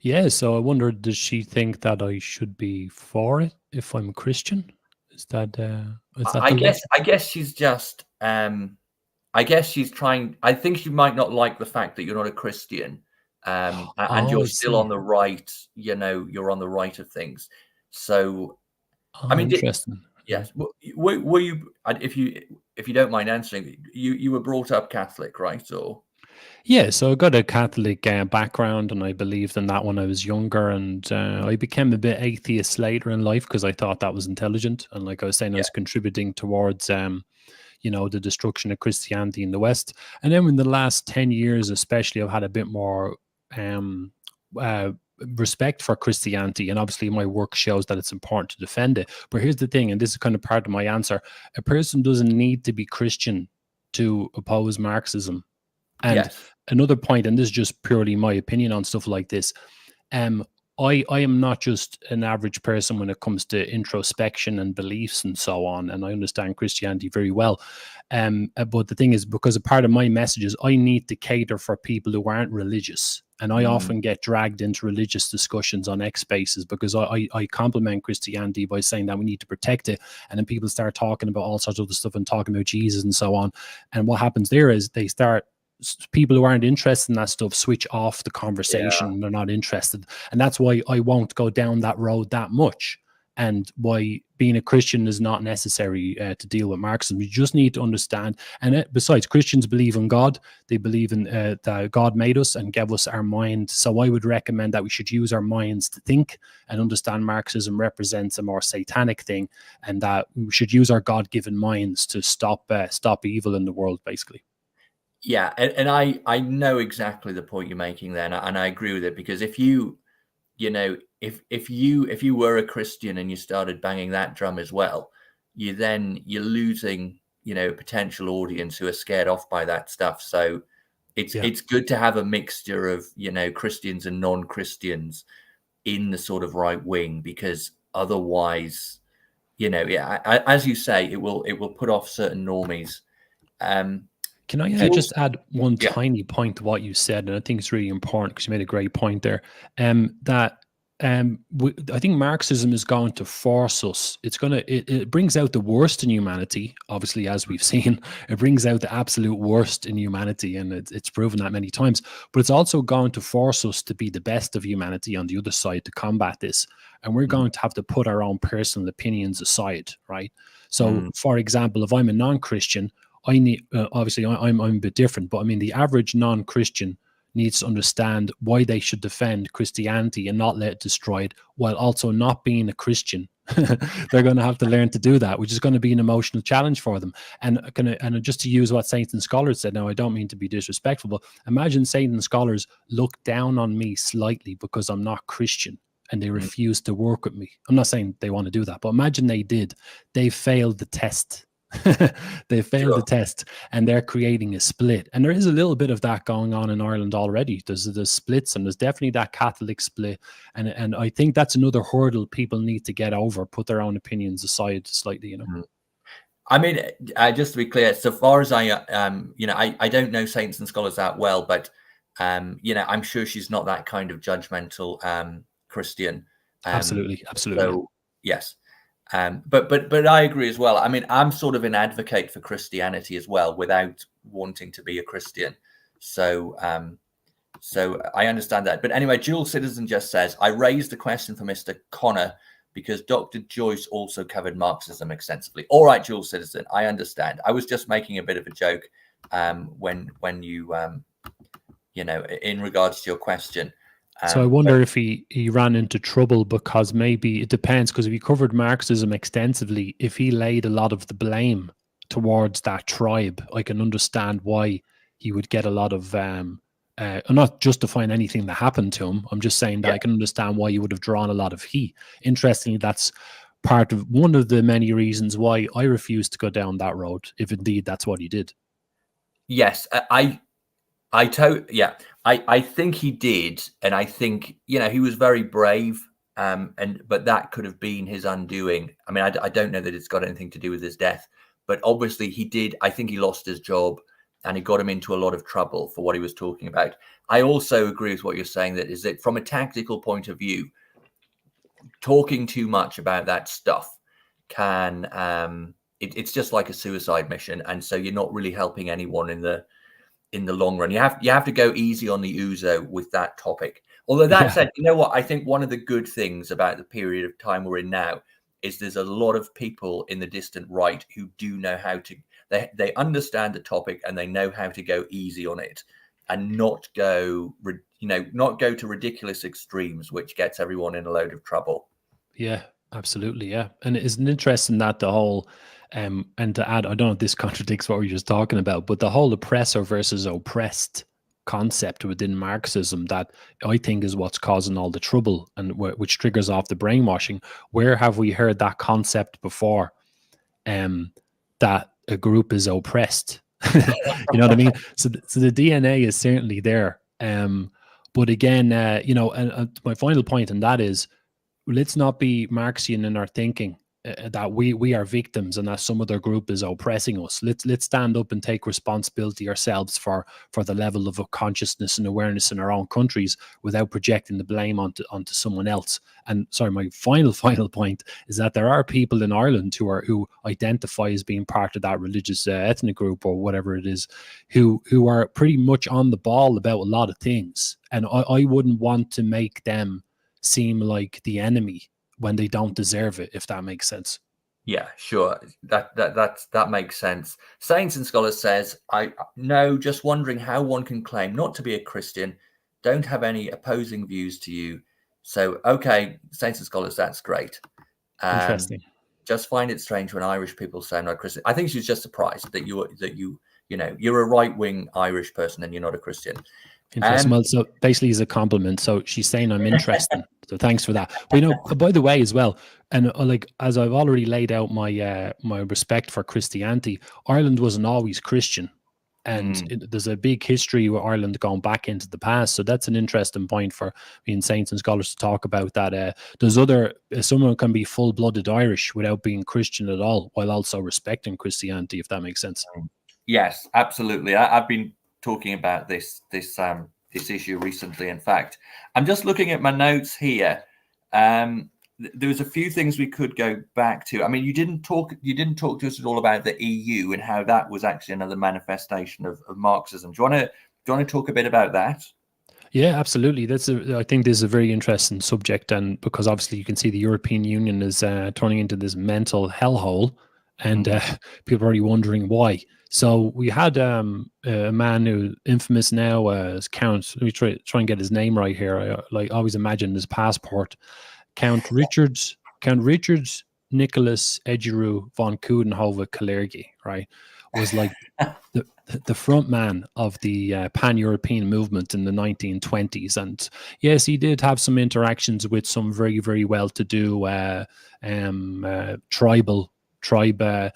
Yeah. So I wonder, does she think that I should be for it if I'm Christian? Is that I the guess she's just. I guess she's trying. I think she might not like the fact that you're not a Christian, and Oh, you're I still on see. the right. You're on the right of things. So, I Oh, mean, interesting. Yeah. yes. Were you? If you don't mind answering, you were brought up Catholic, right? Or Yeah, so I got a Catholic background, and I believed in that when I was younger. And I became a bit atheist later in life because I thought that was intelligent. And like I was saying, I yeah, was contributing towards, the destruction of Christianity in the West. And then in the last 10 years, especially, I've had a bit more um, uh, respect for Christianity. And obviously, my work shows that it's important to defend it. But here's the thing, and this is kind of part of my answer: a person doesn't need to be Christian to oppose Marxism. And yes, another point, and this is just purely my opinion on stuff like this, um, I am not just an average person when it comes to introspection and beliefs and so on, and I understand Christianity very well. But the thing is, because a part of my message is I need to cater for people who aren't religious. And I mm, often get dragged into religious discussions on X Spaces because I compliment Christianity by saying that we need to protect it. And then people start talking about all sorts of other stuff and talking about Jesus and so on. And what happens there is people who aren't interested in that stuff switch off the yeah, conversation. They're not interested. And that's why I won't go down that road that much. And why being a Christian is not necessary to deal with Marxism. You just need to understand. And besides, Christians believe in God. They believe in that God made us and gave us our mind. So I would recommend that we should use our minds to think and understand Marxism represents a more satanic thing, and that we should use our God-given minds to stop evil in the world, basically. yeah. And I know exactly the point you're making there, and I agree with it, because if you if you were a Christian and you started banging that drum as well, you're losing, potential audience who are scared off by that stuff. So Yeah. it's good to have a mixture of, Christians and non-Christians in the sort of right wing, because otherwise, yeah, as you say, it will put off certain normies. Can I Jules, just add one yeah, tiny point to what you said? And I think it's really important because you made a great point there. That I think Marxism is going to force us. It brings out the worst in humanity, obviously, as we've seen. It brings out the absolute worst in humanity, and it's proven that many times. But it's also going to force us to be the best of humanity on the other side to combat this. And we're mm, going to have to put our own personal opinions aside, right? So, mm, for example, if I'm a non-Christian, I need obviously I'm a bit different, but I mean the average non-Christian needs to understand why they should defend Christianity and not let it destroy it, while also not being a Christian. They're going to have to learn to do that, which is going to be an emotional challenge for them. And just to use what Saints and Scholars said, now I don't mean to be disrespectful, but imagine Saints and Scholars look down on me slightly because I'm not Christian and they mm, refuse to work with me. I'm not saying they want to do that, but imagine they did. They failed the test. They failed the sure. test, and they're creating a split. And there is a little bit of that going on in Ireland already. There's splits, and there's definitely that Catholic split. And I think that's another hurdle people need to get over. Put their own opinions aside slightly. Mm. I mean, just to be clear, so far as I don't know Saints and Scholars that well, but I'm sure she's not that kind of judgmental Christian. Um, Absolutely, absolutely. Yeah. so yes, but I agree as well. I mean, I'm sort of an advocate for Christianity as well, without wanting to be a Christian. So so I understand that. But anyway, Dual Citizen just says, I raised the question for Mr. Connor because Dr. Joyce also covered Marxism extensively. All right, Dual Citizen, I understand. I was just making a bit of a joke when you in regards to your question. So I wonder if he ran into trouble because maybe it depends, because if he covered Marxism extensively, if he laid a lot of the blame towards that tribe, I can understand why he would get a lot of I'm not justifying anything that happened to him. I'm just saying that I can understand why he would have drawn a lot of heat. Interestingly, that's part of one of the many reasons why I refused to go down that road, if indeed that's what he did. Yes, I think he did, and I think he was very brave, but that could have been his undoing. I mean, I don't know that it's got anything to do with his death, but obviously he did. I think he lost his job, and it got him into a lot of trouble for what he was talking about. I also agree with what you're saying, that from a tactical point of view, talking too much about that stuff can it's just like a suicide mission, and so you're not really helping anyone in the long run. You have to go easy on the ouzo with that topic. Although that said, you know what? I think one of the good things about the period of time we're in now is there's a lot of people in the distant right who do know how to, they understand the topic and they know how to go easy on it and not go to ridiculous extremes, which gets everyone in a load of trouble. Yeah, absolutely. Yeah. And isn't it interesting that the whole, and to add, I don't know if this contradicts what we were just talking about, but the whole oppressor versus oppressed concept within Marxism, that I think is what's causing all the trouble, and which triggers off the brainwashing. Where have we heard that concept before? That a group is oppressed. You know what I mean? So the DNA is certainly there. But again, and my final point on that is, let's not be Marxian in our thinking, that we are victims and that some other group is oppressing us. Let's stand up and take responsibility ourselves for the level of consciousness and awareness in our own countries without projecting the blame onto someone else. And sorry, my final point is that there are people in Ireland who identify as being part of that religious ethnic group or whatever it is, who are pretty much on the ball about a lot of things, and I wouldn't want to make them seem like the enemy when they don't deserve it, if that makes sense. Yeah, sure. That makes sense. Saints and Scholars says, I know, just wondering how one can claim not to be a Christian, don't have any opposing views to you. So, okay, Saints and Scholars, that's great. Interesting. Just find it strange when Irish people say I'm not Christian. I think she's just surprised that you're a right-wing Irish person and you're not a Christian. Interesting. Well, so basically it's a compliment. So she's saying I'm interesting. So thanks for that. But by the way, as well, and like, as I've already laid out my my respect for Christianity, Ireland wasn't always Christian, and there's a big history with Ireland going back into the past. So that's an interesting point for me and Saints and Scholars to talk about. That someone can be full-blooded Irish without being Christian at all, while also respecting Christianity, if that makes sense. Yes, absolutely. I've been talking about this issue recently. In fact, I'm just looking at my notes here. There was a few things we could go back to. I mean, you didn't talk to us at all about the EU and how that was actually another manifestation of Marxism. Do you want to talk a bit about that? Yeah, absolutely. I think this is a very interesting subject, and because obviously you can see the European Union is turning into this mental hellhole, and people are already wondering why. So we had a man who infamous now as Count. Let me try and get his name right here. I always imagine his passport, Count Richard Nicholas Egeru von Coudenhove Kalergi, right? Was like the front man of the pan-European movement in the 1920s. And yes, he did have some interactions with some very, very well-to-do tribe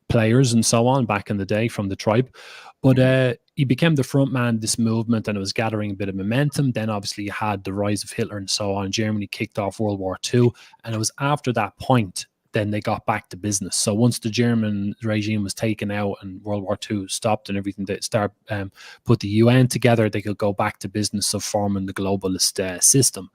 players and so on back in the day from the tribe. But he became the front man of this movement, and it was gathering a bit of momentum. Then obviously you had the rise of Hitler and so on. Germany kicked off World War II. And it was after that point then they got back to business. So once the German regime was taken out and World War II stopped and everything, they put the UN together, they could go back to business of forming the globalist system.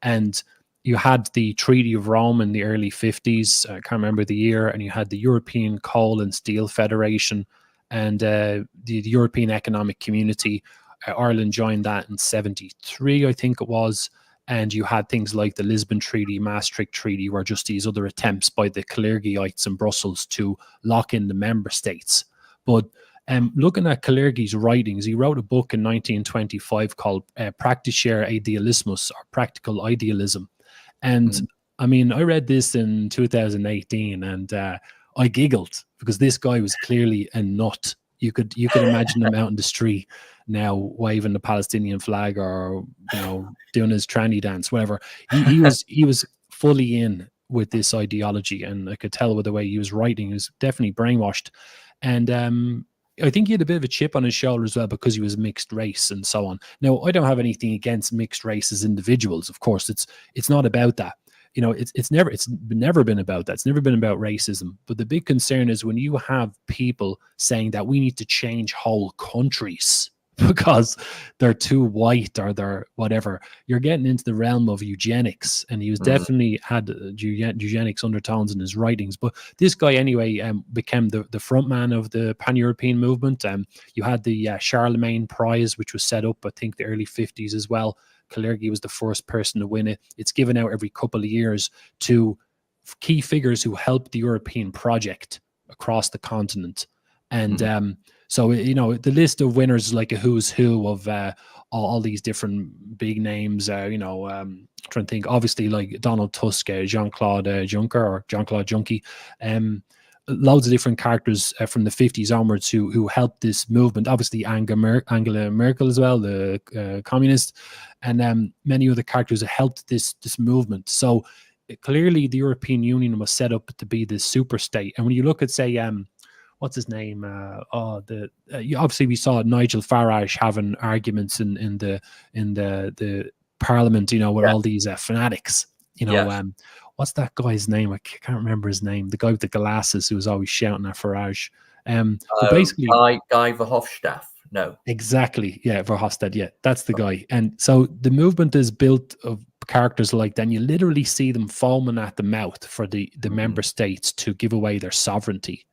And you had the Treaty of Rome in the early 50s, I can't remember the year, and you had the European Coal and Steel Federation and the European Economic Community. Ireland joined that in 73, I think it was. And you had things like the Lisbon Treaty, Maastricht Treaty, were just these other attempts by the Kalergiites in Brussels to lock in the member states. But Looking at Kalergi's writings, he wrote a book in 1925 called Praktischer Idealismus, or Practical Idealism. And I mean, I read this in 2018 and I giggled because this guy was clearly a nut. You could imagine him out in the street now waving the Palestinian flag, or doing his tranny dance, whatever. He was fully in with this ideology, and I could tell with the way he was writing, he was definitely brainwashed. And I think he had a bit of a chip on his shoulder as well because he was mixed race and so on. Now, I don't have anything against mixed race as individuals. Of course, it's not about that. It's never been about that. It's never been about racism. But the big concern is when you have people saying that we need to change whole countries because they're too white or they're whatever, you're getting into the realm of eugenics. And he was definitely had eugenics undertones in his writings. But this guy anyway became the front man of the pan-European movement. You had the Charlemagne Prize, which was set up, I think, the early 50s as well. Kalergi was the first person to win it. It's given out every couple of years to key figures who helped the European project across the continent. And so, the list of winners is like a who's who of all these different big names. Trying to think, obviously, like Donald Tusk, Jean-Claude Juncker, or Jean-Claude Juncker. Loads of different characters from the 50s onwards who helped this movement. Obviously, Angela Merkel as well, the communist, and many other characters that helped this movement. So clearly, the European Union was set up to be this super state. And when you look at, say, what's his name? Obviously, we saw Nigel Farage having arguments in the Parliament, with all these fanatics. What's that guy's name? I can't remember his name. The guy with the glasses who was always shouting at Farage. But basically, Guy Verhofstadt. No, exactly. Yeah, Verhofstadt. Yeah, that's the guy. And so the movement is built of characters like that. And you literally see them foaming at the mouth for the member states to give away their sovereignty.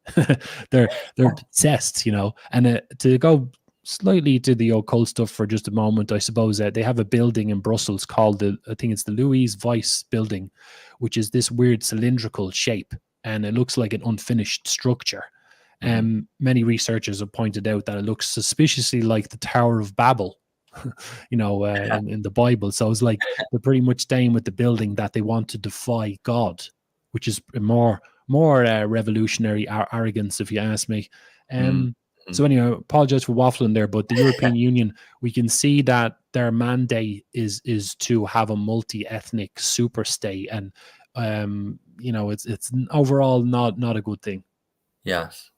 they're obsessed, And to go slightly to the occult stuff for just a moment, I suppose they have a building in Brussels called I think it's the Louis Weiss building, which is this weird cylindrical shape, and it looks like an unfinished structure. Many researchers have pointed out that it looks suspiciously like the Tower of Babel, in the Bible. So it's like they're pretty much staying with the building that they want to defy God, which is more revolutionary arrogance, if you ask me. So anyway, I apologize for waffling there, but the European Union, we can see that their mandate is to have a multi-ethnic super state, and it's overall not a good thing. Yes.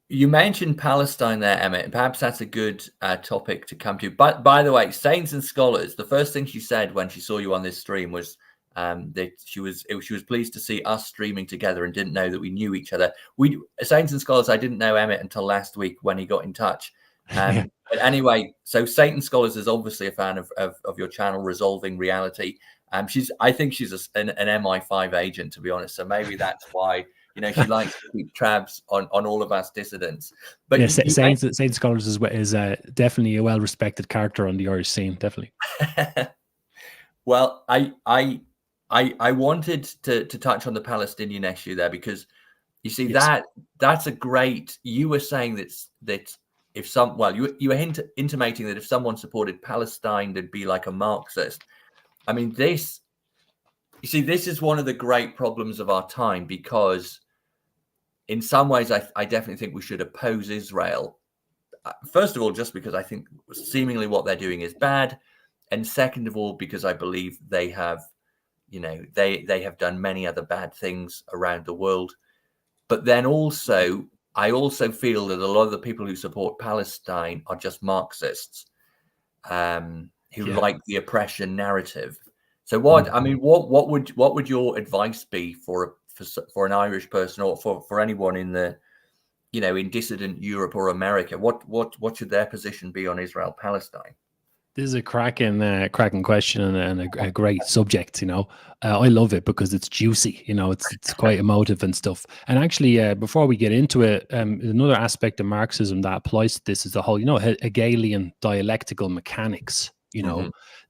You mentioned Palestine there, Emmett, and perhaps that's a good topic to come to. But by the way, Saints and Scholars, the first thing she said when she saw you on this stream was that she was pleased to see us streaming together and didn't know that we knew each other. Saints and Scholars, I didn't know Emmett until last week when he got in touch. But anyway, so Saints and Scholars is obviously a fan of your channel, Resolving Reality. I think she's an MI5 agent, to be honest. So maybe that's why she likes to keep tabs on all of us dissidents. But yeah, Saints Scholars is definitely a well-respected character on the Irish scene, definitely. Well, I wanted to touch on the Palestinian issue there because you see that's a great. You were saying that if you were intimating that if someone supported Palestine, they'd be like a Marxist. I mean, this is one of the great problems of our time, because in some ways, I definitely think we should oppose Israel. First of all, just because I think seemingly what they're doing is bad. And second of all, because I believe they have, they have done many other bad things around the world. But then also, I also feel that a lot of the people who support Palestine are just Marxists. Who like the oppression narrative. So what would your advice be for an Irish person, or for anyone in the in dissident Europe or America? What should their position be on Israel Palestine? This is a cracking question and a great subject. I love it because it's juicy. It's quite emotive and stuff. And actually, before we get into it, another aspect of Marxism that applies to this is the whole Hegelian dialectical mechanics.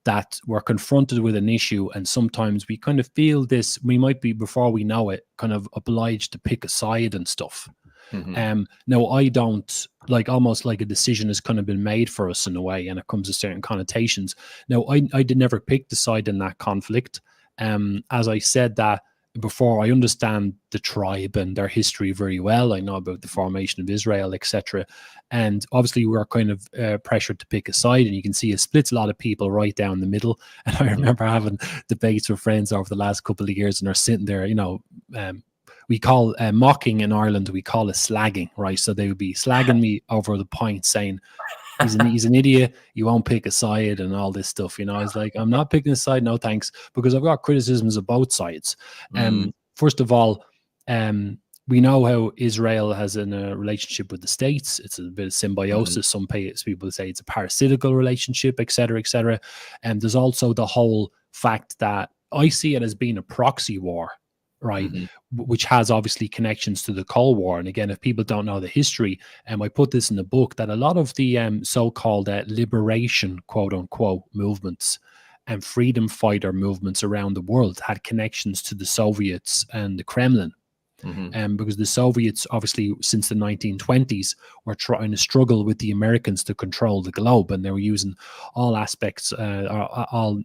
That we're confronted with an issue, and sometimes we kind of feel this. We might be, before we know it, kind of obliged to pick a side and stuff. Now, I don't like, almost like a decision has kind of been made for us in a way, and it comes with certain connotations. Now, I did never pick the side in that conflict. As I said that before, I understand the tribe and their history very well. I know about the formation of Israel, etc. And obviously, we're kind of pressured to pick a side, and you can see it splits a lot of people right down the middle. And I remember having debates with friends over the last couple of years, and they're sitting there, we call mocking in Ireland, we call it slagging, right? So they would be slagging me over the point, saying, he's an idiot, you won't pick a side and all this stuff. I was like, I'm not picking a side, no thanks, because I've got criticisms of both sides. First of all, we know how Israel has a relationship with the States. It's a bit of symbiosis. Some people say it's a parasitical relationship, etc., etc. And there's also the whole fact that I see it as being a proxy war, right? Which has obviously connections to the Cold War. And again, if people don't know the history, I put this in the book, that a lot of the so-called liberation, quote unquote, movements and freedom fighter movements around the world had connections to the Soviets and the Kremlin. Because the Soviets, obviously, since the 1920s, were trying to struggle with the Americans to control the globe, and they were using all aspects, all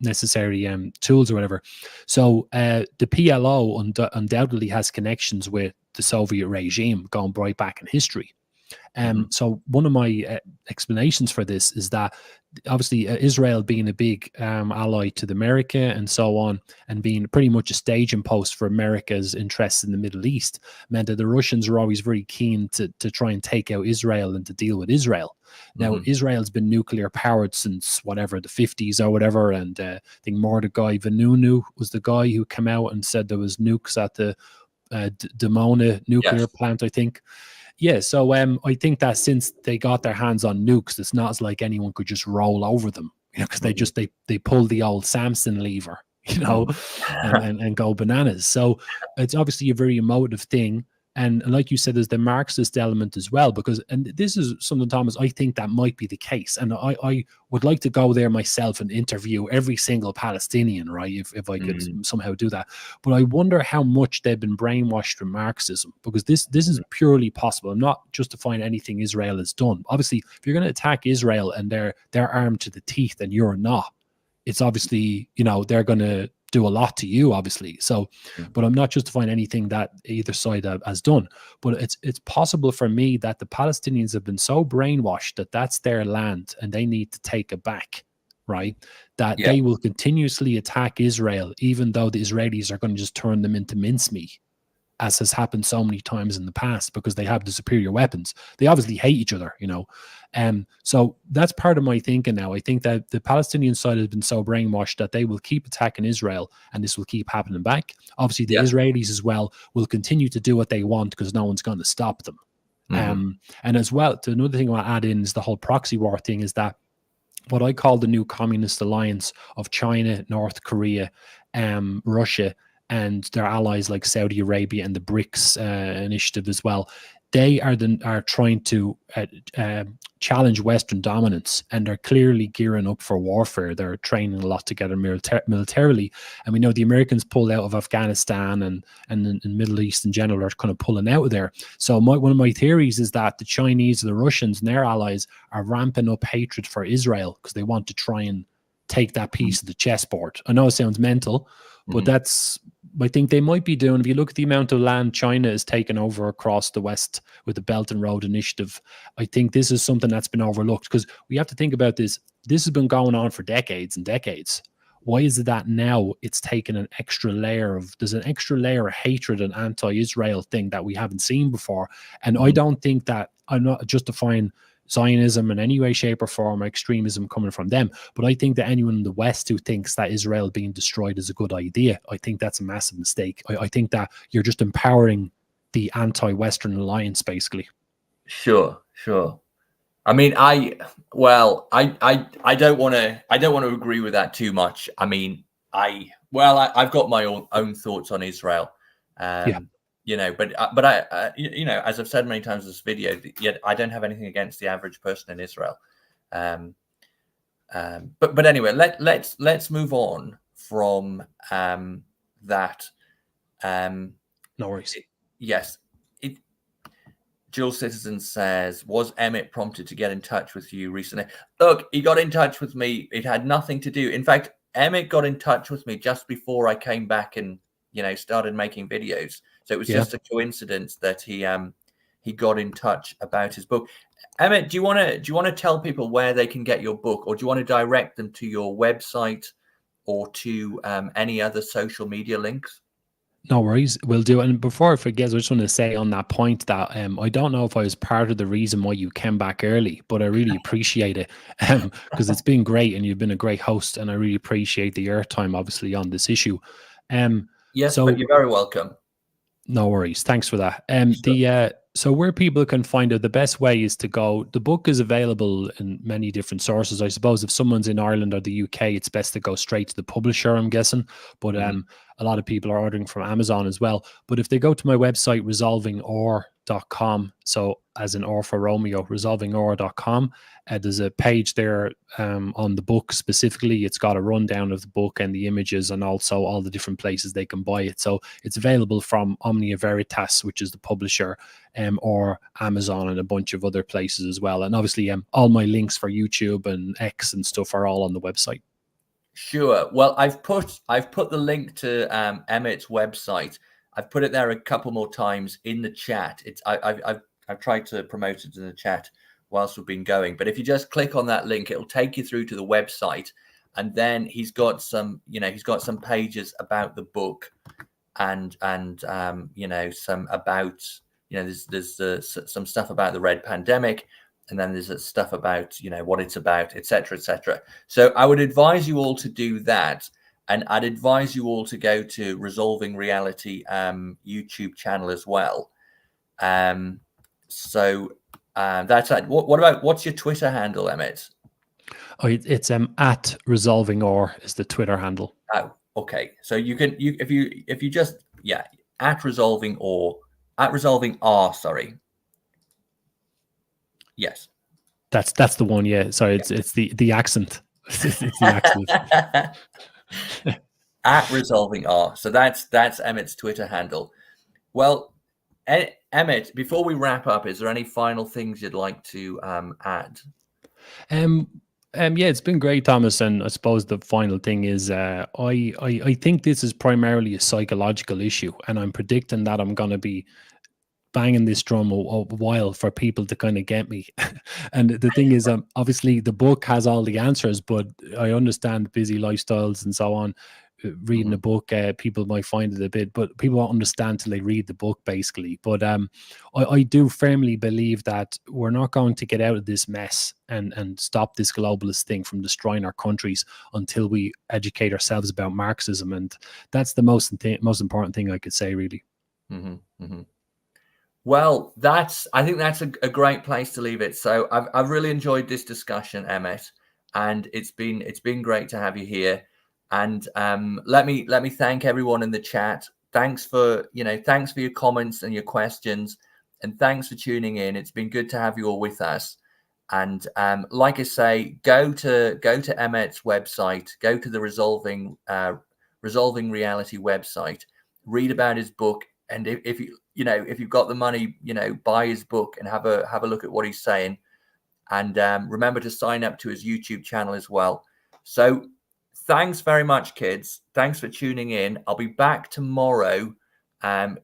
necessary tools or whatever. So the PLO undoubtedly has connections with the Soviet regime going right back in history. So one of my explanations for this is that obviously Israel being a big ally to the America and so on, and being pretty much a staging post for America's interests in the Middle East, meant that the Russians are always very keen to try and take out Israel and to deal with Israel. Now, Israel's been nuclear powered since whatever, the 50s or whatever. And I think Mordecai Vanunu was the guy who came out and said there was nukes at the Dimona nuclear plant, I think. Yeah, so I think that since they got their hands on nukes, it's not as like anyone could just roll over them, because they pull the old Samson lever, and go bananas. So it's obviously a very emotive thing. And like you said, there's the Marxist element as well, and this is something, Thomas, I think that might be the case. And I would like to go there myself and interview every single Palestinian, right? If I could somehow do that. But I wonder how much they've been brainwashed from Marxism, because this is purely possible. I'm not justifying anything Israel has done. Obviously, if you're going to attack Israel and they're armed to the teeth and you're not, it's obviously, they're going to do a lot to you, obviously. So, but I'm not justifying anything that either side has done. But it's possible for me that the Palestinians have been so brainwashed that that's their land and they need to take it back, right? That they will continuously attack Israel, even though the Israelis are going to just turn them into mincemeat, as has happened so many times in the past, because they have the superior weapons. They obviously hate each other, so that's part of my thinking now. I think that the Palestinian side has been so brainwashed that they will keep attacking Israel, and this will keep happening back. Obviously, the Israelis as well will continue to do what they want, because no one's going to stop them. And as well, another thing I want to add in is the whole proxy war thing, is that what I call the new communist alliance of China, North Korea, Russia, and their allies like Saudi Arabia and the BRICS initiative as well. They are trying to challenge Western dominance, and they're clearly gearing up for warfare. They're training a lot together militarily. And we know the Americans pulled out of Afghanistan, and the Middle East in general are kind of pulling out of there. So one of my theories is that the Chinese, the Russians, and their allies are ramping up hatred for Israel, because they want to try and take that piece of the chessboard. I know it sounds mental, but that's, I think they might be doing. If you look at the amount of land China has taken over across the West with the Belt and Road Initiative, I think this is something that's been overlooked, because we have to think about this. This has been going on for decades and decades. Why is it that now it's taken an extra layer of, there's an extra layer of hatred and anti-Israel thing that we haven't seen before? And I don't think that, I'm not justifying Zionism in any way, shape, or form, or extremism coming from them. But I think that anyone in the West who thinks that Israel being destroyed is a good idea, I think that's a massive mistake. I think that you're just empowering the anti-Western alliance, basically. Sure. I mean, I don't want to agree with that too much. I mean, I've got my own thoughts on Israel. But I as I've said many times in this video, yet I don't have anything against the average person in Israel. But anyway, let's move on from that. No worries. Dual Citizen says, was Emmett prompted to get in touch with you recently? Look, he got in touch with me. It had nothing to do. In fact, Emmett got in touch with me just before I came back and, started making videos. So it was just a coincidence that he got in touch about his book. Emmett, do you want to tell people where they can get your book, or do you want to direct them to your website or to any other social media links? No worries, we'll do it. And before I forget, I just want to say on that point that I don't know if I was part of the reason why you came back early, but I really appreciate it because it's been great and you've been a great host, and I really appreciate the airtime, obviously, on this issue. Yes, but you're very welcome. No worries. Thanks for that. So where people can find it, the best way is to go. The book is available in many different sources. I suppose if someone's in Ireland or the UK, it's best to go straight to the publisher, I'm guessing. But a lot of people are ordering from Amazon as well. But if they go to my website, resolvingor.com, so as in or for Romeo, resolvingor.com, there's a page there on the book specifically. It's got a rundown of the book and the images, and also all the different places they can buy it. So it's available from Omnia Veritas, which is the publisher, or Amazon and a bunch of other places as well. And obviously all my links for YouTube and X and stuff are all on the website. Sure. Well, I've put the link to Emmett's website. I've put it there a couple more times in the chat. I've tried to promote it in the chat whilst we've been going. But if you just click on that link, it'll take you through to the website, and then he's got some pages about the book, and some about there's some stuff about the Red Pandemic. And then there's stuff about, what it's about, etc., etc. So I would advise you all to do that. And I'd advise you all to go to Resolving Reality YouTube channel as well. So that's that. What about, what's your Twitter handle, Emmett? Oh, it's at Resolving Or is the Twitter handle. Oh, okay. So if you just at Resolving Or, at Resolving R, sorry. Yes, that's the one. Yeah, sorry, it's the accent. It's the accent. At Resolving R. So that's Emmett's Twitter handle. Well, Emmett, before we wrap up, is there any final things you'd like to add? Yeah, it's been great, Thomas. And I suppose the final thing is, I think this is primarily a psychological issue, and I'm predicting that I'm going to be banging this drum a while for people to kind of get me. And the thing is, obviously the book has all the answers, but I understand busy lifestyles and so on. Reading a book, people might find it a bit, but people won't understand till they read the book, basically. But I do firmly believe that we're not going to get out of this mess and stop this globalist thing from destroying our countries until we educate ourselves about Marxism. And that's the most important thing I could say, really. Well, I think that's a great place to leave it. So I've really enjoyed this discussion, Emmett, and it's been great to have you here. And let me thank everyone in the chat. Thanks for your comments and your questions, and thanks for tuning in. It's been good to have you all with us. And like I say, go to Emmett's website, go to the Resolving Reality website, read about his book, and if you've got the money, buy his book and have a look at what he's saying. And remember to sign up to his YouTube channel as well. So thanks very much, kids. Thanks for tuning in. I'll be back tomorrow.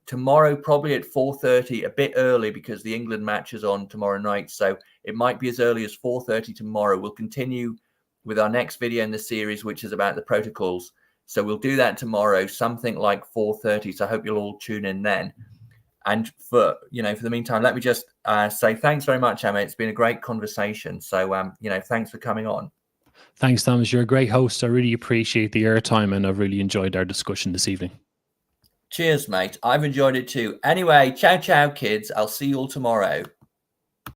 Tomorrow probably at 4:30, a bit early because the England match is on tomorrow night. So it might be as early as 4:30 tomorrow. We'll continue with our next video in the series, which is about the protocols. So we'll do that tomorrow, something like 4:30. So I hope you'll all tune in then. And for the meantime, let me just say thanks very much, Emma. It's been a great conversation. So, thanks for coming on. Thanks, Thomas. You're a great host. I really appreciate the airtime, and I've really enjoyed our discussion this evening. Cheers, mate. I've enjoyed it too. Anyway, ciao, ciao, kids. I'll see you all tomorrow.